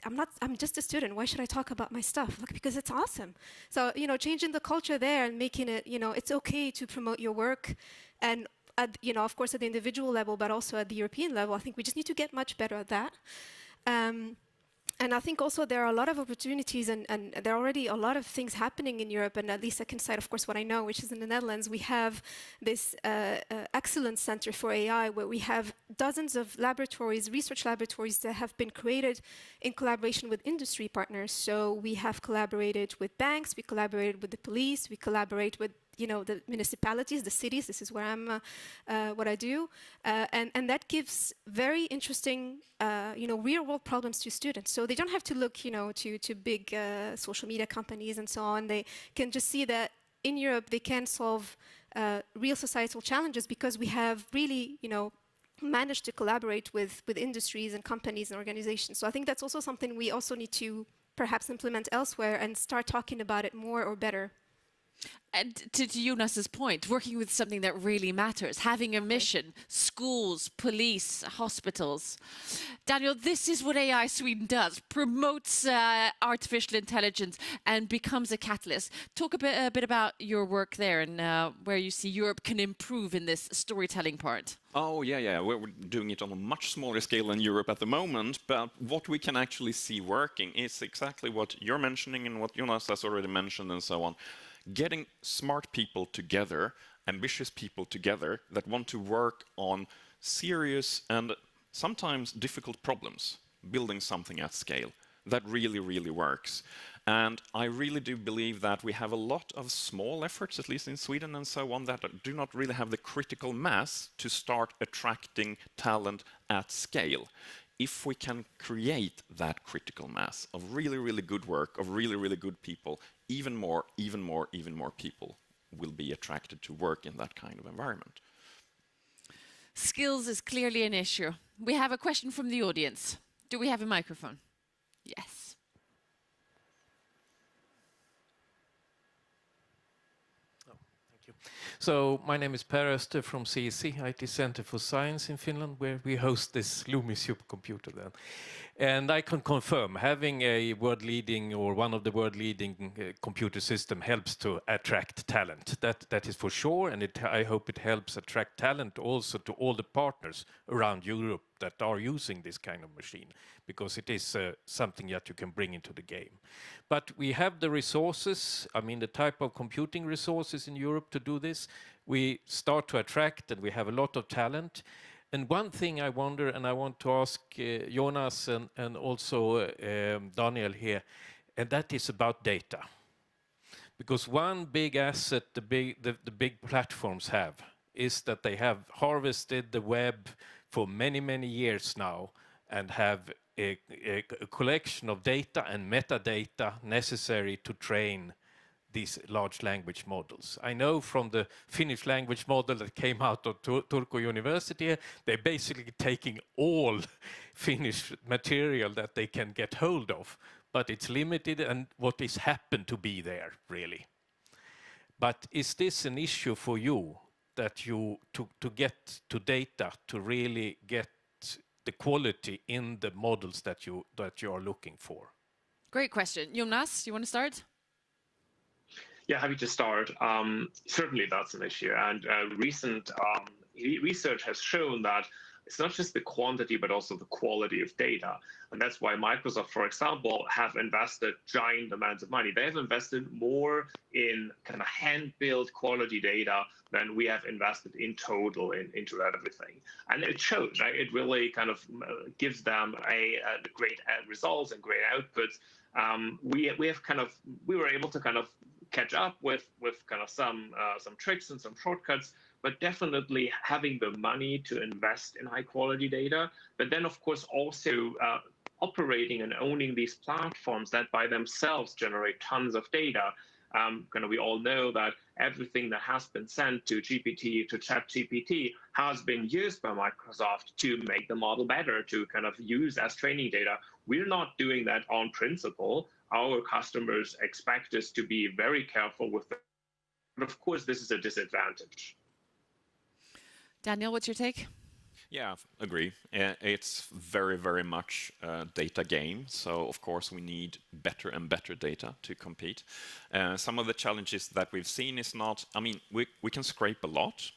C: I'm just a student. Why should I talk about my stuff? Like, because it's awesome. So, you know, changing the culture there and making it, you know, it's okay to promote your work. And, you know, of course, at the individual level, but also at the European level, I think we just need to get much better at that. And I think also there are a lot of opportunities and there are already a lot of things happening in Europe, and at least I can cite, of course, what I know, which is in the Netherlands. We have this excellence center for AI where we have dozens of laboratories, research laboratories that have been created in collaboration with industry partners. So we have collaborated with banks, we collaborated with the police, we collaborate with the municipalities, the cities. This is where I'm, what I do, and that gives very interesting, real-world problems to students. So they don't have to look, to big social media companies and so on. They can just see that in Europe they can solve real societal challenges because we have really, managed to collaborate with industries and companies and organizations. So I think that's also something we also need to perhaps implement elsewhere and start talking about it more or better.
A: And to Jonas's point, working with something that really matters, having a mission, schools, police, hospitals. Daniel, this is what AI Sweden does, promotes artificial intelligence and becomes a catalyst. Talk a bit about your work there and where you see Europe can improve in this storytelling part.
H: Oh, yeah. We're doing it on a much smaller scale than Europe at the moment, but what we can actually see working is exactly what you're mentioning and what Jonas has already mentioned and so on. Getting smart people together, ambitious people together that want to work on serious and sometimes difficult problems, building something at scale. That really, really works. And I really do believe that we have a lot of small efforts, at least in Sweden and so on, that do not really have the critical mass to start attracting talent at scale. If we can create that critical mass of really, really good work, of really, really good people, even more people will be attracted to work in that kind of environment.
A: Skills is clearly an issue. We have a question from the audience. Do we have a microphone? Yes.
E: So my name is Per Öster from CEC, IT Center for Science in Finland, where we host this Lumi supercomputer then. And I can confirm, having a world-leading or one of the world-leading computer system helps to attract talent. That is for sure, and I hope it helps attract talent also to all the partners around Europe that are using this kind of machine, because it is something that you can bring into the game. But we have the resources, I mean the type of computing resources in Europe to do this. We start to attract and we have a lot of talent. And one thing I wonder, and I want to ask Jonas and also Daniel here, and that is about data. Because one big asset the big platforms have is that they have harvested the web for many, many years now and have a collection of data and metadata necessary to train these large language models. I know from the Finnish language model that came out of Turku University, they're basically taking all Finnish material that they can get hold of, but it's limited and what is happened to be there, really. But is this an issue for you, that you, to get to data, to really get the quality in the models that you are looking for?
A: Great question. Jonas, you want to start?
T: Yeah, happy to start. Certainly that's an issue. And recent research has shown that it's not just the quantity, but also the quality of data. And that's why Microsoft, for example, have invested giant amounts of money. They have invested more in kind of hand-built quality data than we have invested in total into everything. And it shows, right? It really kind of gives them great results and great outputs. We were able to kind of catch up with kind of some tricks and some shortcuts, but definitely having the money to invest in high quality data, but then of course also operating and owning these platforms that by themselves generate tons of data. We all know that everything that has been sent to ChatGPT has been used by Microsoft to make the model better, to kind of use as training data. We're not doing that on principle. Our customers expect us to be very careful with it. But of course, this is a disadvantage.
A: Daniel, what's your take?
H: Yeah, agree. It's very, very much a data game. So, of course, we need better and better data to compete. Some of the challenges that we've seen is not, I mean, we can scrape a lot.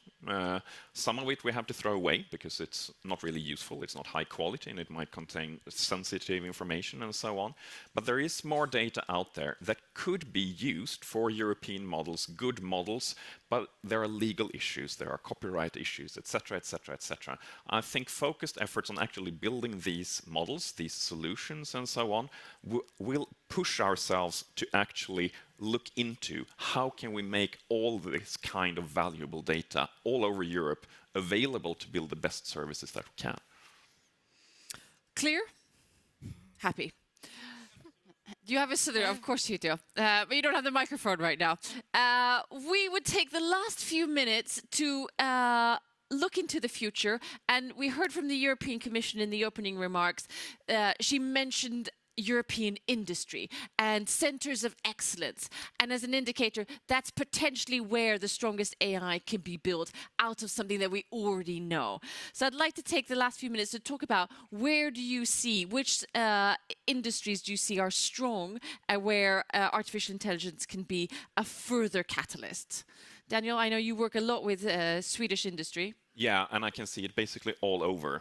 H: Some of it we have to throw away because it's not really useful, it's not high quality, and it might contain sensitive information and so on. But there is more data out there that could be used for European models, good models, but there are legal issues, there are copyright issues, etc., etc., etc. I think focused efforts on actually building these models, these solutions and so on, will push ourselves to actually look into how can we make all this kind of valuable data all over Europe available to build the best services that we can.
A: Clear? Happy. Do you have a solution? Of course you do. But you don't have the microphone right now. We would take the last few minutes to look into the future. And we heard from the European Commission in the opening remarks. She mentioned European industry and centers of excellence. And as an indicator, that's potentially where the strongest AI can be built out of something that we already know. So I'd like to take the last few minutes to talk about where do you see, which industries do you see are strong and where artificial intelligence can be a further catalyst. Daniel, I know you work a lot with Swedish industry.
H: Yeah, and I can see it basically all over.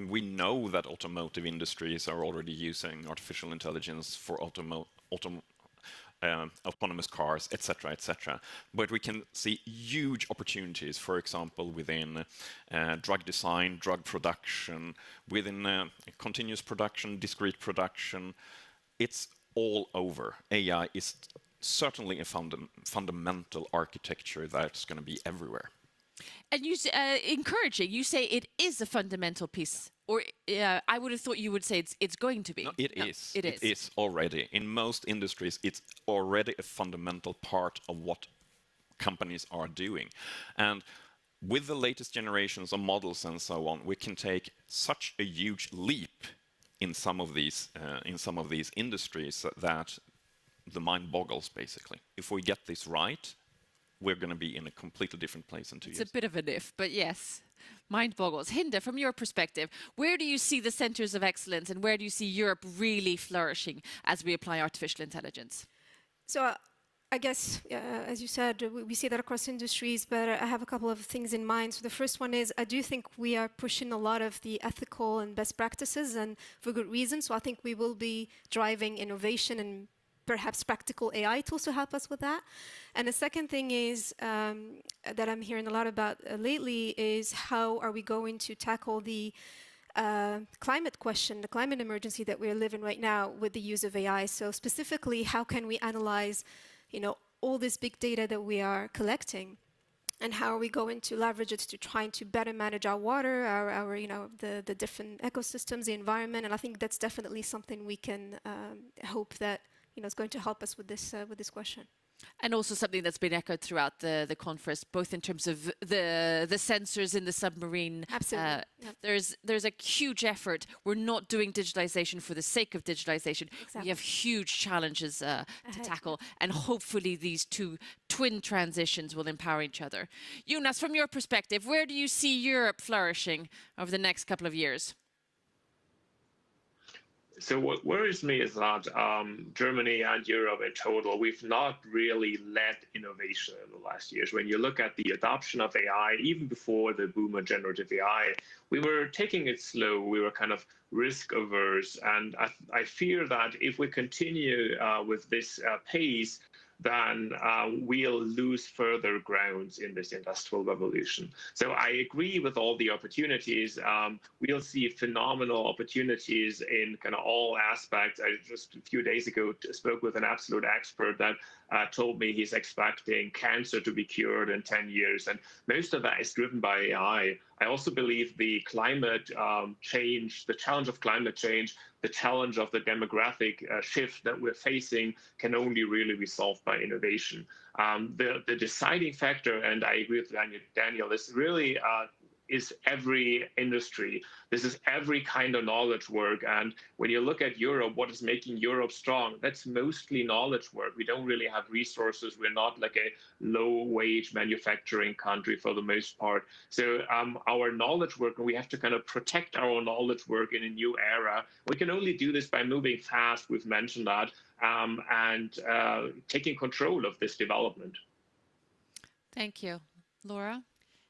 H: We know that automotive industries are already using artificial intelligence for autonomous cars, etc., etc. But we can see huge opportunities, for example, within drug design, drug production, within continuous production, discrete production. It's all over. AI is certainly a fundamental architecture that's going to be everywhere.
A: And you encouraging. You say it is a fundamental piece, or I would have thought you would say it's going to be.
H: No, it is. It is already. In most industries, it's already a fundamental part of what companies are doing. And with the latest generations of models and so on, we can take such a huge leap in some of these industries that the mind boggles, basically. If we get this right, we're going to be in a completely different place in 2 years.
A: It's a bit of an if, but yes, mind boggles. Hinda, from your perspective, where do you see the centers of excellence and where do you see Europe really flourishing as we apply artificial intelligence?
C: So I guess, as you said, we see that across industries, but I have a couple of things in mind. So the first one is I do think we are pushing a lot of the ethical and best practices, and for good reason. So I think we will be driving innovation and perhaps practical AI tools to help us with that. And the second thing is that I'm hearing a lot about lately is how are we going to tackle the climate question, the climate emergency that we're living right now with the use of AI. So specifically, how can we analyze, all this big data that we are collecting? And how are we going to leverage it to trying to better manage our water, our the different ecosystems, the environment? And I think that's definitely something we can hope that is going to help us with this question.
A: And also something that's been echoed throughout the conference, both in terms of the sensors in the submarine.
C: Absolutely.
A: There's a huge effort. We're not doing digitalization for the sake of digitalization. Exactly. We have huge challenges to tackle, and hopefully these two twin transitions will empower each other. Jonas, from your perspective, where do you see Europe flourishing over the next couple of years?
T: So what worries me is that Germany and Europe in total, we've not really led innovation in the last years. When you look at the adoption of AI, even before the boom of generative AI, we were taking it slow. We were kind of risk averse. And I fear that if we continue with this pace, then we'll lose further grounds in this industrial revolution. So I agree with all the opportunities. We'll see phenomenal opportunities in kind of all aspects. I just a few days ago spoke with an absolute expert that told me he's expecting cancer to be cured in 10 years. And most of that is driven by AI. I also believe the climate change, the challenge of climate change, the challenge of the demographic shift that we're facing can only really be solved by innovation. The deciding factor, and I agree with Daniel, is really is every industry. This is every kind of knowledge work. And when you look at Europe, what is making Europe strong? That's mostly knowledge work. We don't really have resources. We're not like a low-wage manufacturing country for the most part. So our knowledge work, we have to kind of protect our knowledge work in a new era. We can only do this by moving fast. We've mentioned that. And taking control of this development.
A: Thank you. Laura?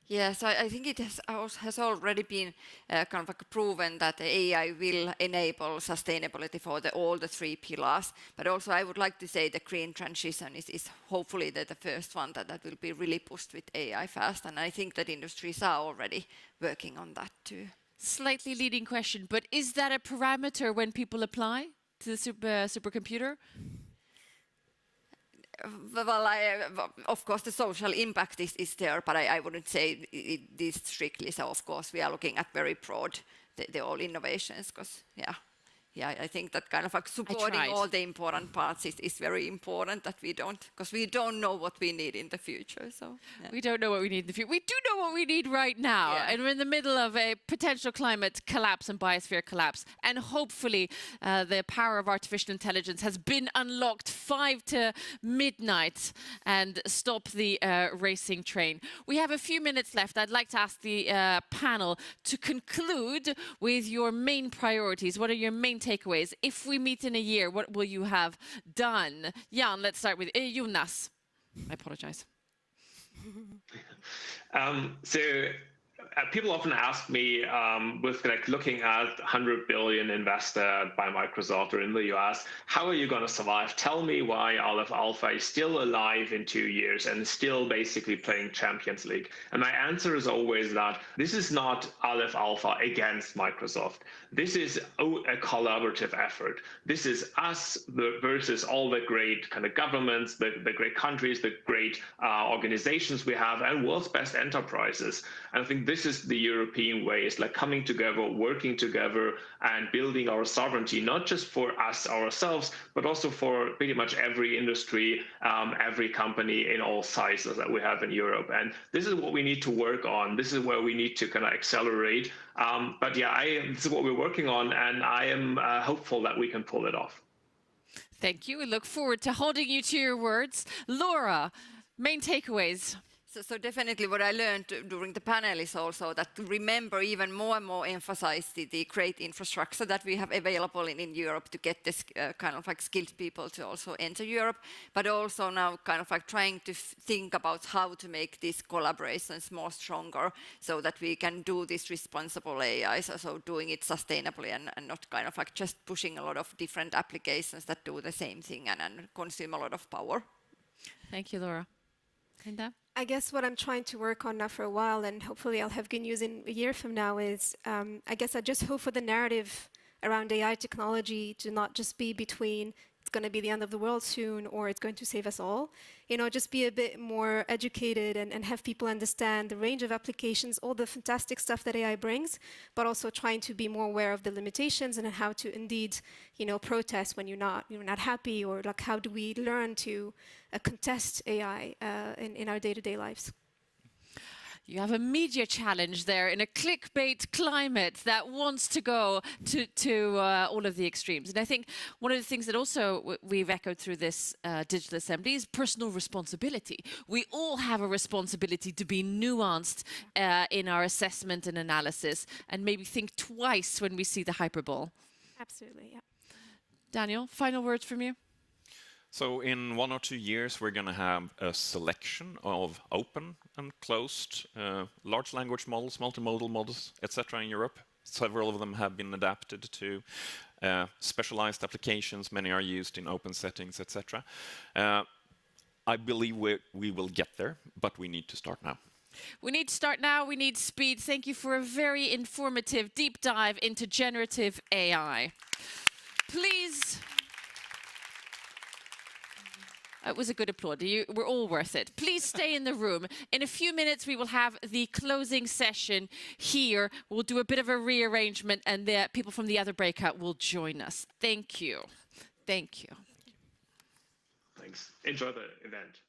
U: Yes, I think it has already been kind of like proven that the AI will enable sustainability for all the three pillars. But also I would like to say the green transition is hopefully the first one that will be really pushed with AI fast. And I think that industries are already working on that too.
A: Slightly leading question, but is that a parameter when people apply to the supercomputer?
U: Well, of course, the social impact is there, but I wouldn't say it is strictly. So, of course, we are looking at very broad, the all innovations, because, I think that kind of like supporting all the important parts is very important, that because we don't know what we need in the future. So
A: we don't know what we need in the future. We do know what we need right now, and we're in the middle of a potential climate collapse and biosphere collapse. And hopefully, the power of artificial intelligence has been unlocked 5 to midnight and stop the racing train. We have a few minutes left. I'd like to ask the panel to conclude with your main priorities. What are your main takeaways? If we meet in a year, what will you have done? Jan, let's start with Jonas. I apologize.
T: People often ask me, with like looking at 100 billion invested by Microsoft or in the US, how are you going to survive? Tell me why Aleph Alpha is still alive in 2 years and still basically playing Champions League. And my answer is always that this is not Aleph Alpha against Microsoft. This is a collaborative effort. This is us versus all the great kind of governments, the great countries, the great organizations we have, and world's best enterprises. And I think this is the European way. It's like coming together, working together, and building our sovereignty, not just for us ourselves, but also for pretty much every industry, every company in all sizes that we have in Europe. And this is what we need to work on. This is where we need to kind of accelerate. But this is what we're working on, and I am hopeful that we can pull it off.
A: Thank you. We look forward to holding you to your words. Laura, main takeaways.
U: So definitely what I learned during the panel is also that to remember even more and more emphasize the great infrastructure that we have available in Europe to get this kind of like skilled people to also enter Europe, but also now kind of like trying to think about how to make these collaborations more stronger so that we can do this responsible AI, so doing it sustainably and not kind of like just pushing a lot of different applications that do the same thing and consume a lot of power.
A: Thank you, Laura. Linda?
C: I guess what I'm trying to work on now for a while, and hopefully I'll have good news in a year from now, is I guess I just hope for the narrative around AI technology to not just be between it's going to be the end of the world soon or it's going to save us all. You know, just be a bit more educated and have people understand the range of applications, all the fantastic stuff that AI brings, but also trying to be more aware of the limitations and how to indeed, you know, protest when you're not happy, or like how do we learn to contest AI in our day-to-day lives.
A: You have a media challenge there in a clickbait climate that wants to go to all of the extremes. And I think one of the things that also we've echoed through this digital assembly is personal responsibility. We all have a responsibility to be nuanced in our assessment and analysis, and maybe think twice when we see the hyperbole.
C: Absolutely, yeah.
A: Daniel, final words from you?
H: So in 1 or 2 years, we're going to have a selection of open and closed large language models, multimodal models, etc. in Europe. Several of them have been adapted to specialized applications. Many are used in open settings, etc. I believe we will get there, but we need to start now.
A: We need to start now. We need speed. Thank you for a very informative deep dive into generative AI. Please. It was a good applaud. We're all worth it. Please stay in the room. In a few minutes, we will have the closing session here. We'll do a bit of a rearrangement, and the people from the other breakout will join us. Thank you. Thank you.
T: Thanks. Enjoy the event.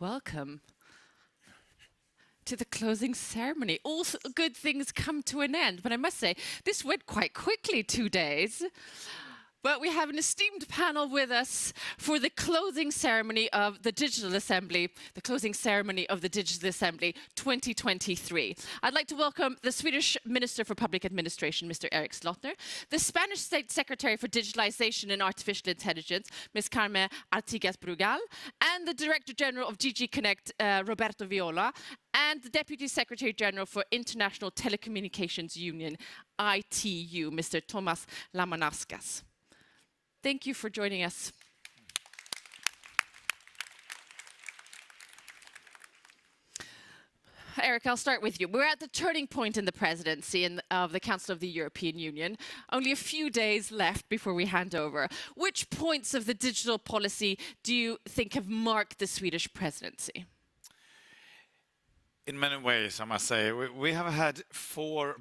A: welcome to the closing ceremony. All good things come to an end, but I must say, this went quite quickly, 2 days. But we have an esteemed panel with us for the closing ceremony of the Digital Assembly, the closing ceremony of the Digital Assembly 2023. I'd like to welcome the Swedish Minister for Public Administration, Mr. Erik Slottner, the Spanish State Secretary for Digitalization and Artificial Intelligence, Ms. Carmen Artigas Brugal, and the Director General of DG Connect, Roberto Viola, and the Deputy Secretary General for International Telecommunications Union, ITU, Mr. Tomas Lamanaskas. Thank you for joining us. Erik, I'll start with you. We're at the turning point in the presidency of the Council of the European Union. Only a few days left before we hand over. Which points of the digital policy do you think have marked the Swedish presidency?
K: In many ways, I must say, we have had 4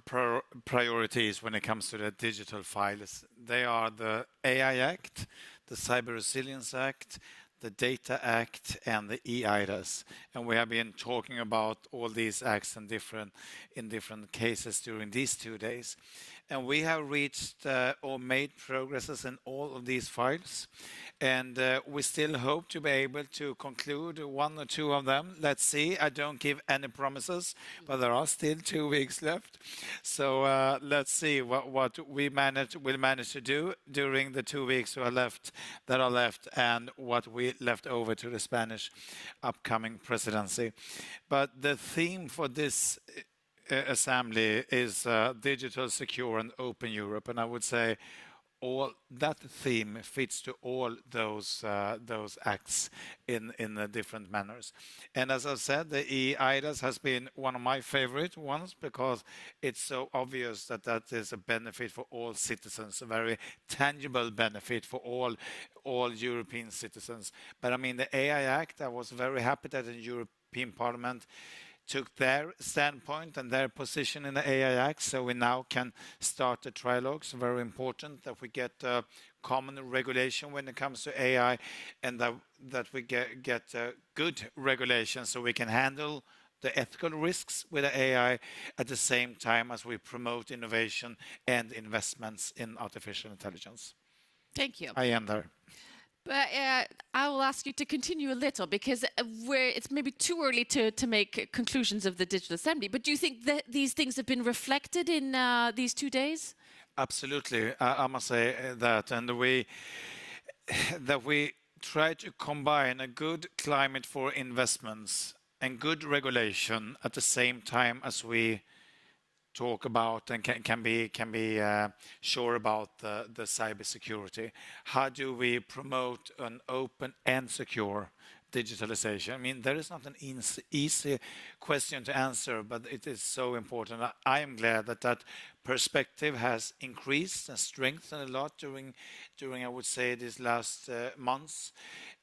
K: priorities when it comes to the digital files. They are the AI Act, the Cyber Resilience Act, the Data Act, and the eIDAS. And we have been talking about all these acts in different cases during these 2 days. And we have reached or made progresses in all of these files. And we still hope to be able to conclude 1 or 2 of them. Let's see. I don't give any promises, but there are still 2 weeks left. So let's see what we will manage to do during the 2 weeks that are left, and what we left over to the Spanish upcoming presidency. But the theme for this assembly is digital, secure, and open Europe, and I would say that theme fits to all those acts in the different manners. And as I said, the eIDAS has been one of my favorite ones, because it's so obvious that is a benefit for all citizens, a very tangible benefit for all European citizens. But I mean, the AI Act, I was very happy that the European Parliament took their standpoint and their position in the AI Act, so we now can start the trilogues. Very important that we get common regulation when it comes to AI, and that we get good regulation so we can handle the ethical risks with the AI at the same time as we promote innovation and investments in artificial intelligence.
A: Thank you.
K: I am there.
A: But I will ask you to continue a little, because it's maybe too early to make conclusions of the Digital Assembly. But do you think that these things have been reflected in these 2 days?
K: Absolutely, I must say that, and we try to combine a good climate for investments and good regulation at the same time as we talk about and can be sure about the cybersecurity. How do we promote an open and secure digitalization? I mean, there is not an easy question to answer, but it is so important. I am glad that perspective has increased and strengthened a lot during I would say these last months,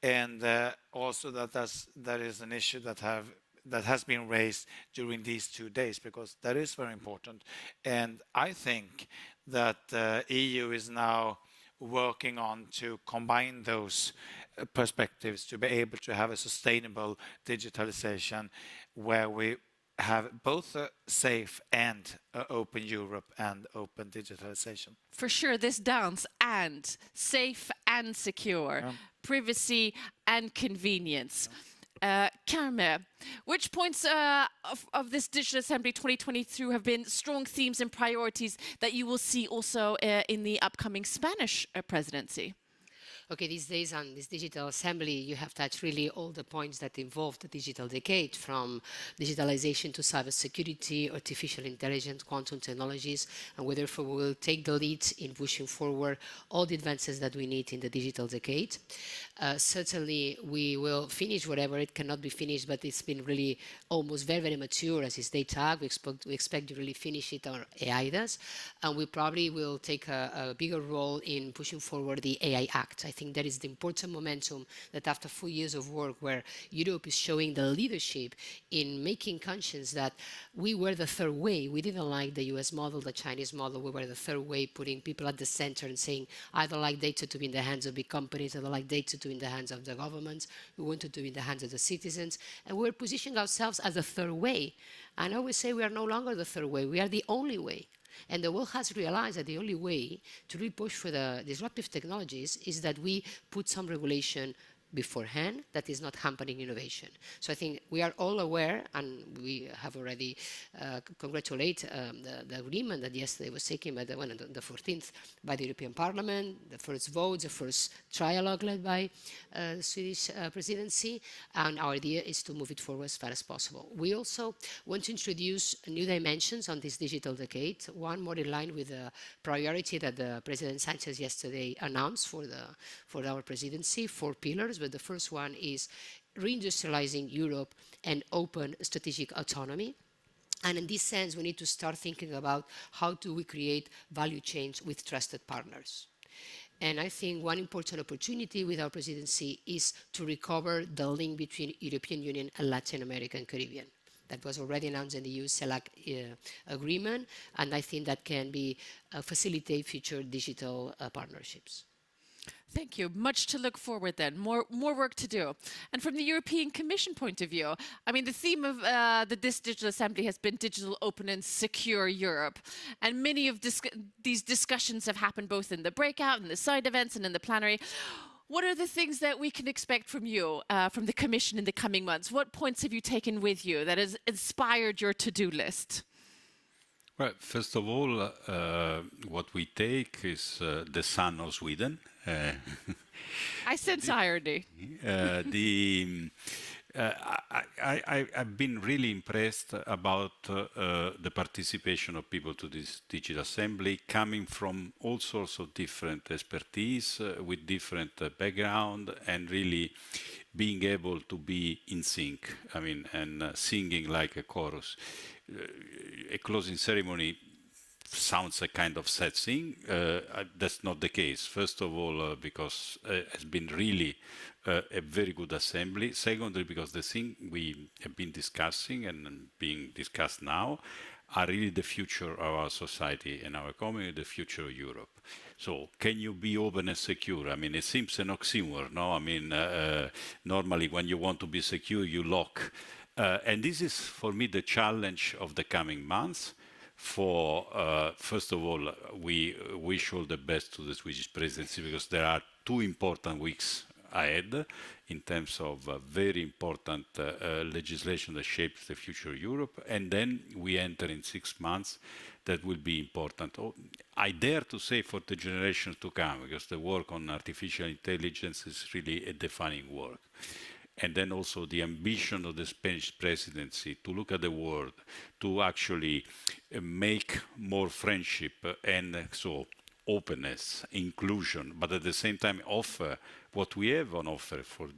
K: and also that is an issue that has been raised during these 2 days, because that is very important. And I think that the EU is now working on to combine those perspectives to be able to have a sustainable digitalization where we have both a safe and open Europe and open digitalization.
A: For sure, this dance, and safe and secure, privacy and convenience. Carmen, which points of this Digital Assembly 2023 have been strong themes and priorities that you will see also in the upcoming Spanish presidency?
D: Okay, these days on this Digital Assembly, you have touched really all the points that involve the digital decade, from digitalization to cybersecurity, artificial intelligence, quantum technologies, and we therefore will take the lead in pushing forward all the advances that we need in the digital decade. Certainly, we will finish whatever it cannot be finished, but it's been really almost very, very mature as is data. We expect to really finish it on eIDAS, and we probably will take a bigger role in pushing forward the AI Act. I think that is the important momentum that after 4 years of work where Europe is showing the leadership in making conscious that we were the third way. We didn't like the US model, the Chinese model. We were the third way, putting people at the center and saying, I don't like data to be in the hands of big companies. I don't like data to be in the hands of the governments. We want it to be in the hands of the citizens. And we're positioning ourselves as the third way. And I always say we are no longer the third way. We are the only way. And the world has realized that the only way to really push for the disruptive technologies is that we put some regulation beforehand that is not hampering innovation. So I think we are all aware, and we have already congratulated the agreement that yesterday was taken by the 14th by the European Parliament, the first vote, the first trialogue led by the Swedish Presidency, and our idea is to move it forward as fast as possible. We also want to introduce new dimensions on this digital decade, one more in line with the priority that the President Sanchez yesterday announced for our presidency, 4 pillars. But the first one is reindustrializing Europe and open strategic autonomy. And in this sense, we need to start thinking about how do we create value chains with trusted partners. And I think one important opportunity with our presidency is to recover the link between European Union and Latin America and Caribbean. That was already announced in the EU-CELAC agreement, and I think that can be facilitate future digital partnerships.
A: Thank you. Much to look forward then. More work to do. And from the European Commission point of view, I mean, the theme of this Digital Assembly has been digital, open and secure Europe. And many of these discussions have happened both in the breakout, in the side events, and in the plenary. What are the things that we can expect from you, from the Commission in the coming months? What points have you taken with you that has inspired your to-do list?
J: Well, first of all, what we take is the sun of Sweden.
A: I sense irony.
J: I've been really impressed about the participation of people to this digital assembly, coming from all sorts of different expertise, with different background, and really being able to be in sync. I mean, and singing like a chorus. A closing ceremony sounds a kind of sad thing. That's not the case. First of all, because it's been really a very good assembly. Secondly, because the thing we have been discussing and being discussed now are really the future of our society and our economy, the future of Europe. So can you be open and secure? I mean, it seems an oxymoron, no? I mean, normally when you want to be secure, you lock. And this is, for me, the challenge of the coming months. For first of all, we wish all the best to the Swedish Presidency, because there are 2 important weeks ahead in terms of very important legislation that shapes the future of Europe. And then we enter in 6 months that will be important. I dare to say for the generations to come, because the work on artificial intelligence is really a defining work. And then also the ambition of the Spanish presidency to look at the world, to actually make more friendship and so openness, inclusion, but at the same time offer what we have on offer for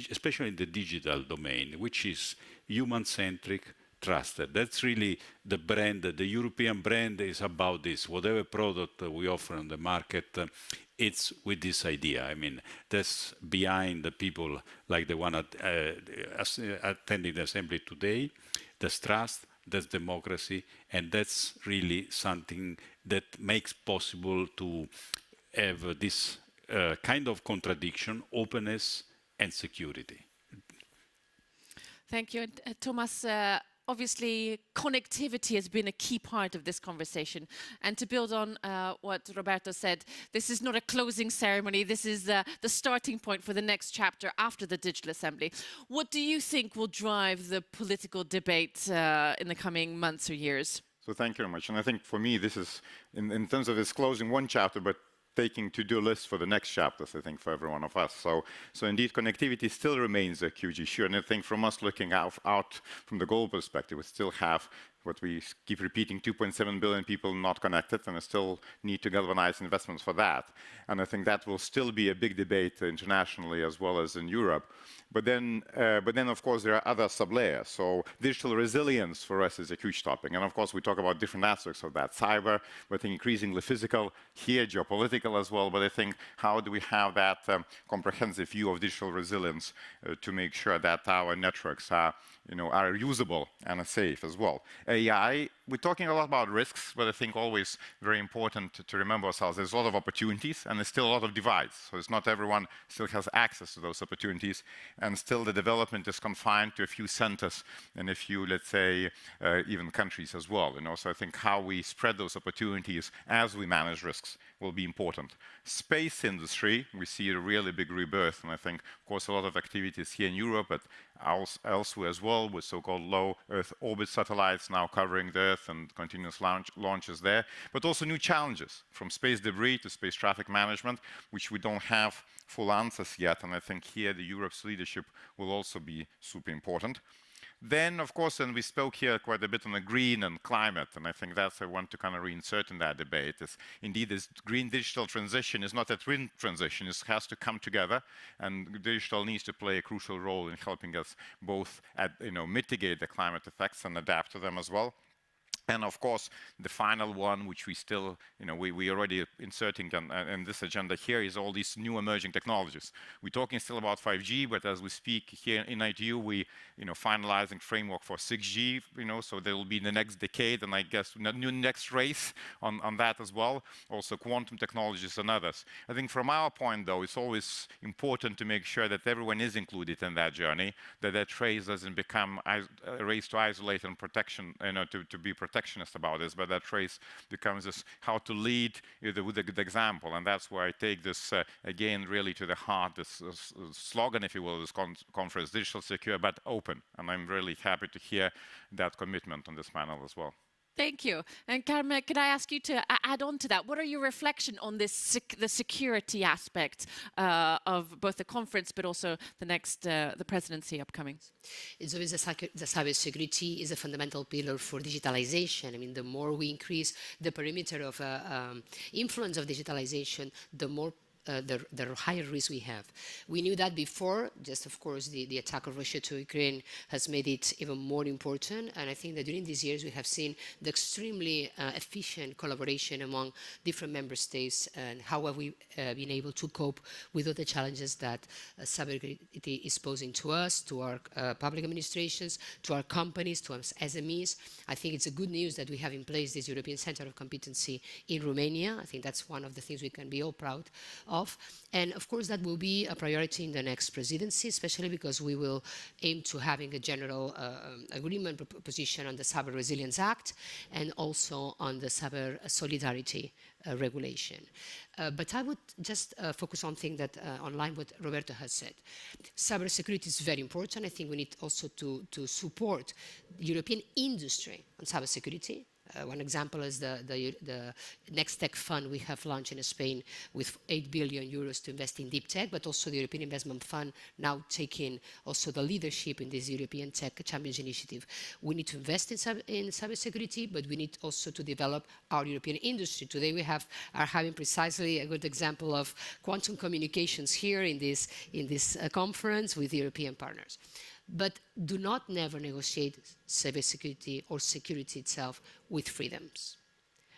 J: especially in the digital domain, which is human-centric, trusted. That's really the brand. The European brand is about this. Whatever product we offer on the market, it's with this idea. I mean, that's behind the people like the one attending the assembly today. That's trust, that's democracy, and that's really something that makes possible to have this kind of contradiction, openness and security.
A: Thank you. Thomas, obviously, connectivity has been a key part of this conversation. And to build on what Roberto said, this is not a closing ceremony. This is the starting point for the next chapter after the Digital Assembly. What do you think will drive the political debate in the coming months or years?
G: So thank you very much. And I think for me, this is, in terms of this closing one chapter, but taking to-do lists for the next chapters, I think, for every one of us. So indeed, connectivity still remains a huge issue. And I think from us looking out from the global perspective, we still have what we keep repeating, 2.7 billion people not connected, and we still need to galvanize investments for that. And I think that will still be a big debate internationally as well as in Europe. But then, of course, there are other sub-layers. So digital resilience for us is a huge topic. And of course, we talk about different aspects of that. Cyber, but I think increasingly physical, here, geopolitical technical as well, but I think how do we have that comprehensive view of digital resilience to make sure that our networks are, are usable and are safe as well. AI, we're talking a lot about risks, but I think always very important to remember ourselves, there's a lot of opportunities and there's still a lot of divides. So it's not everyone still has access to those opportunities, and still the development is confined to a few centers and a few, let's say, even countries as well. So I think how we spread those opportunities as we manage risks will be important. Space industry, we see a really big rebirth, and I think, of course, a lot of activities here in Europe, but elsewhere as well, with so-called low Earth orbit satellites now covering the Earth and continuous launches there, but also new challenges, from space debris to space traffic management, which we don't have full answers yet, and I think here the Europe's leadership will also be super important. Then, of course, and we spoke here quite a bit on the green and climate, and I think that's I want to kind of reinsert in that debate, is indeed this green digital transition is not a twin transition, it has to come together, and digital needs to play a crucial role in helping us both mitigate the climate effects and adapt to them as well. And of course, the final one, which we still, we already inserting in this agenda here, is all these new emerging technologies. We're talking still about 5G, but as we speak here in ITU, we, finalizing framework for 6G, so there will be the next decade, and I guess new next race on that as well. Also, quantum technologies and others. I think from our point, though, it's always important to make sure that everyone is included in that journey, that that race doesn't become a race to isolate and protection, to be protectionist about this, but that race becomes this how to lead with the example, and that's where I take this again really to the heart, this slogan, if you will, this conference, digital, secure, but open, and I'm really happy to hear that commitment on this panel as well.
A: Thank you. And Carmen, could I ask you to add on to that? What are your reflections on this, the security aspect of both the conference, but also the next, the presidency upcoming?
D: It's always the cybersecurity is a fundamental pillar for digitalization. I mean, the more we increase the perimeter of influence of digitalization, the more the higher risk we have. We knew that before, just of course the attack of Russia to Ukraine has made it even more important, and I think that during these years we have seen the extremely efficient collaboration among different member states, and how have we been able to cope with all the challenges that cybersecurity is posing to us, to our public administrations, to our companies, to us SMEs. I think it's a good news that we have in place this European Center of Competency in Romania. I think that's one of the things we can be all proud of. And of course that will be a priority in the next presidency, especially because we will aim to having a general agreement position on the Cyber Resilience Act and also on the Cyber Solidarity regulation. But I would just focus on things that online what Roberto has said. Cybersecurity is very important. I think we need also to support European industry on cybersecurity. One example is the Next Tech Fund we have launched in Spain with 8 billion euros to invest in deep tech, but also the European Investment Fund now taking also the leadership in this European Tech Champions Initiative. We need to invest in cybersecurity, but we need also to develop our European industry. Today we are having precisely a good example of quantum communications here in this conference with European partners. But do not never negotiate cybersecurity or security itself with freedoms,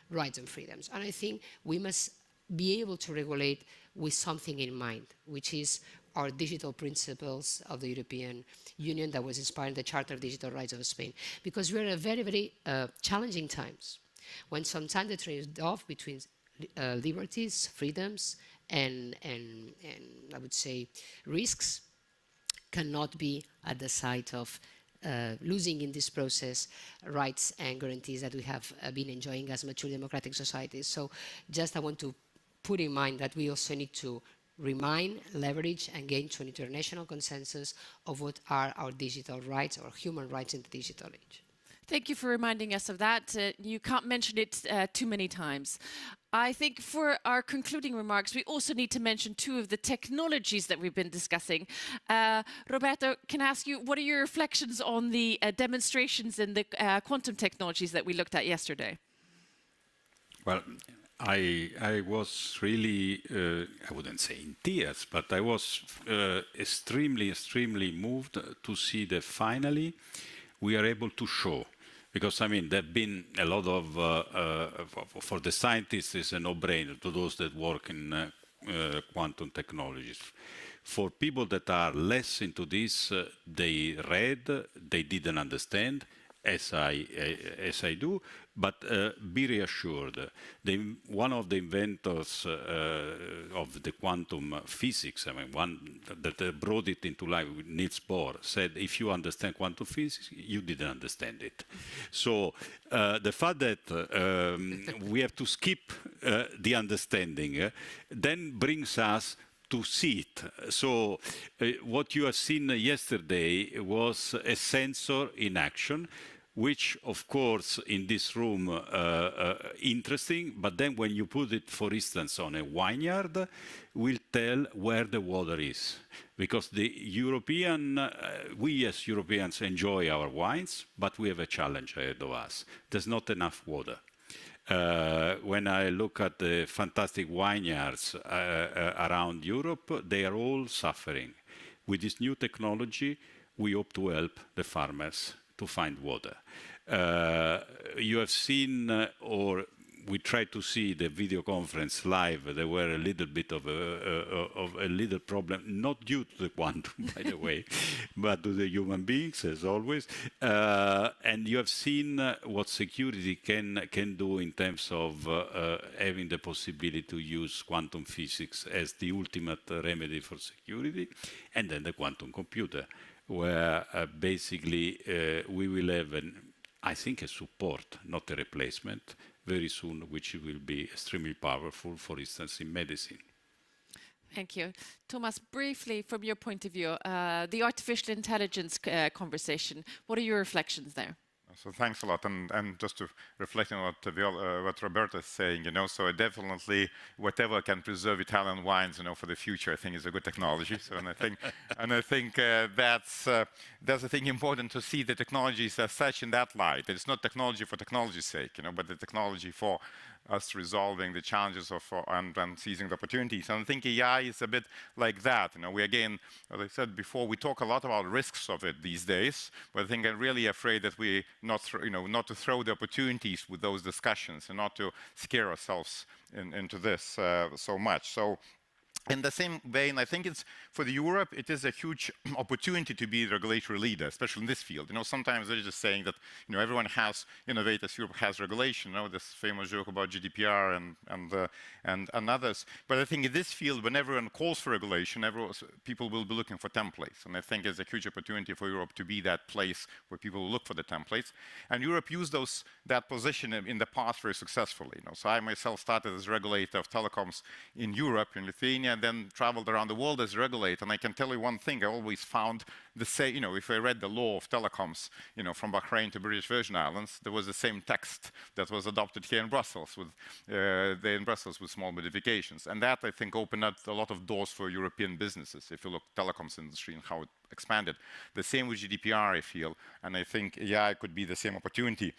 D: rights and freedoms. And I think we must be able to regulate with something in mind, which is our digital principles of the European Union that was inspired the Charter of Digital Rights of Spain. Because we're at very, very challenging times, when sometimes the trade-off between liberties, freedoms, and I would say risks cannot be at the side of losing in this process rights and guarantees that we have been enjoying as mature democratic societies. So just I want to put in mind that we also need to remind, leverage, and gain to an international consensus of what are our digital rights or human rights in the digital age.
A: Thank you for reminding us of that. You can't mention it too many times. I think for our concluding remarks, we also need to mention two of the technologies that we've been discussing. Roberto, can I ask you, what are your reflections on the demonstrations in the quantum technologies that we looked at yesterday?
J: Well, I was really, I wouldn't say in tears, but I was extremely moved to see that finally we are able to show Because, I mean, there have been a lot of, for the scientists, it's a no-brainer, to those that work in quantum technologies. For people that are less into this, they read, they didn't understand, as I do, but be reassured. One of the inventors of the quantum physics, I mean, one that brought it into life, Niels Bohr, said, if you understand quantum physics, you didn't understand it. So the fact that we have to skip the understanding then brings us to see it. So what you have seen yesterday was a sensor in action, which of course in this room interesting, but then when you put it, for instance, on a vineyard, will tell where the water is. Because the European, we as Europeans enjoy our wines, but we have a challenge ahead of us. There's not enough water. When I look at the fantastic vineyards around Europe, they are all suffering. With this new technology, we hope to help the farmers to find water. You have seen, or we tried to see the video conference live. There were a little bit of a little problem, not due to the quantum, by the way, but to the human beings, as always. And you have seen what security can do in terms of having the possibility to use quantum physics as the ultimate remedy for security, and then the quantum computer, where basically we will have, I think, a support, not a replacement, very soon, which will be extremely powerful, for instance, in medicine.
A: Thank you. Thomas, briefly, from your point of view, the artificial intelligence conversation, what are your reflections there?
G: So thanks a lot, and just to reflect on what Roberta is saying, so definitely whatever can preserve Italian wines, for the future, I think is a good technology. So, and I think that's I think important to see the technologies as such in that light. It's not technology for technology's sake, but the technology for us resolving the challenges of and seizing the opportunities. And I think AI is a bit like that. We again, as I said before, we talk a lot about risks of it these days, but I think I'm really afraid that we not to throw the opportunities with those discussions and not to scare ourselves into this so much. So. In the same vein, I think it's for Europe, it is a huge opportunity to be a regulatory leader, especially in this field. Sometimes they're just saying that everyone has innovators, Europe has regulation. This famous joke about GDPR and others. But I think in this field, when everyone calls for regulation, people will be looking for templates. And I think it's a huge opportunity for Europe to be that place where people will look for the templates. And Europe used that position in the past very successfully. So I myself started as regulator of telecoms in Europe, in Lithuania, and then traveled around the world as regulator. And I can tell you one thing, I always found the same, if I read the law of telecoms, from Bahrain to British Virgin Islands, there was the same text that was adopted here in Brussels with small modifications. And that, I think, opened up a lot of doors for European businesses, if you look at the telecoms industry and how it expanded. The same with GDPR, I feel, and I think AI could be the same opportunity.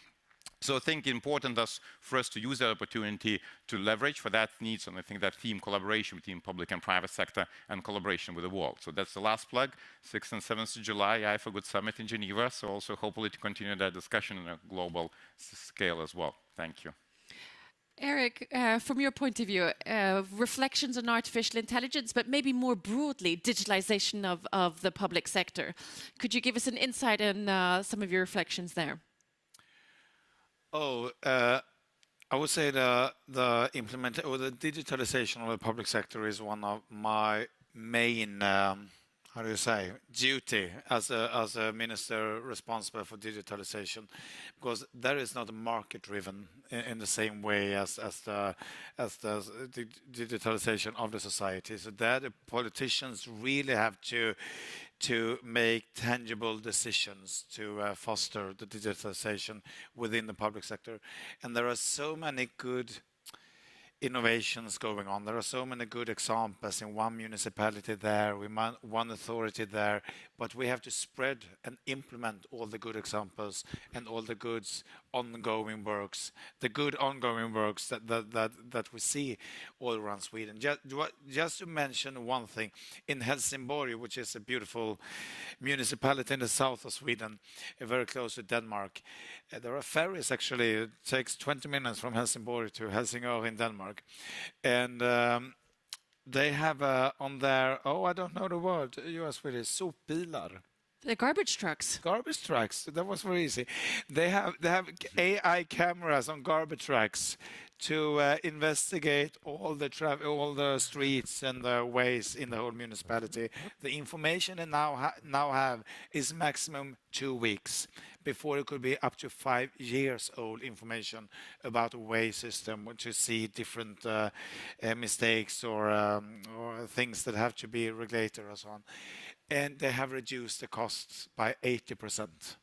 G: So I think important for us to use that opportunity to leverage for that needs, and I think that theme collaboration between public and private sector and collaboration with the world. So that's the last plug, 6th and 7th of July, AI for Good Summit in Geneva. So also hopefully to continue that discussion on a global scale as well. Thank you.
A: Eric, from your point of view, reflections on artificial intelligence, but maybe more broadly, digitalization of the public sector. Could you give us an insight on some of your reflections there?
K: I would say the digitalization of the public sector is one of my main, duty as a minister responsible for digitalization, because that is not market-driven in the same way as the digitalization of the society. So that the politicians really have to make tangible decisions to foster the digitalization within the public sector. And there are so many good innovations going on. There are so many good examples in one municipality there, one authority there, but we have to spread and implement all the good examples and all the good ongoing works, that we see all around Sweden. Just to mention one thing, in Helsingborg, which is a beautiful municipality in the south of Sweden, very close to Denmark, there are ferries actually. It takes 20 minutes from Helsingborg to Helsingør in Denmark. And they have on their, I don't know the word, you are Swedish, sopbilar.
A: The garbage trucks.
K: Garbage trucks, that was very easy. They have AI cameras on garbage trucks to investigate all the streets and the ways in the whole municipality. The information they now have is maximum 2 weeks. Before it could be up to 5 years old information about a way system to see different mistakes or things that have to be regulated or so on. And they have reduced the costs by 80%.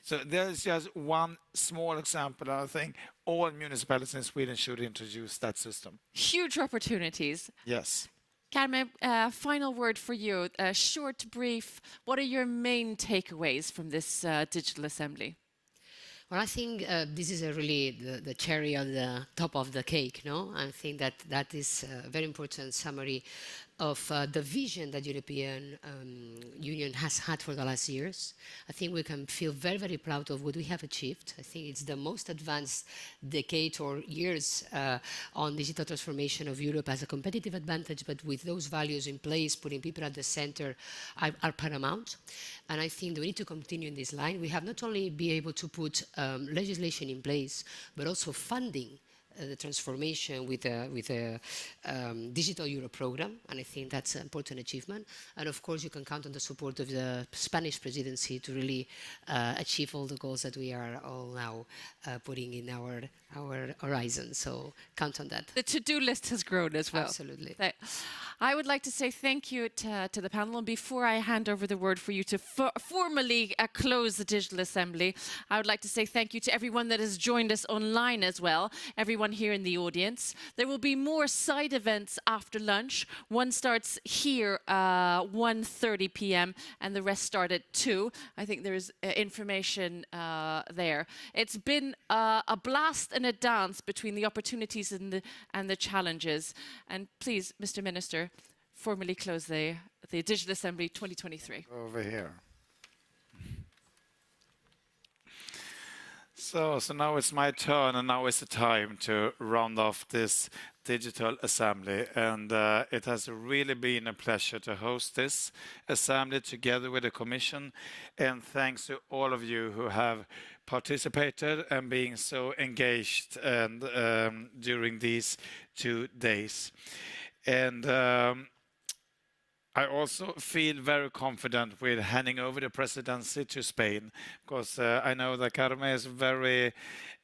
K: So there's just one small example. I think all municipalities in Sweden should introduce that system.
A: Huge opportunities.
K: Yes.
A: Carmen, final word for you. Short, brief. What are your main takeaways from this digital assembly?
D: Well, I think this is really the cherry on the top of the cake, no? I think that is a very important summary of the vision that European Union has had for the last years. I think we can feel very, very proud of what we have achieved. I think it's the most advanced decade or years on digital transformation of Europe as a competitive advantage, but with those values in place, putting people at the center are paramount. And I think that we need to continue in this line. We have not only be able to put legislation in place, but also funding the transformation with a Digital Euro program, and I think that's an important achievement. And of course, you can count on the support of the Spanish presidency to really achieve all the goals that we are all now putting in our horizon. So count on that.
A: The to-do list has grown as well.
D: Absolutely.
A: I would like to say thank you to the panel. And before I hand over the word for you to formally close the digital assembly, I would like to say thank you to everyone that has joined us online as well, everyone here in the audience. There will be more side events after lunch. One starts here 1:30 p.m. and the rest start at 2. I think there is information there. It's been a blast and a dance between the opportunities and the challenges. And please, Mr. Minister, formally close the Digital Assembly 2023.
K: Over here. So now it's my turn, and now is the time to round off this digital assembly. And it has really been a pleasure to host this assembly together with the Commission. And thanks to all of you who have participated and being so engaged and during these 2 days. And I also feel very confident with handing over the presidency to Spain, because I know that Carmen is very,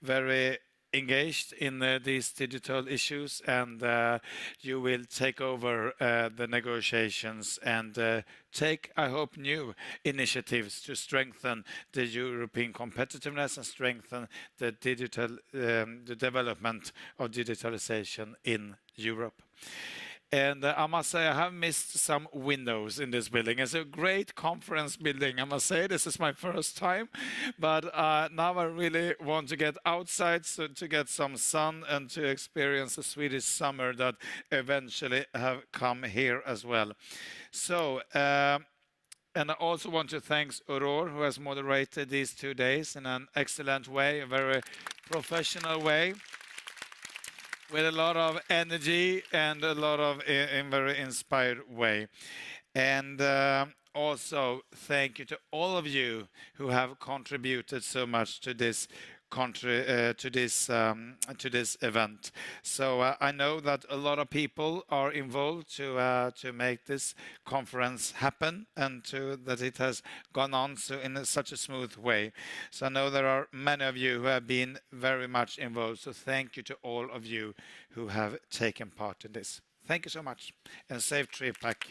K: very engaged in these digital issues, and you will take over the negotiations and take, I hope, new initiatives to strengthen the European competitiveness and strengthen the the development of digitalization in Europe. And I must say, I have missed some windows in this building. It's a great conference building, I must say. This is my first time. But now I really want to get outside to get some sun and to experience the Swedish summer that eventually have come here as well. So, and I also want to thank Aurore, who has moderated these 2 days in an excellent way, a very professional way, with a lot of energy and a lot of in very inspired way. And also thank you to all of you who have contributed so much to this event. So I know that a lot of people are involved to make this conference happen, and that it has gone on in such a smooth way. So I know there are many of you who have been very much involved. So thank you to all of you who have taken part in this. Thank you so much, and safe trip back.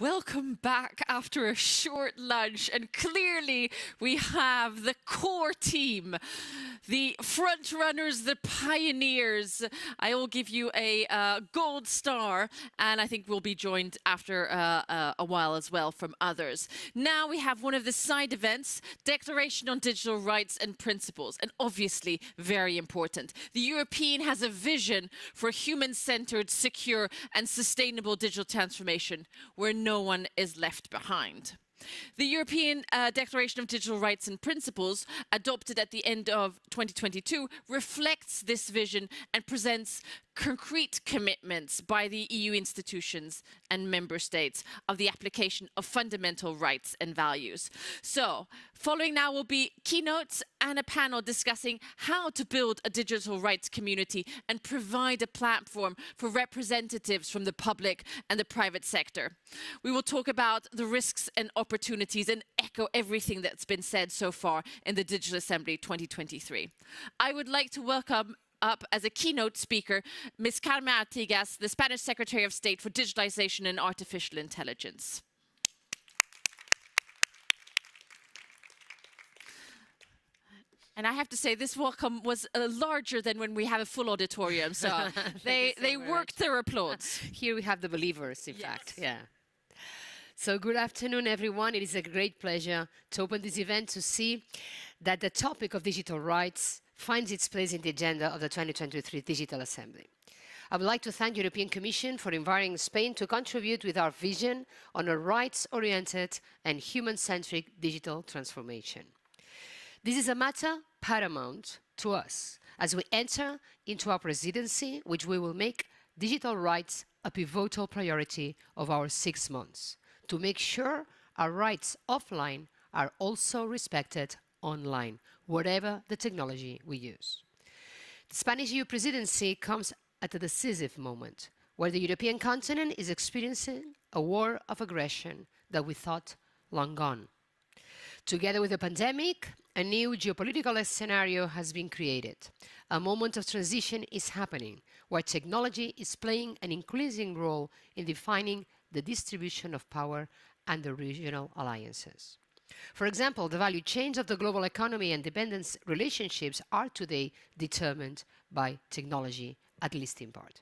A: Welcome back after a short lunch, and clearly we have the core team, the front runners, the pioneers. I will give you a gold star, and I think we'll be joined after a while as well from others. Now we have one of the side events, Declaration on Digital Rights and Principles, and obviously very important. The European has a vision for human-centered, secure and sustainable digital transformation where no one is left behind. The European Declaration of Digital Rights and Principles, adopted at the end of 2022, reflects this vision and presents concrete commitments by the EU institutions and member states of the application of fundamental rights and values. So, following now will be keynotes and a panel discussing how to build a digital rights community and provide a platform for representatives from the public and the private sector. We will talk about the risks and opportunities and echo everything that's been said so far in the Digital Assembly 2023. I would like to welcome up as a keynote speaker, Ms. Carmen Artigas, the Spanish Secretary of State for Digitalization and Artificial Intelligence. And I have to say, this welcome was larger than when we have a full auditorium, so they worked their applause.
D: Here we have the believers, in fact, yeah. So good afternoon, everyone. It is a great pleasure to open this event to see that the topic of digital rights finds its place in the agenda of the 2023 Digital Assembly. I would like to thank the European Commission for inviting Spain to contribute with our vision on a rights-oriented and human-centric digital transformation. This is a matter paramount to us as we enter into our presidency, which we will make digital rights a pivotal priority of our 6 months, to make sure our rights offline are also respected online, whatever the technology we use. The Spanish EU presidency comes at a decisive moment, where the European continent is experiencing a war of aggression that we thought long gone. Together with the pandemic, a new geopolitical scenario has been created. A moment of transition is happening, where technology is playing an increasing role in defining the distribution of power and the regional alliances. For example, the value chains of the global economy and dependence relationships are today determined by technology, at least in part.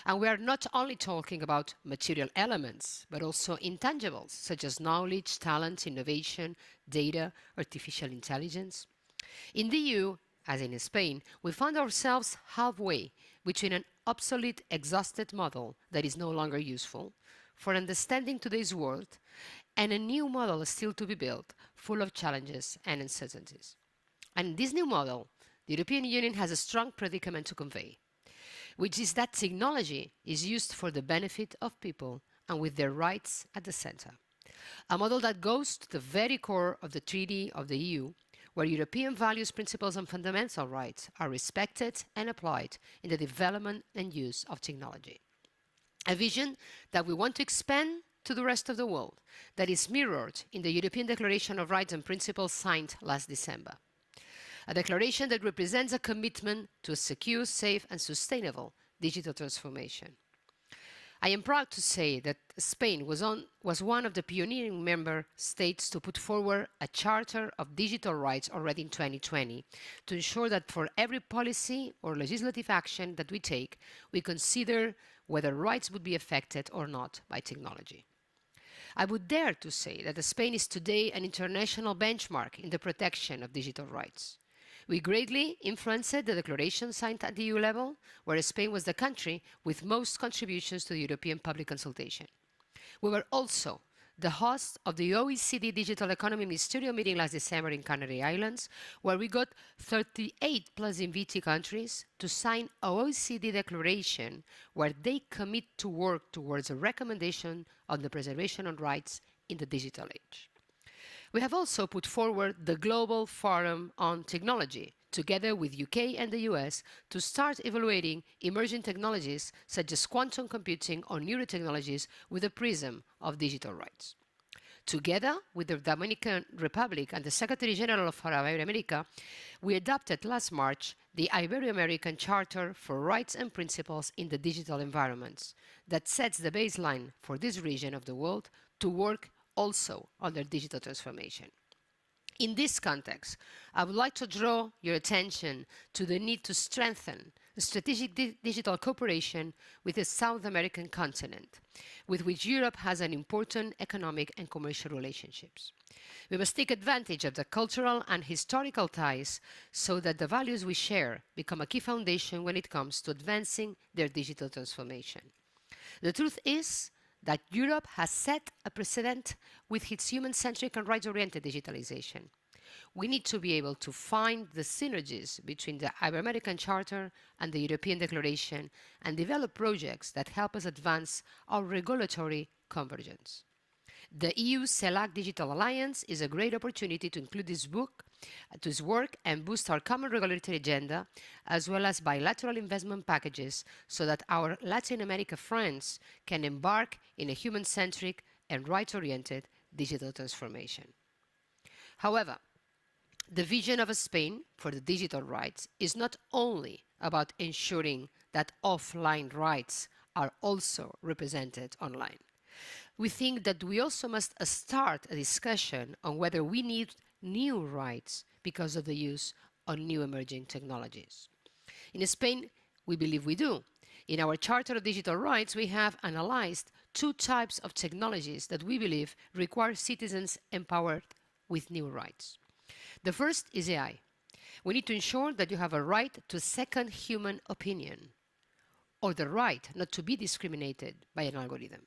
D: And we are not only talking about material elements, but also intangibles, such as knowledge, talent, innovation, data, artificial intelligence. In the EU, as in Spain, we found ourselves halfway between an obsolete, exhausted model that is no longer useful for understanding today's world and a new model still to be built, full of challenges and uncertainties. And in this new model, the European Union has a strong predicament to convey, which is that technology is used for the benefit of people and with their rights at the center. A model that goes to the very core of the Treaty of the EU, where European values, principles and fundamental rights are respected and applied in the development and use of technology. A vision that we want to expand to the rest of the world, that is mirrored in the European Declaration of Rights and Principles signed last December. A declaration that represents a commitment to a secure, safe and sustainable digital transformation. I am proud to say that Spain was one of the pioneering member states to put forward a Charter of Digital Rights already in 2020 to ensure that for every policy or legislative action that we take, we consider whether rights would be affected or not by technology. I would dare to say that Spain is today an international benchmark in the protection of digital rights. We greatly influenced the declaration signed at the EU level, where Spain was the country with most contributions to the European public consultation. We were also the host of the OECD Digital Economy Ministerial meeting last December in Canary Islands, where we got 38 plus invitee countries to sign an OECD declaration where they commit to work towards a recommendation on the preservation of rights in the digital age. We have also put forward the Global Forum on Technology, together with UK and the US, to start evaluating emerging technologies such as quantum computing or neurotechnologies with a prism of digital rights. Together with the Dominican Republic and the Secretary General of Iberoamerica, we adopted last March the Ibero-American Charter for Rights and Principles in the Digital Environments that sets the baseline for this region of the world to work also on their digital transformation. In this context, I would like to draw your attention to the need to strengthen strategic digital cooperation with the South American continent, with which Europe has an important economic and commercial relationships. We must take advantage of the cultural and historical ties so that the values we share become a key foundation when it comes to advancing their digital transformation. The truth is that Europe has set a precedent with its human-centric and rights-oriented digitalization. We need to be able to find the synergies between the Ibero-American Charter and the European Declaration and develop projects that help us advance our regulatory convergence. The EU CELAC Digital Alliance is a great opportunity to include this work and boost our common regulatory agenda, as well as bilateral investment packages, so that our Latin America friends can embark in a human-centric and rights-oriented digital transformation. However, the vision of a Spain for the digital rights is not only about ensuring that offline rights are also represented online. We think that we also must start a discussion on whether we need new rights because of the use of new emerging technologies. In Spain, we believe we do. In our Charter of Digital Rights, we have analyzed two types of technologies that we believe require citizens empowered with new rights. The first is AI. We need to ensure that you have a right to second human opinion, or the right not to be discriminated by an algorithm.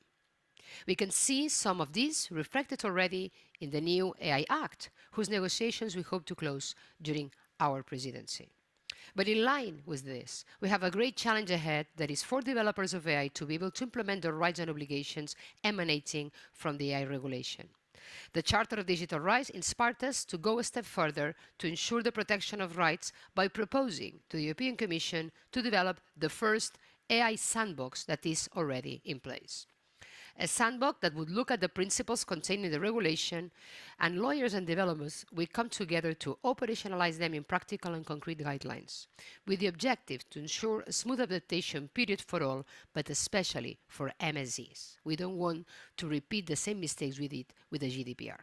D: We can see some of these reflected already in the new AI Act, whose negotiations we hope to close during our presidency. But in line with this, we have a great challenge ahead that is for developers of AI to be able to implement the rights and obligations emanating from the AI regulation. The Charter of Digital Rights inspired us to go a step further to ensure the protection of rights by proposing to the European Commission to develop the first AI sandbox that is already in place. A sandbox that would look at the principles contained in the regulation, and lawyers and developers will come together to operationalize them in practical and concrete guidelines, with the objective to ensure a smooth adaptation period for all, but especially for MSEs. We don't want to repeat the same mistakes we did with the GDPR.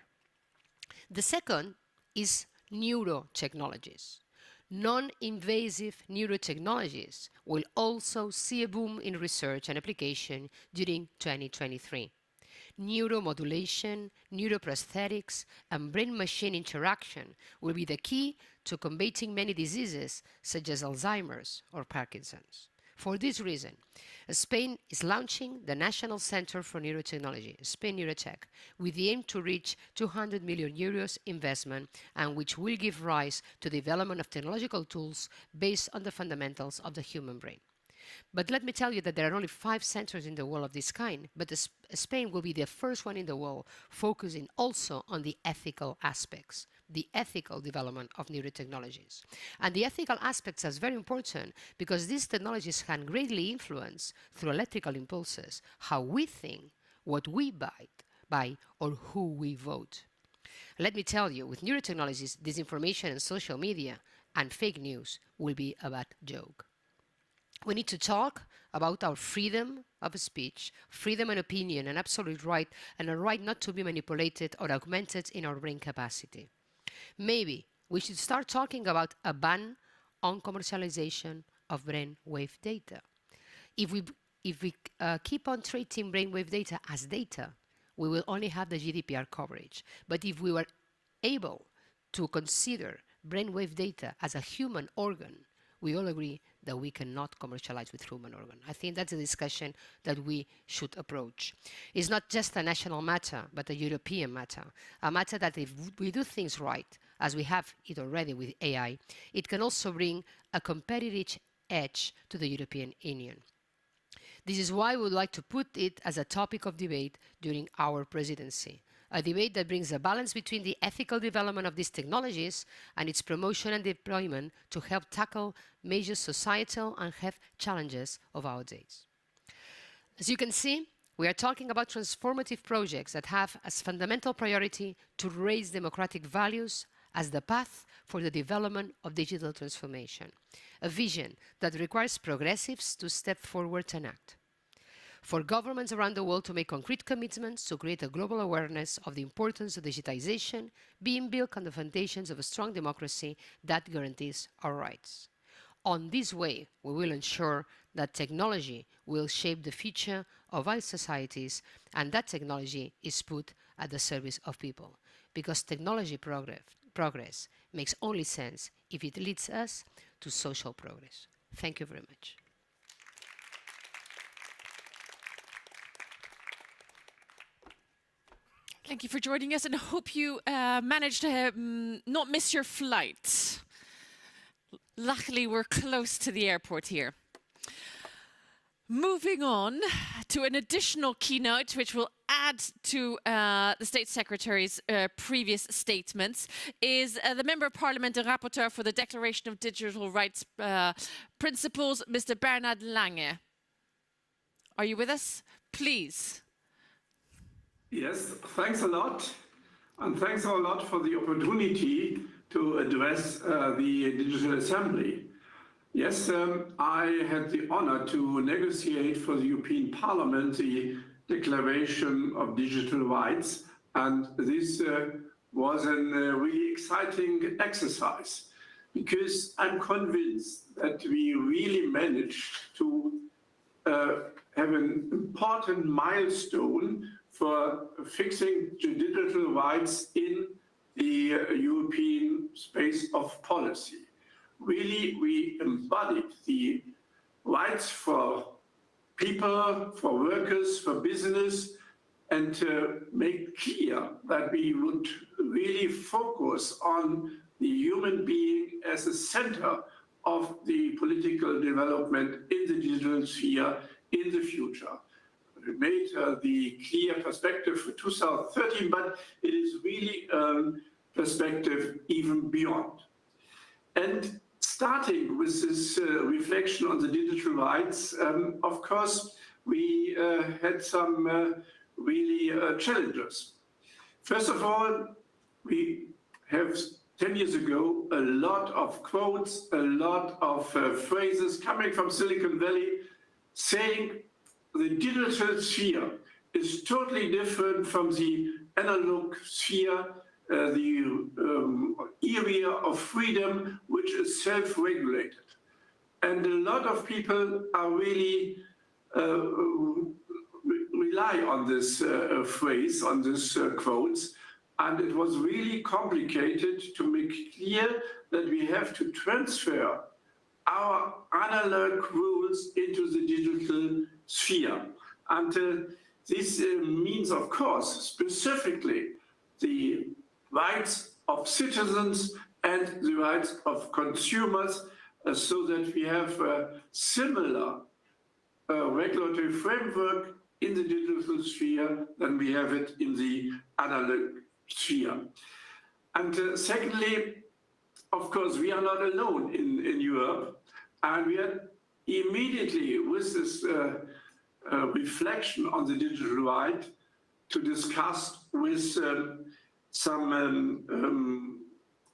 D: The second is neurotechnologies. Non-invasive neurotechnologies will also see a boom in research and application during 2023. Neuromodulation, neuroprosthetics, and brain-machine interaction will be the key to combating many diseases such as Alzheimer's or Parkinson's. For this reason, Spain is launching the National Center for Neurotechnology, Spain Neurotech, with the aim to reach 200 million euros investment, and which will give rise to the development of technological tools based on the fundamentals of the human brain. But let me tell you that there are only 5 centers in the world of this kind, but Spain will be the first one in the world focusing also on the ethical aspects, the ethical development of neurotechnologies. And the ethical aspects are very important because these technologies can greatly influence, through electrical impulses, how we think, what we buy, or who we vote. Let me tell you, with neurotechnologies, disinformation and social media and fake news will be a bad joke. We need to talk about our freedom of speech, freedom of opinion, an absolute right, and a right not to be manipulated or augmented in our brain capacity. Maybe we should start talking about a ban on commercialization of brainwave data. If we keep on treating brainwave data as data, we will only have the GDPR coverage. But if we were able to consider brainwave data as a human organ, we all agree that we cannot commercialize with human organ. I think that's a discussion that we should approach. It's not just a national matter, but a European matter. A matter that if we do things right, as we have it already with AI, it can also bring a competitive edge to the European Union. This is why we would like to put it as a topic of debate during our presidency. A debate that brings a balance between the ethical development of these technologies and its promotion and deployment to help tackle major societal and health challenges of our days. As you can see, We are talking about transformative projects that have as fundamental priority to raise democratic values as the path for the development of digital transformation, a vision that requires progressives to step forward and act. For governments around the world to make concrete commitments to create a global awareness of the importance of digitization being built on the foundations of a strong democracy that guarantees our rights. On this way, we will ensure that technology will shape the future of our societies and that technology is put at the service of people. Because technology progress makes only sense if it leads us to social progress. Thank you very much.
A: Thank you for joining us, and I hope you managed to not miss your flight. Luckily, we're close to the airport here. Moving on to an additional keynote, which will add to the State Secretary's previous statements, is the Member of Parliament and Rapporteur for the Declaration of Digital Rights Principles, Mr. Bernard Lange. Are you with us? Please.
F: Yes, thanks a lot. And thanks a lot for the opportunity to address the Digital Assembly. Yes, I had the honor to negotiate for the European Parliament the Declaration of Digital Rights, and this was a really exciting exercise because I'm convinced that we really managed to have an important milestone for fixing digital rights in the European space of policy. Really, we embodied the rights for people, for workers, for business, and make clear that we would really focus on the human being as the center of the political development in the digital sphere in the future. We made the clear perspective for 2030, but it is really perspective even beyond. And starting with this reflection on the digital rights, of course, we had some really challenges. First of all, we have 10 years ago a lot of quotes, a lot of phrases coming from Silicon Valley saying the digital sphere is totally different from the analog sphere, the area of freedom, which is self-regulated. And a lot of people are really rely on this phrase, on this quotes, and it was really complicated to make clear that we have to transfer our analog rules into the digital sphere. And this means, of course, specifically the rights of citizens and the rights of consumers, so that we have a similar regulatory framework in the digital sphere than we have it in the analog sphere. And secondly, of course, we are not alone in Europe, and we are immediately with this reflection on the digital right to discuss with some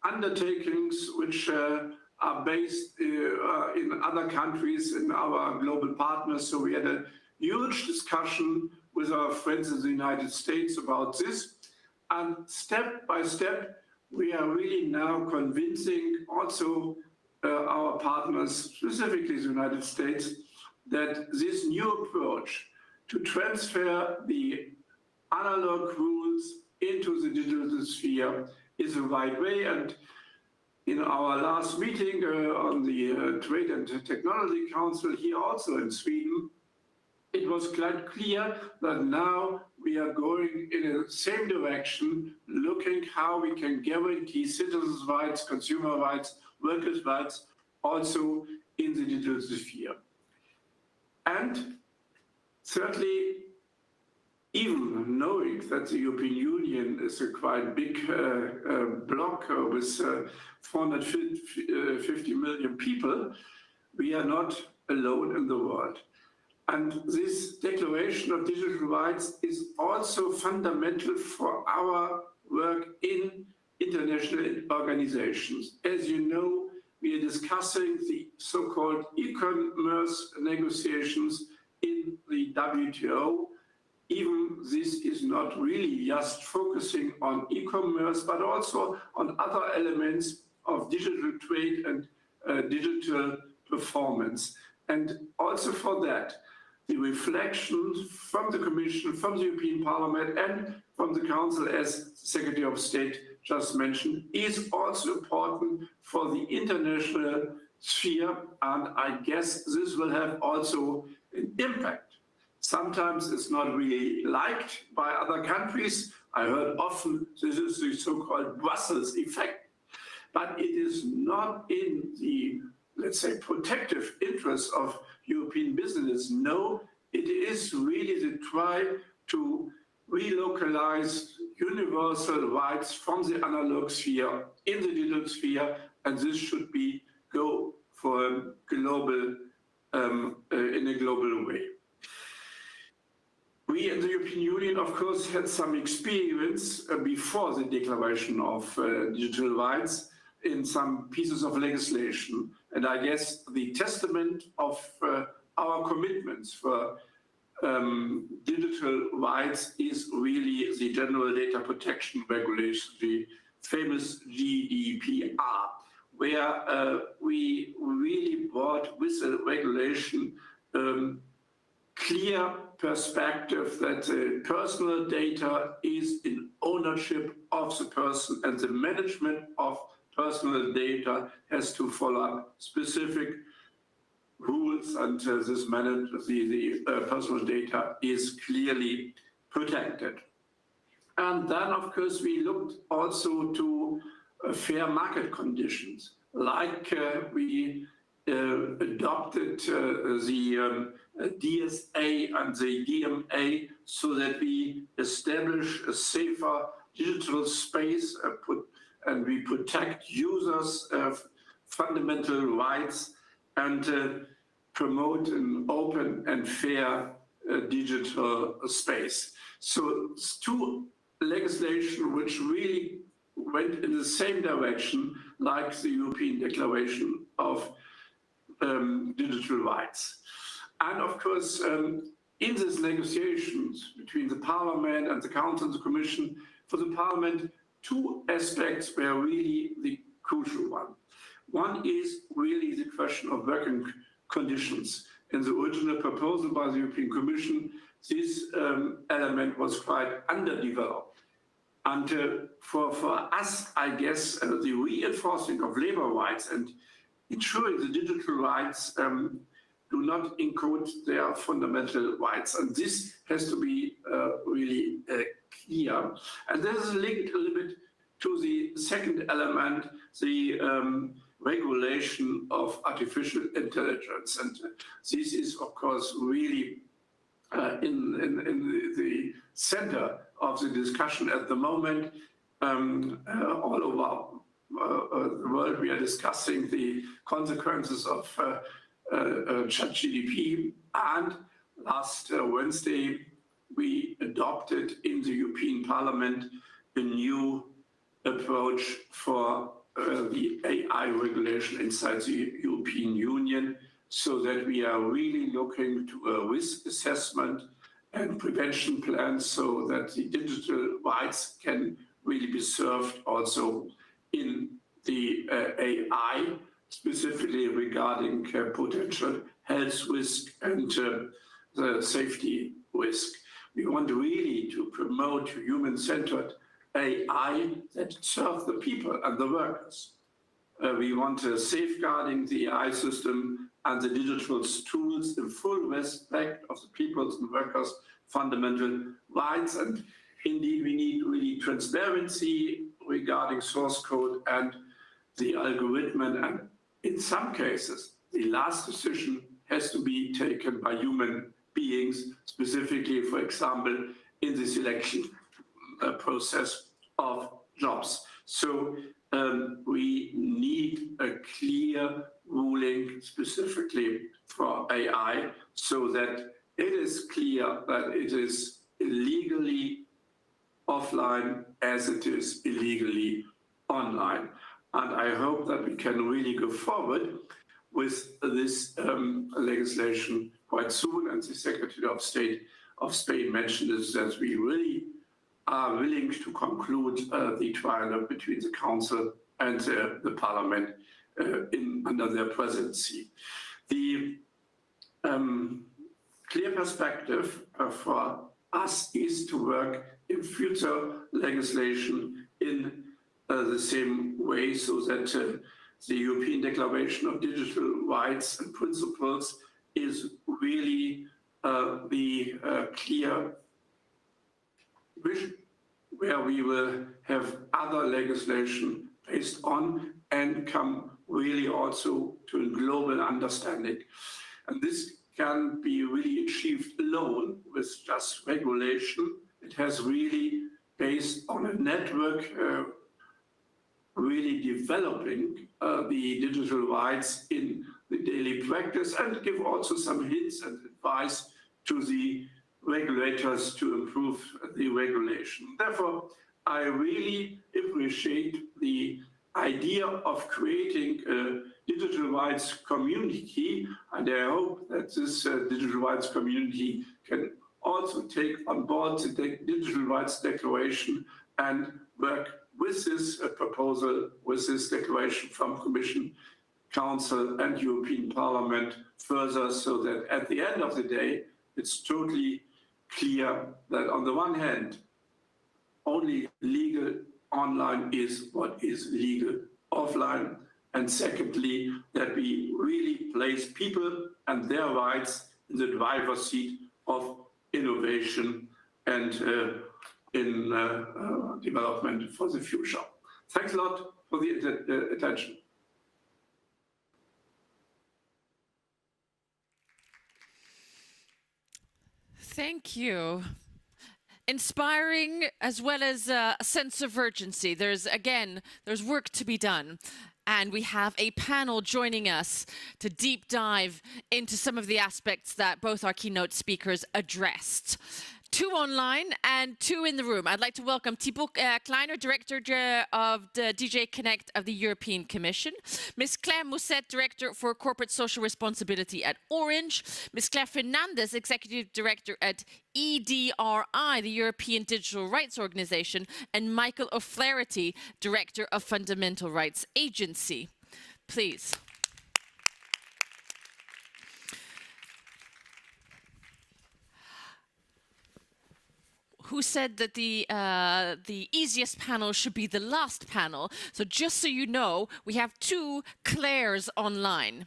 F: undertakings which are based in other countries, in our global partners. So we had a huge discussion with our friends in the United States about this. And step by step, we are really now convincing also our partners, specifically the United States, that this new approach to transfer the analog rules into the digital sphere is the right way. And in our last meeting on the Trade and Technology Council here also in Sweden, it was quite clear that now we are going in the same direction, looking how we can guarantee citizens' rights, consumer rights, workers' rights, also in the digital sphere. And thirdly, even knowing that the European Union is a quite big bloc with 450 million people, we are not alone in the world. And this Declaration of Digital Rights is also fundamental for our work in international organizations. As you know, we are discussing the so-called e-commerce negotiations in the WTO. Even this is not really just focusing on e-commerce, but also on other elements of digital trade and digital performance. And also for that, the reflections from the Commission, from the European Parliament, and from the Council, as the Secretary of State just mentioned, is also important for the international sphere, and I guess this will have also an impact. Sometimes it's not really liked by other countries. I heard often this is the so-called Brussels effect, but it is not in the, let's say, protective interest of European business. No, it is really the try to relocalize universal rights from the analog sphere in the digital sphere, and this should be go for a global, in a global way. We in the European Union, of course, had some experience before the Declaration of Digital Rights in some pieces of legislation. And I guess the testament of our commitments for digital rights is really the General Data Protection Regulation, the famous GDPR, where we really brought with the regulation clear perspective that the personal data is in ownership of the person, and the management of personal data has to follow specific rules, and the personal data is clearly protected. And then, of course, we looked also to fair market conditions, like we adopted the DSA and the DMA so that we establish a safer digital space and we protect users' fundamental rights and promote an open and fair digital space. So it's two legislation which really went in the same direction like the European Declaration of Digital Rights. And of course, in these negotiations between the Parliament and the Council and the Commission, for the Parliament, two aspects were really the crucial one. One is really the question of working conditions. In the original proposal by the European Commission, this element was quite underdeveloped. And for us, I guess, the reinforcing of labor rights and ensuring the digital rights do not encode their fundamental rights. And this has to be really clear. And this is linked a little bit to the second element, the regulation of artificial intelligence. And this is, of course, really in the center of the discussion at the moment. All over the world, we are discussing the consequences of ChatGPT. And last Wednesday, we adopted in the European Parliament a new approach for the AI regulation inside the European Union, so that we are really looking to a risk assessment and prevention plans so that the digital rights can really be served also in the AI, specifically regarding potential health risk and the safety risk. We want really to promote human-centered AI that serves the people and the workers. We want safeguarding the AI system and the digital tools in full respect of the people's and workers' fundamental rights. And indeed, we need really transparency regarding source code and the algorithm. And in some cases, the last decision has to be taken by human beings, specifically, for example, in the selection process of jobs. So we need a clear ruling specifically for AI so that it is clear that it is illegally offline as it is illegally online. And I hope that we can really go forward with this legislation quite soon. And the Secretary of State of Spain mentioned this, that we really are willing to conclude the trialogue between the Council and the Parliament under their presidency. The clear perspective for us is to work in future legislation in the same way, so that the European Declaration of Digital Rights and Principles is really the clear vision where we will have other legislation based on and come really also to a global understanding. And this can be really achieved alone with just regulation. It has really based on a network really developing the digital rights in the daily practice, and give also some hints and advice to the regulators to improve the regulation. Therefore, I really appreciate the idea of creating a digital rights community, and I hope that this digital rights community can also take on board the Digital Rights Declaration and work with this proposal, with this declaration from Commission, Council and European Parliament further, so that at the end of the day, it's totally clear that on the one hand, only legal online is what is legal offline, and secondly, that we really place people and their rights in the driver's seat of innovation and in development for the future. Thanks a lot for the attention.
A: Thank you. Inspiring as well as a sense of urgency. There's work to be done. And we have a panel joining us to deep dive into some of the aspects that both our keynote speakers addressed. 2 online and 2 in the room. I'd like to welcome Thibaut Kleiner, Director of the DJ Connect of the European Commission, Ms. Claire Mousset, Director for Corporate Social Responsibility at Orange, Ms. Claire Fernandez, Executive Director at EDRI, the European Digital Rights Organization, and Michael O'Flaherty, Director of Fundamental Rights Agency. Please. Who said that the easiest panel should be the last panel? So just so you know, we have 2 Claires online.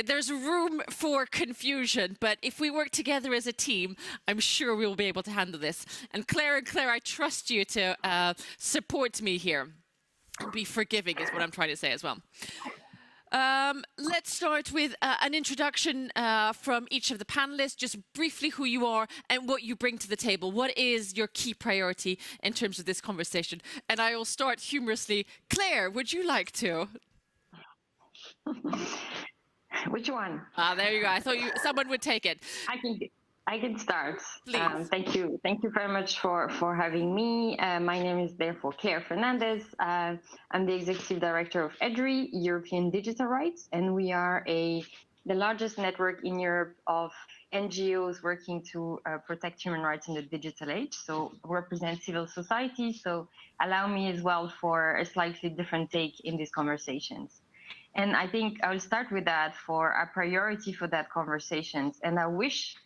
A: There's room for confusion, but if we work together as a team, I'm sure we'll be able to handle this. And Claire, I trust you to support me here. And be forgiving is what I'm trying to say as well. Let's start with an introduction from each of the panelists, just briefly who you are and what you bring to the table. What is your key priority in terms of this conversation? And I will start humorously. Claire, would you like to?
B: Which one?
A: There you go. I thought someone would take it.
B: I can start.
A: Please.
B: Thank you very much for having me. My name is therefore Claire Fernandez. I'm the Executive Director of EDRI, European Digital Rights, and we are the largest network in Europe of NGOs working to protect human rights in the digital age. So represent civil society. So allow me as well for a slightly different take in these conversations. And I think I'll start with that for a priority for that conversations. And I wish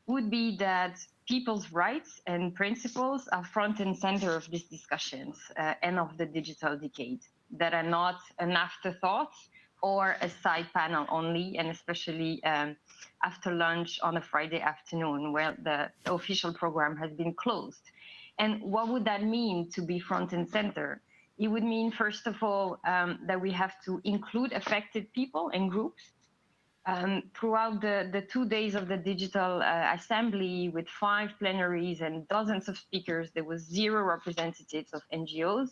B: would be that people's rights and principles are front and center of these discussions and of the digital decade, that are not an afterthought or a side panel only, and especially after lunch on a Friday afternoon where the official program has been closed. And what would that mean to be front and center? It would mean, first of all, that we have to include affected people and groups. Throughout the 2 days of the digital assembly with 5 plenaries and dozens of speakers, there was 0 representatives of NGOs,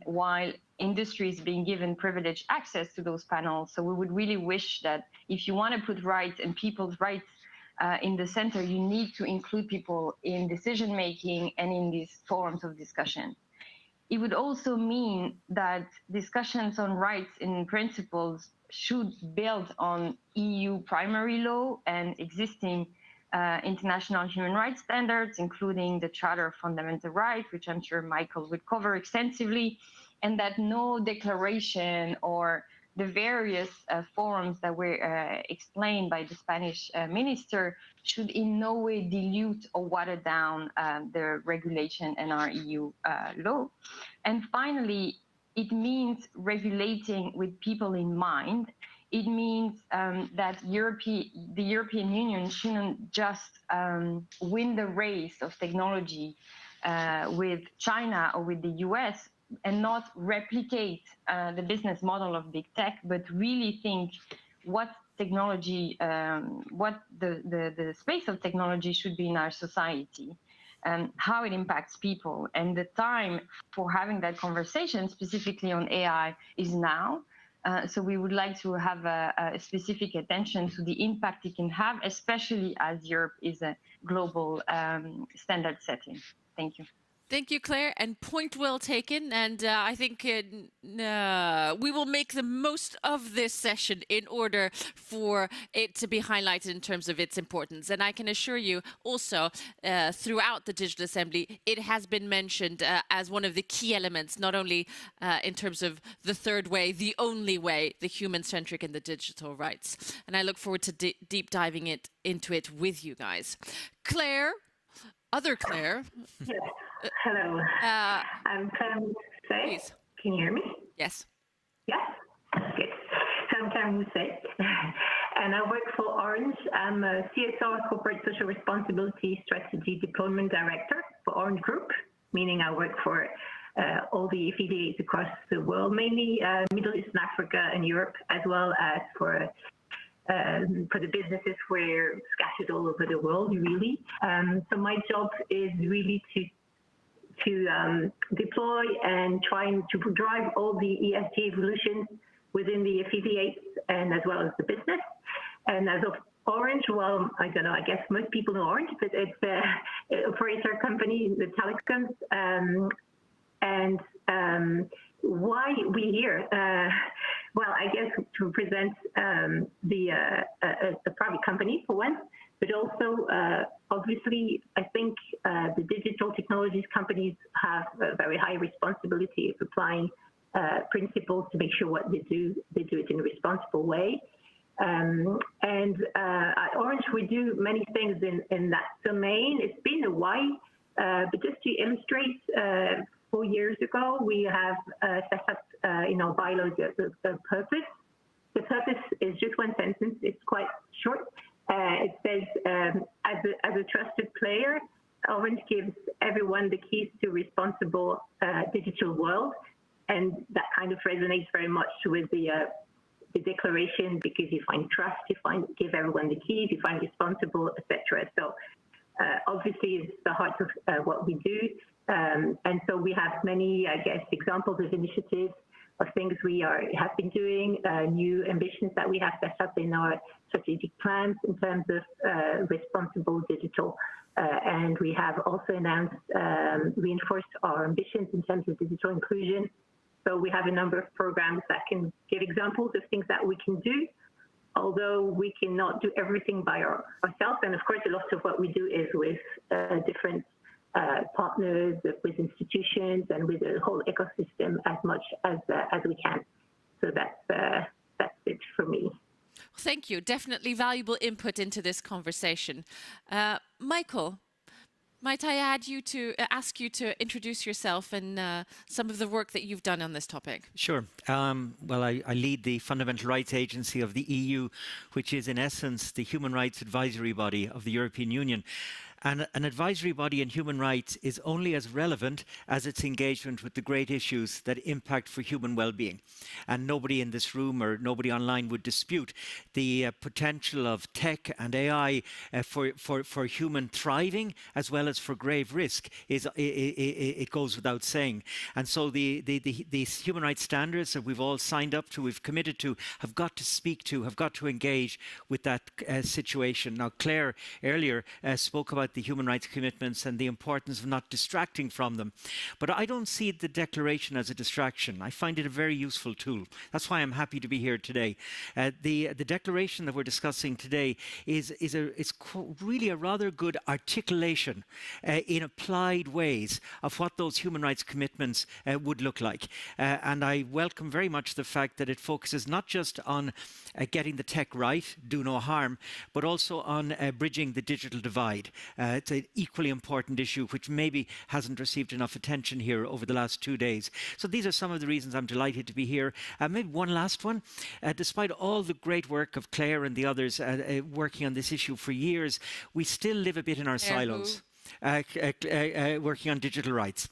B: while industry is being given privileged access to those panels. So we would really wish that if you want to put rights and people's rights in the center, you need to include people in decision making and in these forums of discussion. It would also mean that discussions on rights and principles should build on EU primary law and existing international human rights standards, including the Charter of Fundamental Rights, which I'm sure Michael would cover extensively, and that no declaration or the various forums that were explained by the Spanish minister should in no way dilute or water down the regulation and our EU law. And finally, it means regulating with people in mind. It means that the European Union shouldn't just win the race of technology with China or with the US and not replicate the business model of big tech, but really think what technology, what the space of technology should be in our society, how it impacts people. And the time for having that conversation, specifically on AI, is now. So we would like to have a specific attention to the impact it can have, especially as Europe is a global standard setting. Thank you.
A: Thank you, Claire, and point well taken. And I think we will make the most of this session in order for it to be highlighted in terms of its importance. And I can assure you also, throughout the Digital Assembly, it has been mentioned as one of the key elements, not only in terms of the third way, the only way, the human-centric and the digital rights. And I look forward to deep diving into it with you guys. Claire, other Claire.
O: Yes. Hello. I'm Claire Mousset. Can you hear me?
A: Yes.
O: Yes? Good. So I'm Claire Mousset, and I work for Orange. I'm a CSR, Corporate Social Responsibility Strategy Deployment Director for Orange Group, meaning I work for all the affiliates across the world, mainly Middle East and Africa and Europe, as well as for the businesses we're scattered all over the world, really. So my job is really to deploy and trying to drive all the ESG evolution within the affiliates and as well as the business. And as of Orange, well, I don't know, I guess most people know Orange, but it's an operator company in the telecoms. Why we here? Well, I guess to present a private company for one, but also obviously I think the digital technologies companies have a very high responsibility of applying principles to make sure what they do it in a responsible way. At Orange, we do many things in that domain. It's been a while, but just to illustrate, 4 years ago, we have set up in our bylaws the purpose. The purpose is just one sentence. It's quite short. It says, as a trusted player, Orange gives everyone the keys to a responsible digital world. And that kind of resonates very much with the declaration, because you find trust, give everyone the keys, you find responsible, etc. So obviously it's the heart of what we do. And so we have many, I guess, examples of initiatives of things we have been doing, new ambitions that we have set up in our strategic plans in terms of responsible digital. And we have also announced, reinforced our ambitions in terms of digital inclusion. So we have a number of programs that can give examples of things that we can do, although we cannot do everything by ourselves. And of course, a lot of what we do is with different partners, with institutions, and with the whole ecosystem as much as we can. So that's it for me.
A: Thank you. Definitely valuable input into this conversation. Michael, might I ask you to introduce yourself and some of the work that you've done on this topic?
V: Sure. Well, I lead the Fundamental Rights Agency of the EU, which is in essence the human rights advisory body of the European Union. And an advisory body in human rights is only as relevant as its engagement with the great issues that impact for human well-being. And nobody in this room or nobody online would dispute the potential of tech and AI for human thriving as well as for grave risk. It goes without saying. And so these human rights standards that we've all signed up to, we've committed to, have got to speak to, have got to engage with that situation. Now, Claire earlier spoke about the human rights commitments and the importance of not distracting from them. But I don't see the declaration as a distraction. I find it a very useful tool. That's why I'm happy to be here today. The declaration that we're discussing today is really a rather good articulation in applied ways of what those human rights commitments would look like. And I welcome very much the fact that it focuses not just on getting the tech right, do no harm, but also on bridging the digital divide. It's an equally important issue which maybe hasn't received enough attention here over the last 2 days. So these are some of the reasons I'm delighted to be here. Maybe one last one. Despite all the great work of Claire and the others working on this issue for years, we still live a bit in our silos, working on digital rights.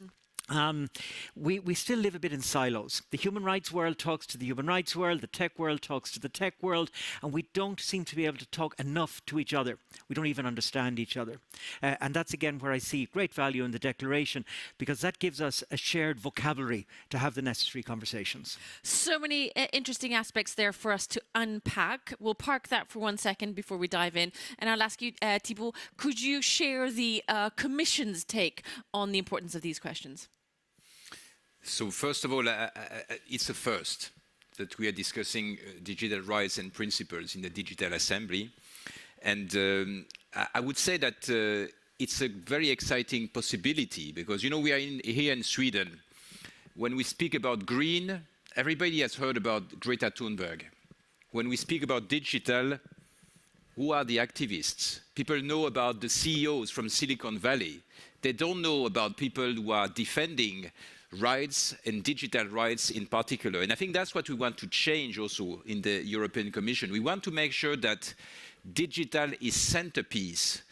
V: We still live a bit in silos. The human rights world talks to the human rights world, the tech world talks to the tech world, and we don't seem to be able to talk enough to each other. We don't even understand each other. And that's again where I see great value in the declaration, because that gives us a shared vocabulary to have the necessary conversations.
A: So many interesting aspects there for us to unpack. We'll park that for 1 second before we dive in. And I'll ask you, Thibault, could you share the Commission's take on the importance of these questions?
N: So first of all, it's a first that we are discussing digital rights and principles in the Digital Assembly. And I would say that it's a very exciting possibility because, you know, we are here in Sweden. When we speak about green, everybody has heard about Greta Thunberg. When we speak about digital, who are the activists? People know about the CEOs from Silicon Valley. They don't know about people who are defending rights and digital rights in particular. And I think that's what we want to change also in the European Commission. We want to make sure that digital is centerpiece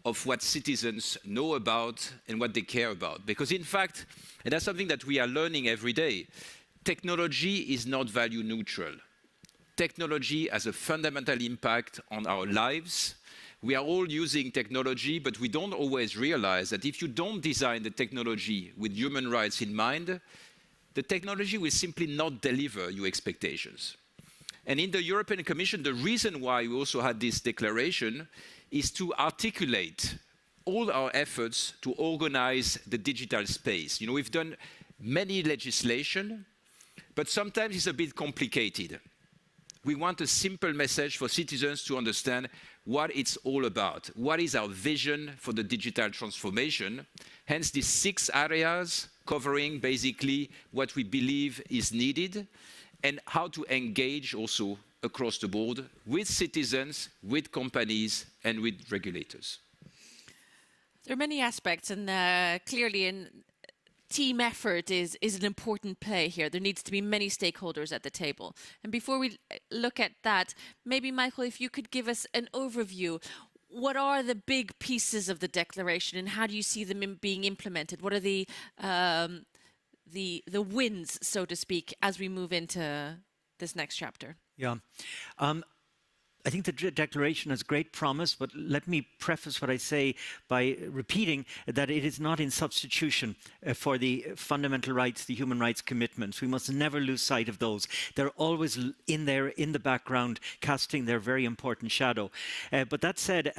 N: of what citizens know about and what they care about. Because in fact, and that's something that we are learning every day, technology is not value neutral. Technology has a fundamental impact on our lives. We are all using technology, but we don't always realize that if you don't design the technology with human rights in mind, the technology will simply not deliver your expectations. And in the European Commission, the reason why we also had this declaration is to articulate all our efforts to organize the digital space. You know, we've done many legislation, but sometimes it's a bit complicated. We want a simple message for citizens to understand what it's all about. What is our vision for the digital transformation? Hence these 6 areas covering basically what we believe is needed and how to engage also across the board with citizens, with companies, and with regulators.
A: There are many aspects, and clearly team effort is an important play here. There needs to be many stakeholders at the table. And before we look at that, maybe Michael, if you could give us an overview. What are the big pieces of the declaration and how do you see them being implemented? What are the wins, so to speak, as we move into this next chapter?
V: Yeah. I think the declaration has great promise, but let me preface what I say by repeating that it is not in substitution for the fundamental rights, the human rights commitments. We must never lose sight of those. They're always in there, in the background, casting their very important shadow. But that said,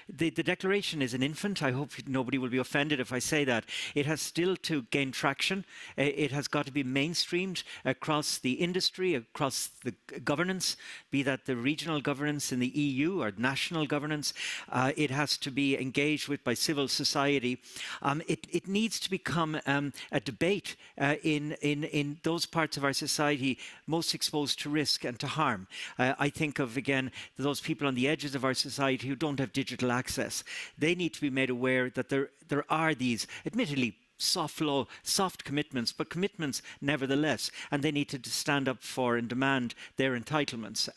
V: the declaration is an infant. I hope nobody will be offended if I say that. It has still to gain traction. It has got to be mainstreamed across the industry, across the governance, be that the regional governance in the EU or national governance. It has to be engaged with by civil society. It needs to become a debate in those parts of our society most exposed to risk and to harm. I think of, again, those people on the edges of our society who don't have digital access. They need to be made aware that there are these, admittedly, soft commitments, but commitments nevertheless, and they need to stand up for and demand their entitlements.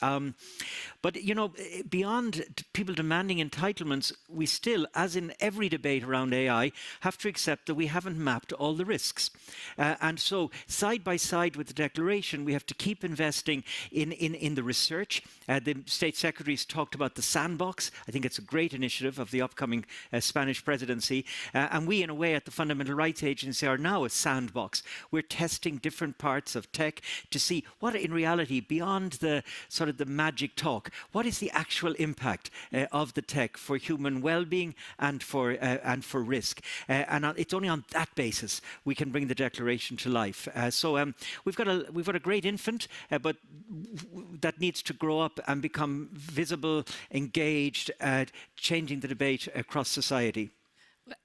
V: But, you know, beyond people demanding entitlements, we still, as in every debate around AI, have to accept that we haven't mapped all the risks. And so, side by side with the declaration, we have to keep investing in the research. The State Secretaries talked about the sandbox. I think it's a great initiative of the upcoming Spanish presidency. And we, in a way, at the Fundamental Rights Agency are now a sandbox. We're testing different parts of tech to see what, in reality, beyond the sort of the magic talk, what is the actual impact of the tech for human well-being and for risk. And it's only on that basis we can bring the declaration to life. So we've got a great infant, but that needs to grow up and become visible, engaged, changing the debate across society.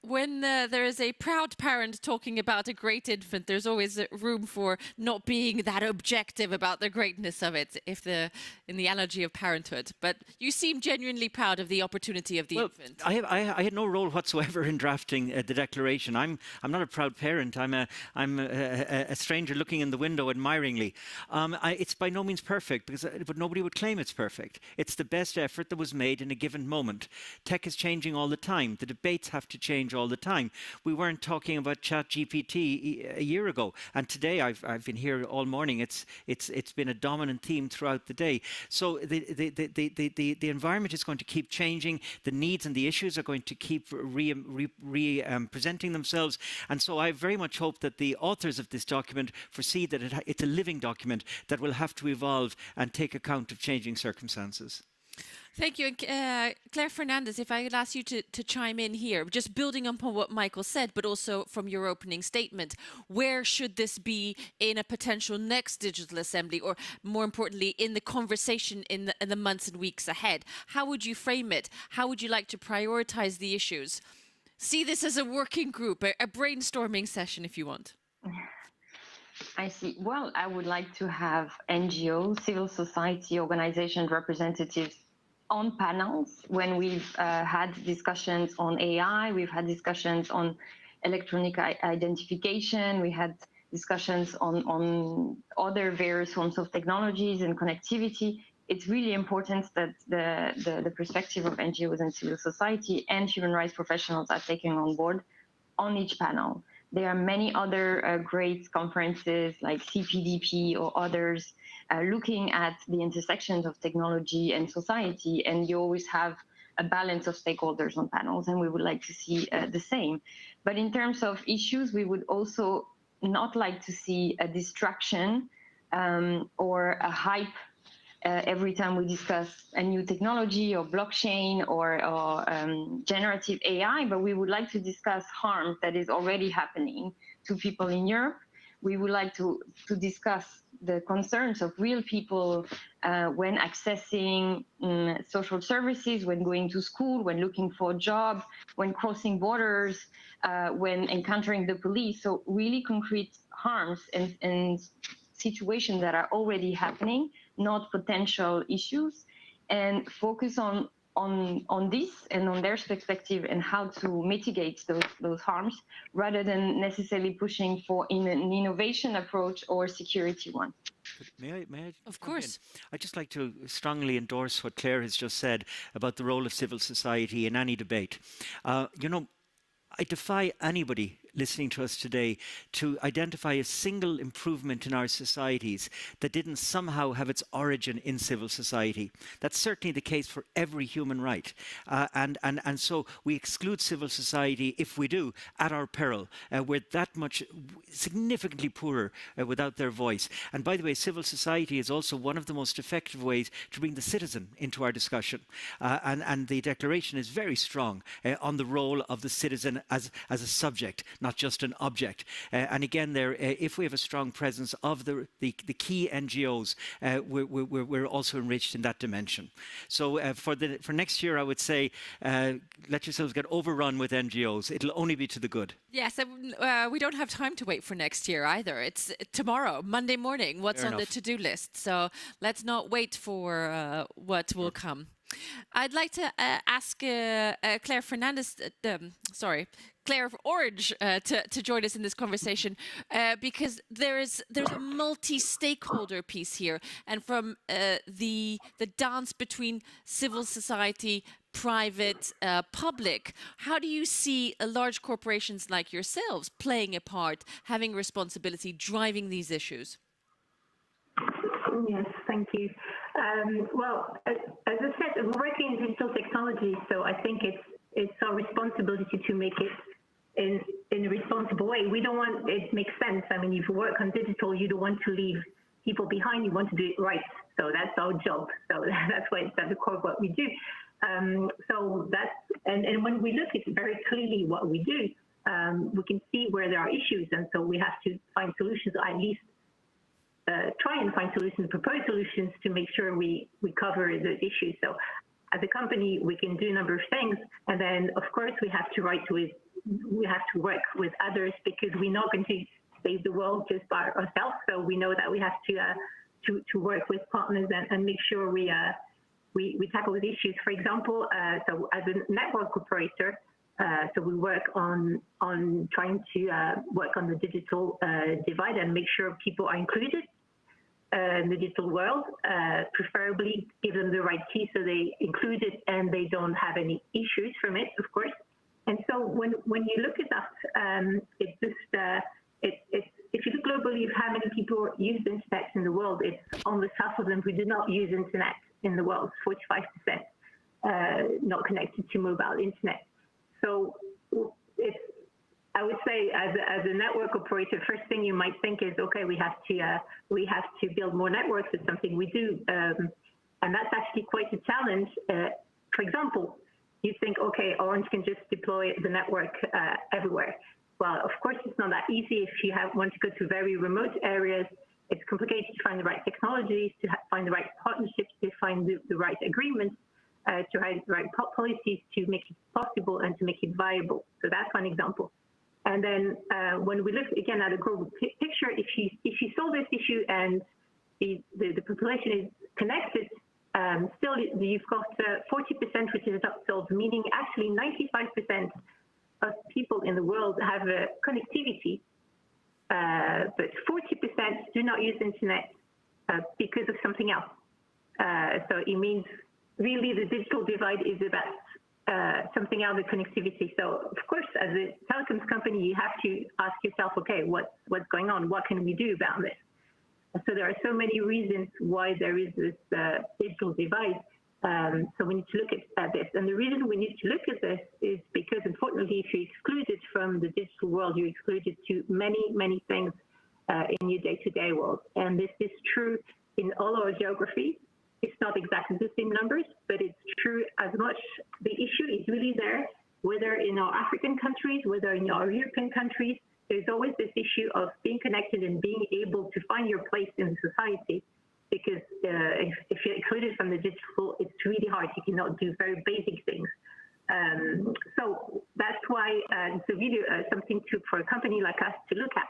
A: When there is a proud parent talking about a great infant, there's always room for not being that objective about the greatness of it, in the analogy of parenthood. But you seem genuinely proud of the opportunity of the infant.
V: I had no role whatsoever in drafting the declaration. I'm not a proud parent. I'm a stranger looking in the window admiringly. It's by no means perfect, but nobody would claim it's perfect. It's the best effort that was made in a given moment. Tech is changing all the time. The debates have to change all the time. We weren't talking about ChatGPT a year ago, and today I've been here all morning. It's been a dominant theme throughout the day. So the environment is going to keep changing. The needs and the issues are going to keep presenting themselves. And so I very much hope that the authors of this document foresee that it's a living document that will have to evolve and take account of changing circumstances.
A: Thank you. Claire Fernandez, if I could ask you to chime in here, just building upon what Michael said, but also from your opening statement, where should this be in a potential next digital assembly, or more importantly, in the conversation in the months and weeks ahead? How would you frame it? How would you like to prioritize the issues? See this as a working group, a brainstorming session, if you want.
B: I see. Well, I would like to have NGOs, civil society organization representatives on panels. When we've had discussions on AI, we've had discussions on electronic identification, we had discussions on other various forms of technologies and connectivity. It's really important that the perspective of NGOs and civil society and human rights professionals are taken on board on each panel. There are many other great conferences like CPDP or others looking at the intersections of technology and society, and you always have a balance of stakeholders on panels, and we would like to see the same. But in terms of issues, we would also not like to see a distraction or a hype every time we discuss a new technology or blockchain or generative AI, but we would like to discuss harm that is already happening to people in Europe. We would like to discuss the concerns of real people when accessing social services, when going to school, when looking for a job, when crossing borders, when encountering the police. So really concrete harms and situations that are already happening, not potential issues, and focus on this and on their perspective and how to mitigate those harms, rather than necessarily pushing for an innovation approach or security one.
V: May I?
A: Of course.
V: I'd just like to strongly endorse what Claire has just said about the role of civil society in any debate. You know, I defy anybody listening to us today to identify a single improvement in our societies that didn't somehow have its origin in civil society. That's certainly the case for every human right. And so we exclude civil society, if we do, at our peril. We're that much significantly poorer without their voice. And by the way, civil society is also one of the most effective ways to bring the citizen into our discussion. And the declaration is very strong on the role of the citizen as a subject, not just an object. And again, there, if we have a strong presence of the key NGOs, we're also enriched in that dimension. So for next year, I would say, let yourselves get overrun with NGOs. It'll only be to the good.
A: Yes, we don't have time to wait for next year either. It's tomorrow, Monday morning, what's on the to-do list. So let's not wait for what will come. I'd like to ask Claire Fernandez, Claire Orange, to join us in this conversation because there's a multi-stakeholder piece here, and from the dance between civil society, private, public. How do you see large corporations like yourselves playing a part, having responsibility, driving these issues?
O: Yes, thank you. Well, as I said, we're working in digital technology, so I think it's our responsibility to make it in a responsible way. We don't want, it makes sense. I mean, if you work on digital, you don't want to leave people behind, you want to do it right. So that's our job. So that's why it's at the core of what we do. So that's, and when we look at very clearly what we do, we can see where there are issues. And so we have to find solutions, or at least try and find solutions, propose solutions to make sure we cover those issues. So as a company, we can do a number of things. And then, of course, we have to work with others, because we're not going to save the world just by ourselves. So we know that we have to work with partners and make sure we tackle these issues. For example, so as a network operator, so we work on trying to work on the digital divide and make sure people are included in the digital world, preferably give them the right key so they include it and they don't have any issues from it, of course. And so when you look at that, it's just, if you look globally of how many people use the internet in the world, it's almost half of them who do not use internet in the world, 45% not connected to mobile internet. So I would say, as a network operator, first thing you might think is, okay, we have to build more networks. It's something we do, and that's actually quite a challenge. For example, you think, okay, Orange can just deploy the network everywhere. Well, of course, it's not that easy. If you want to go to very remote areas, it's complicated to find the right technologies, to find the right partnerships, to find the right agreements, to find the right policies to make it possible and to make it viable. So that's one example. And then when we look again at a global picture, if you solve this issue and the population is connected, still you've got 40%, which is not solved, meaning actually 95% of people in the world have connectivity, but 40% do not use internet because of something else. So it means really the digital divide is about something else, the connectivity. So of course, as a telecoms company, you have to ask yourself, okay, what's going on? What can we do about this? So there are so many reasons why there is this digital divide. So we need to look at this. And the reason we need to look at this is because, unfortunately, if you're excluded from the digital world, you're excluded to many, many things in your day-to-day world. And this is true in all our geographies. It's not exactly the same numbers, but it's true as much. The issue is really there, whether in our African countries, whether in our European countries. There's always this issue of being connected and being able to find your place in society. Because if you're excluded from the digital, it's really hard. You cannot do very basic things. So that's why it's really something for a company like us to look at.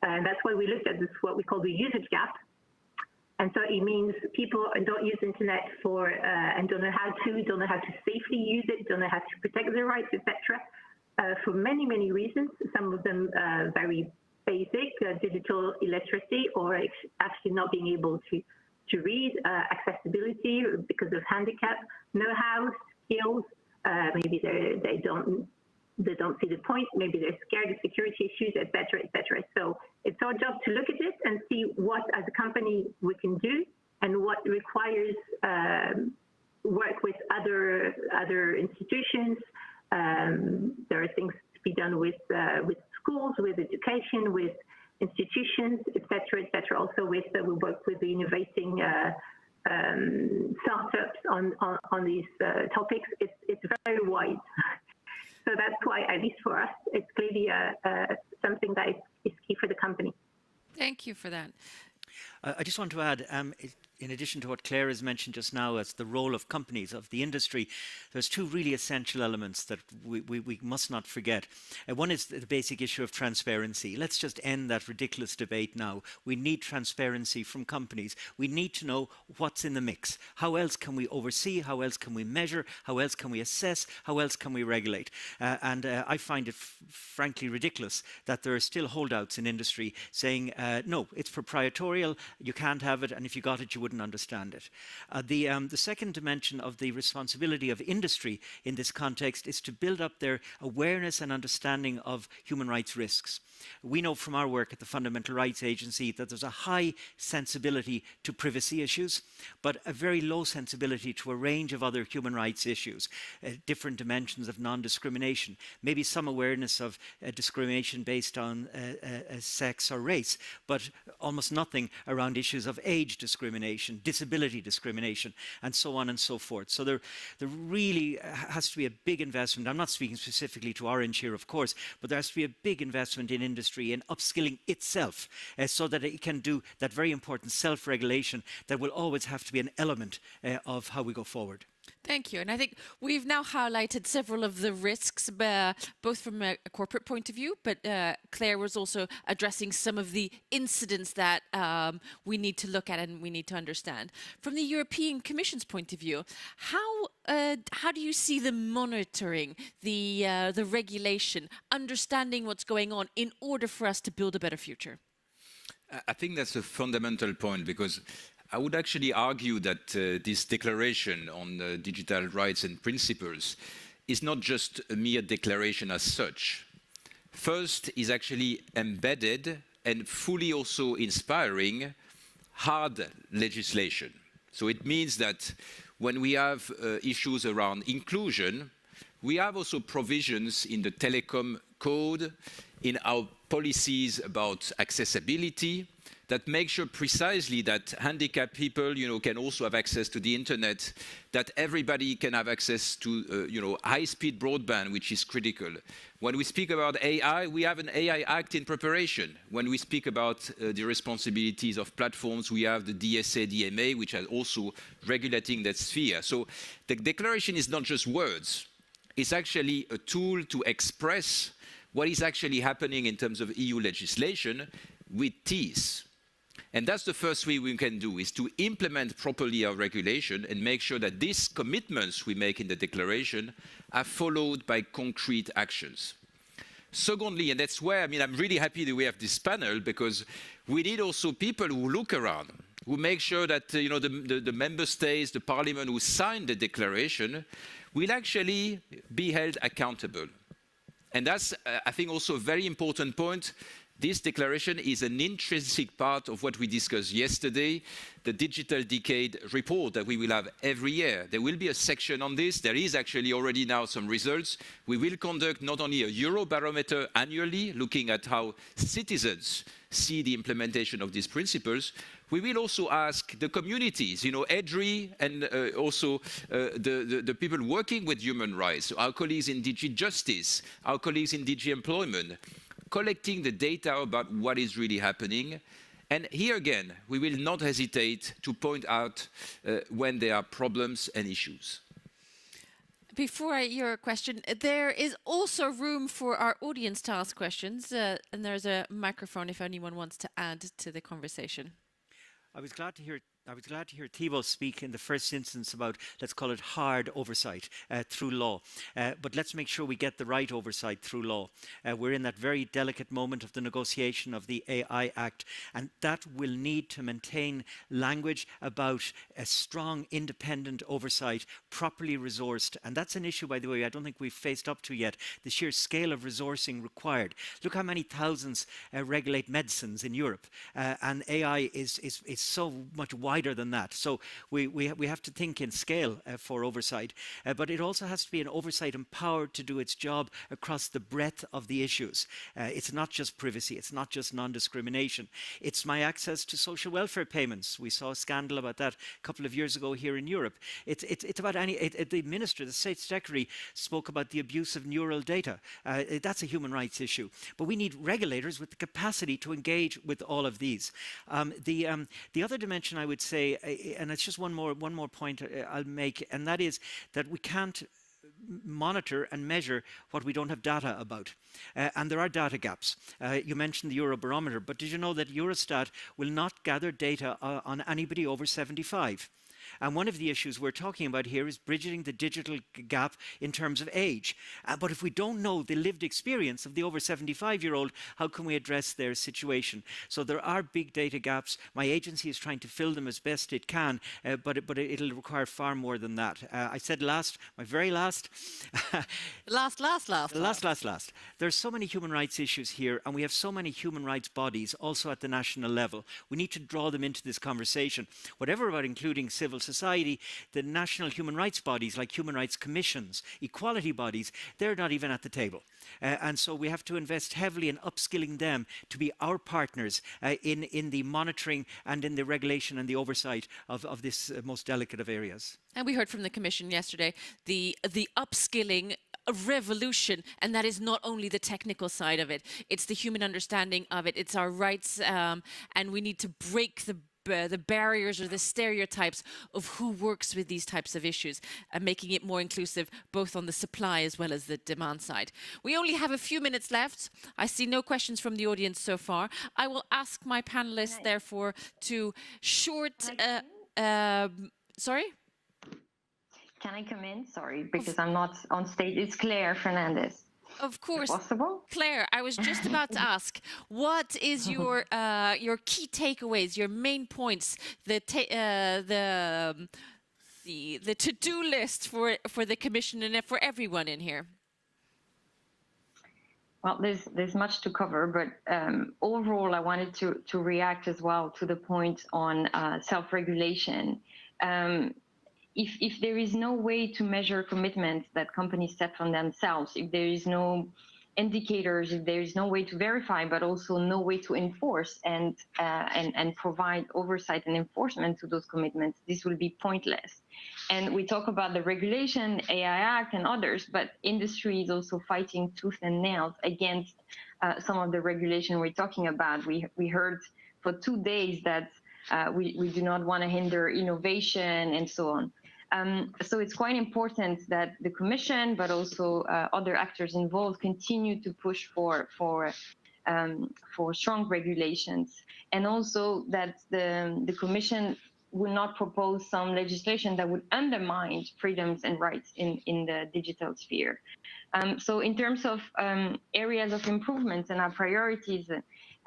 O: And that's why we looked at this, what we call the usage gap. And so it means people don't use internet and don't know how to safely use it, don't know how to protect their rights, etc. For many, many reasons. Some of them very basic, digital illiteracy, or actually not being able to read, accessibility because of handicap, know-how, skills. Maybe they don't see the point. Maybe they're scared of security issues, etc., etc. So it's our job to look at it and see what, as a company, we can do, and what requires work with other institutions. There are things to be done with schools, with education, with institutions, etc., etc. Also, we work with the innovating startups on these topics. It's very wide. So that's why, at least for us, it's clearly something that is key for the company.
A: Thank you for that.
V: I just want to add, in addition to what Claire has mentioned just now as the role of companies, of the industry, there's two really essential elements that we must not forget. One is the basic issue of transparency. Let's just end that ridiculous debate now. We need transparency from companies. We need to know what's in the mix. How else can we oversee? How else can we measure? How else can we assess? How else can we regulate? I find it frankly ridiculous that there are still holdouts in industry saying, no, it's proprietorial, you can't have it, and if you got it, you wouldn't understand it. The second dimension of the responsibility of industry in this context is to build up their awareness and understanding of human rights risks. We know from our work at the Fundamental Rights Agency that there's a high sensibility to privacy issues, but a very low sensibility to a range of other human rights issues, different dimensions of non-discrimination, maybe some awareness of discrimination based on sex or race, but almost nothing around issues of age discrimination, disability discrimination, and so on and so forth. So there really has to be a big investment. I'm not speaking specifically to Orange here, of course, but there has to be a big investment in industry in upskilling itself so that it can do that very important self-regulation that will always have to be an element of how we go forward.
A: Thank you. And I think we've now highlighted several of the risks, both from a corporate point of view, but Claire was also addressing some of the incidents that we need to look at and we need to understand. From the European Commission's point of view, how do you see the monitoring, the regulation, understanding what's going on in order for us to build a better future?
N: I think that's a fundamental point, because I would actually argue that this declaration on digital rights and principles is not just a mere declaration as such. First, is actually embedded and fully also inspiring hard legislation. So it means that when we have issues around inclusion, we have also provisions in the telecom code, in our policies about accessibility, that make sure precisely that handicapped people, can also have access to the internet, that everybody can have access to, high-speed broadband, which is critical. When we speak about AI, we have an AI Act in preparation. When we speak about the responsibilities of platforms, we have the DSA, DMA, which is also regulating that sphere. So the declaration is not just words. It's actually a tool to express what is actually happening in terms of EU legislation with teeth. And that's the first thing we can do, is to implement properly our regulation and make sure that these commitments we make in the declaration are followed by concrete actions. Secondly, and that's where, I'm really happy that we have this panel, because we need also people who look around, who make sure that the member states, the parliament who signed the declaration will actually be held accountable. And that's, I think, also a very important point. This declaration is an intrinsic part of what we discussed yesterday, the Digital Decade report that we will have every year. There will be a section on this. There is actually already now some results. We will conduct not only a Eurobarometer annually, looking at how citizens see the implementation of these principles. We will also ask the communities, EDRI, and also the people working with human rights, our colleagues in DG Justice, our colleagues in DG Employment, collecting the data about what is really happening. And here again, we will not hesitate to point out when there are problems and issues.
A: Before your question, there is also room for our audience to ask questions, and there's a microphone if anyone wants to add to the conversation.
V: I was glad to hear Thibault speak in the first instance about, let's call it hard oversight through law. But let's make sure we get the right oversight through law. We're in that very delicate moment of the negotiation of the AI Act, and that will need to maintain language about a strong independent oversight, properly resourced. And that's an issue, by the way, I don't think we've faced up to yet, the sheer scale of resourcing required. Look how many thousands regulate medicines in Europe, and AI is so much wider than that. So we have to think in scale for oversight, but it also has to be an oversight empowered to do its job across the breadth of the issues. It's not just privacy, it's not just non-discrimination, it's my access to social welfare payments. We saw a scandal about that a couple of years ago here in Europe. It's about the minister, the state secretary, spoke about the abuse of neural data. That's a human rights issue. But we need regulators with the capacity to engage with all of these. The other dimension I would say, and it's just one more point I'll make, and that is that we can't monitor and measure what we don't have data about. And there are data gaps. You mentioned the Eurobarometer, but did you know that Eurostat will not gather data on anybody over 75? And one of the issues we're talking about here is bridging the digital gap in terms of age. But if we don't know the lived experience of the over 75-year-old, how can we address their situation? So there are big data gaps. My agency is trying to fill them as best it can, but it'll require far more than that. I said last, my very last. Last. There's so many human rights issues here, and we have so many human rights bodies also at the national level. We need to draw them into this conversation. Whatever about including civil society, the national human rights bodies like human rights commissions, equality bodies, they're not even at the table. And so we have to invest heavily in upskilling them to be our partners in the monitoring and in the regulation and the oversight of this most delicate of areas.
A: And we heard from the Commission yesterday the upskilling revolution, and that is not only the technical side of it, it's the human understanding of it, it's our rights, and we need to break the barriers or the stereotypes of who works with these types of issues and making it more inclusive both on the supply as well as the demand side. We only have a few minutes left. I see no questions from the audience so far. I will ask my panelists therefore to sorry?
B: Can I come in? Sorry, because I'm not on stage. It's Claire Fernandez.
A: Of course.
B: Possible?
A: Claire, I was just about to ask, what is your key takeaways, your main points, the to-do list for the Commission and for everyone in here?
B: Well, there's much to cover, but overall, I wanted to react as well to the point on self-regulation. If there is no way to measure commitments that companies set from themselves, if there is no indicators, if there is no way to verify, but also no way to enforce and provide oversight and enforcement to those commitments, this will be pointless. And we talk about the regulation, AI Act and others, but industry is also fighting tooth and nails against some of the regulation we're talking about. We heard for 2 days that we do not want to hinder innovation and so on. So it's quite important that the Commission, but also other actors involved, continue to push for strong regulations, and also that the Commission will not propose some legislation that would undermine freedoms and rights in the digital sphere. So in terms of areas of improvement and our priorities,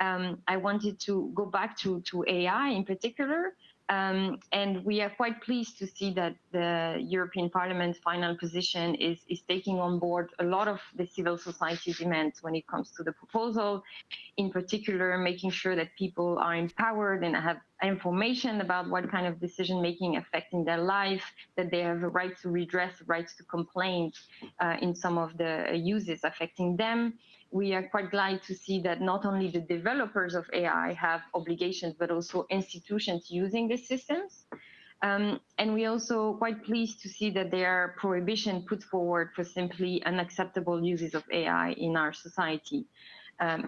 B: I wanted to go back to AI in particular. And we are quite pleased to see that the European Parliament's final position is taking on board a lot of the civil society demands when it comes to the proposal, in particular making sure that people are empowered and have information about what kind of decision-making affecting their life, that they have a right to redress, rights to complain in some of the uses affecting them. We are quite glad to see that not only the developers of AI have obligations, but also institutions using these systems. And we also quite pleased to see that there are prohibitions put forward for simply unacceptable uses of AI in our society,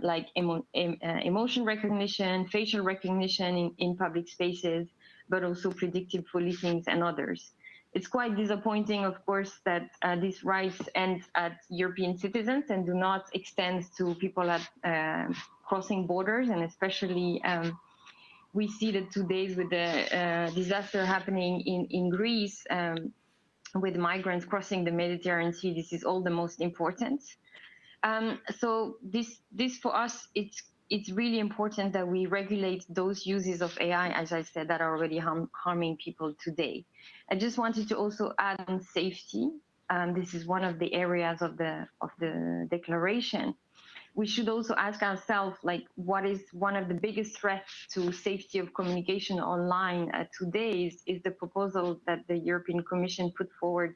B: like emotion recognition, facial recognition in public spaces, but also predictive policing and others. It's quite disappointing, of course, that these rights end at European citizens and do not extend to people at crossing borders, and especially we see that 2 days with the disaster happening in Greece with migrants crossing the Mediterranean Sea, this is all the most important. So this for us, it's really important that we regulate those uses of AI, as I said, that are already harming people today. I just wanted to also add on safety. This is one of the areas of the declaration. We should also ask ourselves, like, what is one of the biggest threats to safety of communication online today is the proposal that the European Commission put forward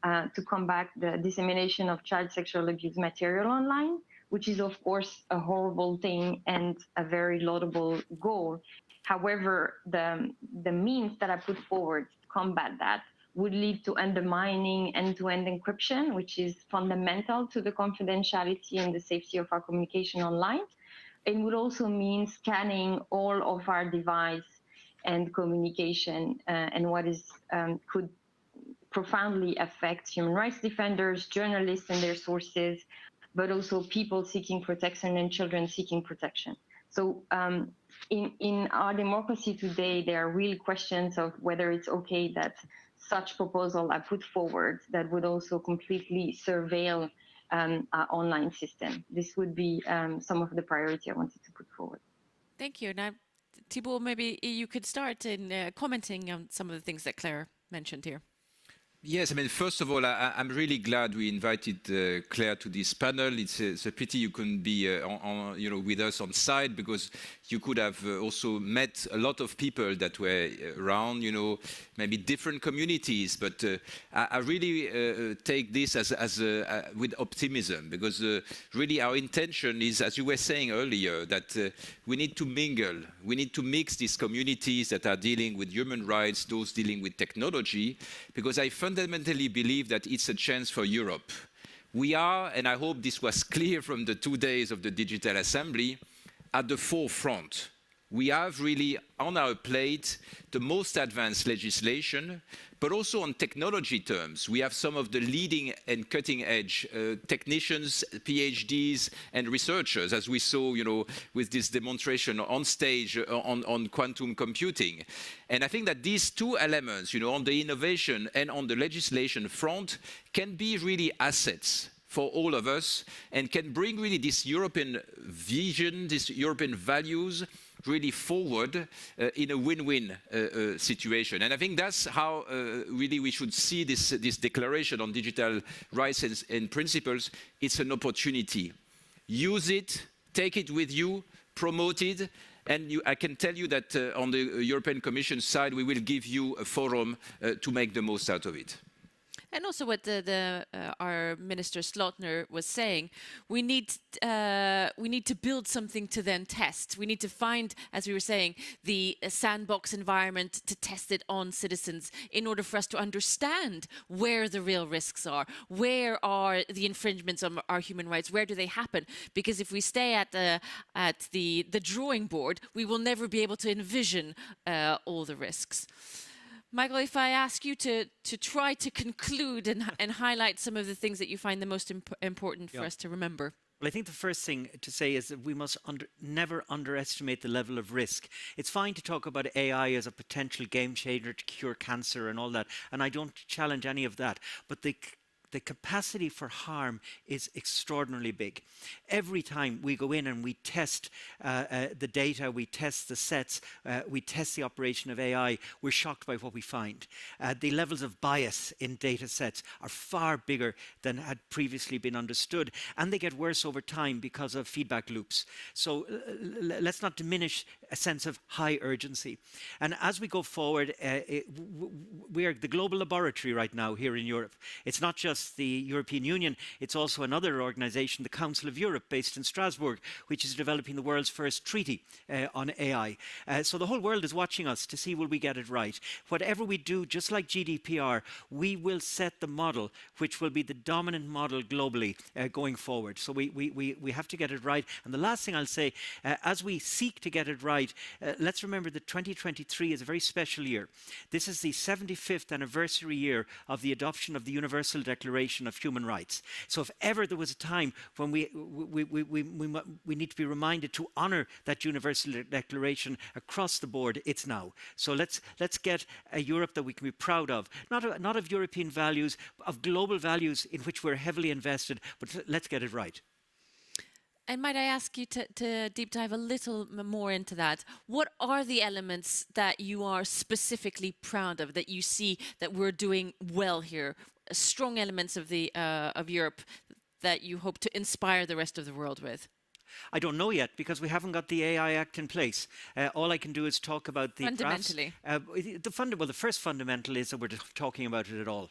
B: to combat the dissemination of child sexual abuse material online, which is, of course, a horrible thing and a very laudable goal. However, the means that I put forward to combat that would lead to undermining end-to-end encryption, which is fundamental to the confidentiality and the safety of our communication online. It would also mean scanning all of our devices and communication, and what is could profoundly affect human rights defenders, journalists and their sources, but also people seeking protection and children seeking protection. So in our democracy today, there are real questions of whether it's okay that such proposals are put forward that would also completely surveil our online system. This would be some of the priority I wanted to put forward.
A: Thank you. Now, Thibault, maybe you could start in commenting on some of the things that Claire mentioned here.
N: Yes, I mean, first of all, I'm really glad we invited Claire to this panel. It's a pity you couldn't be with us on site, because you could have also met a lot of people that were around, maybe different communities. But I really take this as with optimism, because really our intention is, as you were saying earlier, that we need to mingle. We need to mix these communities that are dealing with human rights, those dealing with technology, because I fundamentally believe that it's a chance for Europe. We are, and I hope this was clear from the 2 days of the Digital Assembly, at the forefront. We have really on our plate the most advanced legislation, but also on technology terms. We have some of the leading and cutting edge technicians, PhDs, and researchers, as we saw, with this demonstration on stage on quantum computing. And I think that these two elements, on the innovation and on the legislation front, can be really assets for all of us, and can bring really this European vision, these European values really forward in a win-win situation. And I think that's how really we should see this declaration on digital rights and principles. It's an opportunity. Use it, take it with you, promote it, and I can tell you that on the European Commission side, we will give you a forum to make the most out of it.
A: And also what our Minister Slotner was saying, we need to build something to then test. We need to find, as we were saying, the sandbox environment to test it on citizens in order for us to understand where the real risks are, where are the infringements on our human rights, where do they happen? Because if we stay at the drawing board, we will never be able to envision all the risks. Michael, if I ask you to try to conclude and highlight some of the things that you find the most important for us to remember.
V: Well, I think the first thing to say is that we must never underestimate the level of risk. It's fine to talk about AI as a potential game changer to cure cancer and all that, and I don't challenge any of that. But the capacity for harm is extraordinarily big. Every time we go in and we test the data, we test the sets, we test the operation of AI, we're shocked by what we find. The levels of bias in data sets are far bigger than had previously been understood, and they get worse over time because of feedback loops. So let's not diminish a sense of high urgency. And as we go forward, we are the global laboratory right now here in Europe. It's not just the European Union, it's also another organization, the Council of Europe, based in Strasbourg, which is developing the world's first treaty on AI. So the whole world is watching us to see will we get it right. Whatever we do, just like GDPR, we will set the model, which will be the dominant model globally going forward. So we have to get it right. And the last thing I'll say, as we seek to get it right, let's remember that 2023 is a very special year. This is the 75th anniversary year of the adoption of the Universal Declaration of Human Rights. So if ever there was a time when we need to be reminded to honor that Universal Declaration across the board, it's now. So let's get a Europe that we can be proud of, not of European values, of global values in which we're heavily invested, but let's get it right.
A: And might I ask you to deep dive a little more into that? What are the elements that you are specifically proud of, that you see that we're doing well here? Strong elements of Europe that you hope to inspire the rest of the world with?
V: I don't know yet, because we haven't got the AI Act in place. All I can do is talk about the
A: fundamentally.
V: The first fundamental is that we're talking about it at all.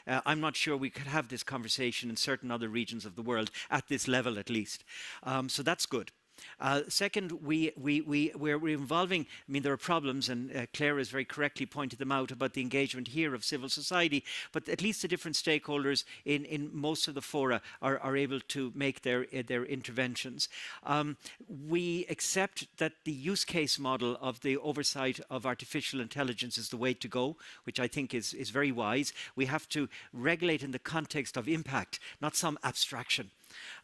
V: I'm not sure we could have this conversation in certain other regions of the world, at this level at least. So that's good. Second, we're involving, I mean, there are problems, and Claire has very correctly pointed them out about the engagement here of civil society, but at least the different stakeholders in most of the fora are able to make their interventions. We accept that the use case model of the oversight of artificial intelligence is the way to go, which I think is very wise. We have to regulate in the context of impact, not some abstraction.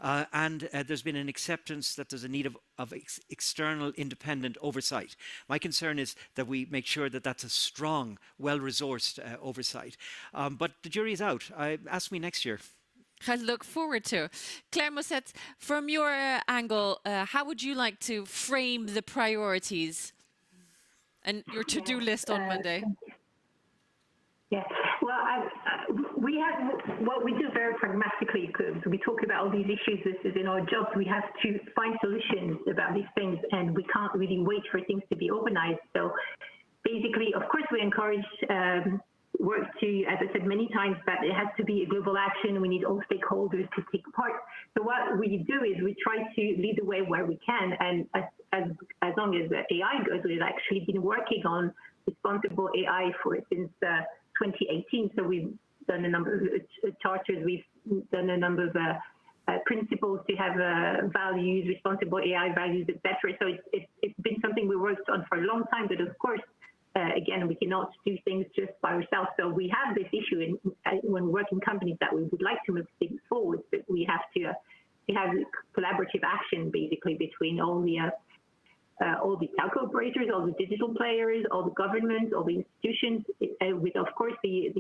V: And there's been an acceptance that there's a need of external independent oversight. My concern is that we make sure that that's a strong, well-resourced oversight. But the jury is out. Ask me next year.
A: I look forward to. Claire Mossette, from your angle, how would you like to frame the priorities and your to-do list on Monday?
O: Yeah, well, what we do very pragmatically, because we talk about all these issues, this is in our jobs, we have to find solutions about these things, and we can't really wait for things to be organized. So basically, of course, we encourage work to, as I said many times, that it has to be a global action. We need all stakeholders to take part. So what we do is we try to lead the way where we can, and as long as AI goes, we've actually been working on responsible AI since 2018. So we've done a number of charters, we've done a number of principles to have values, responsible AI values, etc. So it's been something we worked on for a long time, but of course, again, we cannot do things just by ourselves. So we have this issue when we work in companies that we would like to move things forward, but we have to have collaborative action basically between all the telco operators, all the digital players, all the governments, all the institutions, with of course the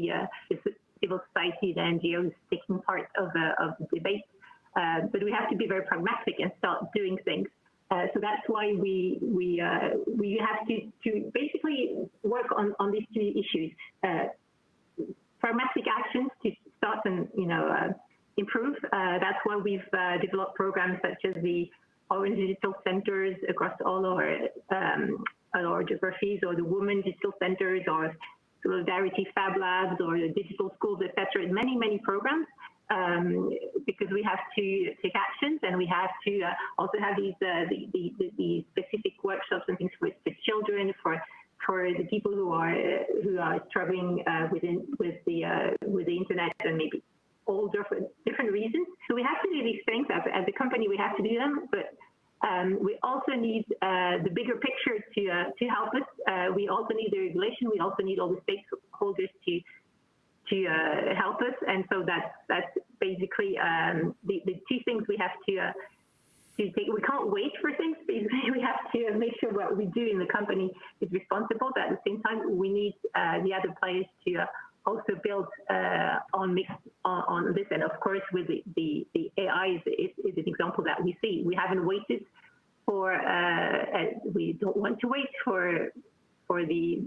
O: civil society, the NGOs taking part of the debate. But we have to be very pragmatic and start doing things. So that's why we have to basically work on these two issues: pragmatic actions to start and improve. That's why we've developed programs such as the Orange Digital Centers across all our geographies, or the Women Digital Centers, or Solidarity Fab Labs, or the digital schools, etc. Many programs, because we have to take actions, and we have to also have these the specific workshops and things for children, for the people who are struggling with the internet, and maybe all different reasons. So we have to do these things as a company. We have to do them, but we also need the bigger picture to help us. We also need the regulation. We also need all the stakeholders to help us. And so that's basically the two things we have to take. We can't wait for things. Basically, we have to make sure what we do in the company is responsible. But at the same time, we need the other players to also build on this. And of course, with the AI is an example that we see. We haven't waited for, we don't want to wait for the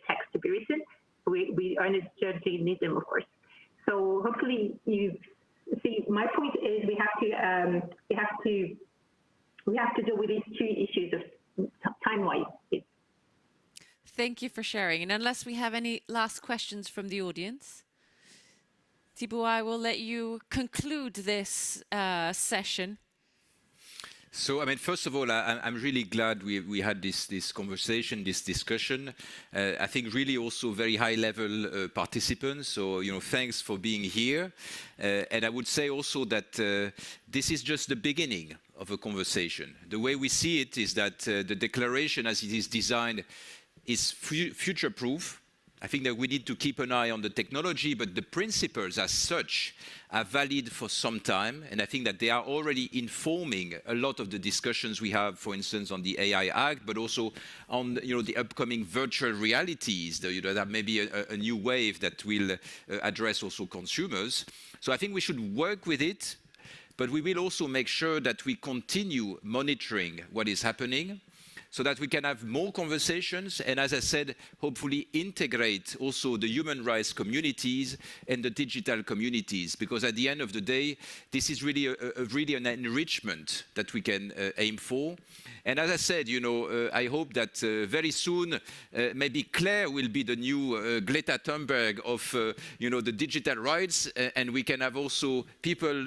O: text to be written. We urgently need them, of course. So hopefully you see, my point is we have to deal with these two issues of time-wise.
A: Thank you for sharing. And unless we have any last questions from the audience, Thibaut, I will let you conclude this session.
N: So, I mean, first of all, I'm really glad we had this conversation, this discussion. I think really also very high-level participants. So, thanks for being here. And I would say also that this is just the beginning of a conversation. The way we see it is that the declaration as it is designed is future-proof. I think that we need to keep an eye on the technology, but the principles as such are valid for some time. And I think that they are already informing a lot of the discussions we have, for instance, on the AI Act, but also on the upcoming virtual realities. That may be a new wave that will address also consumers. So I think we should work with it, but we will also make sure that we continue monitoring what is happening, so that we can have more conversations and, as I said, hopefully integrate also the human rights communities and the digital communities, because at the end of the day, this is really really an enrichment that we can aim for. And as I said, you know, I hope that very soon, maybe Claire will be the new Greta Thunberg of, you know, the digital rights, and we can have also people,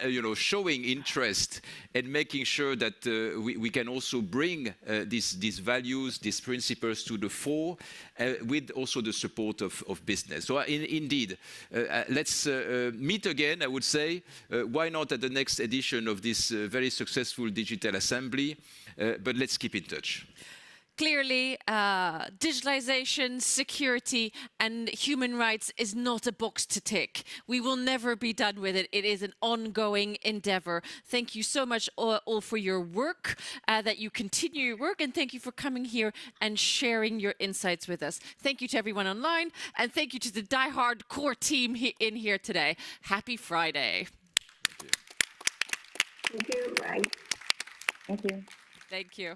N: you know, showing interest and making sure that we can also bring these values, these principles to the fore, with also the support of business. So indeed, let's meet again, I would say. Why not at the next edition of this very successful Digital Assembly? But let's keep in touch.
A: Clearly, digitalization, security, and human rights is not a box to tick. We will never be done with it. It is an ongoing endeavor. Thank you so much all for your work, that you continue your work, and thank you for coming here and sharing your insights with us. Thank you to everyone online, and thank you to the diehard core team in here today. Happy Friday.
O: Thank you. Right.
B: Thank you.
A: Thank you.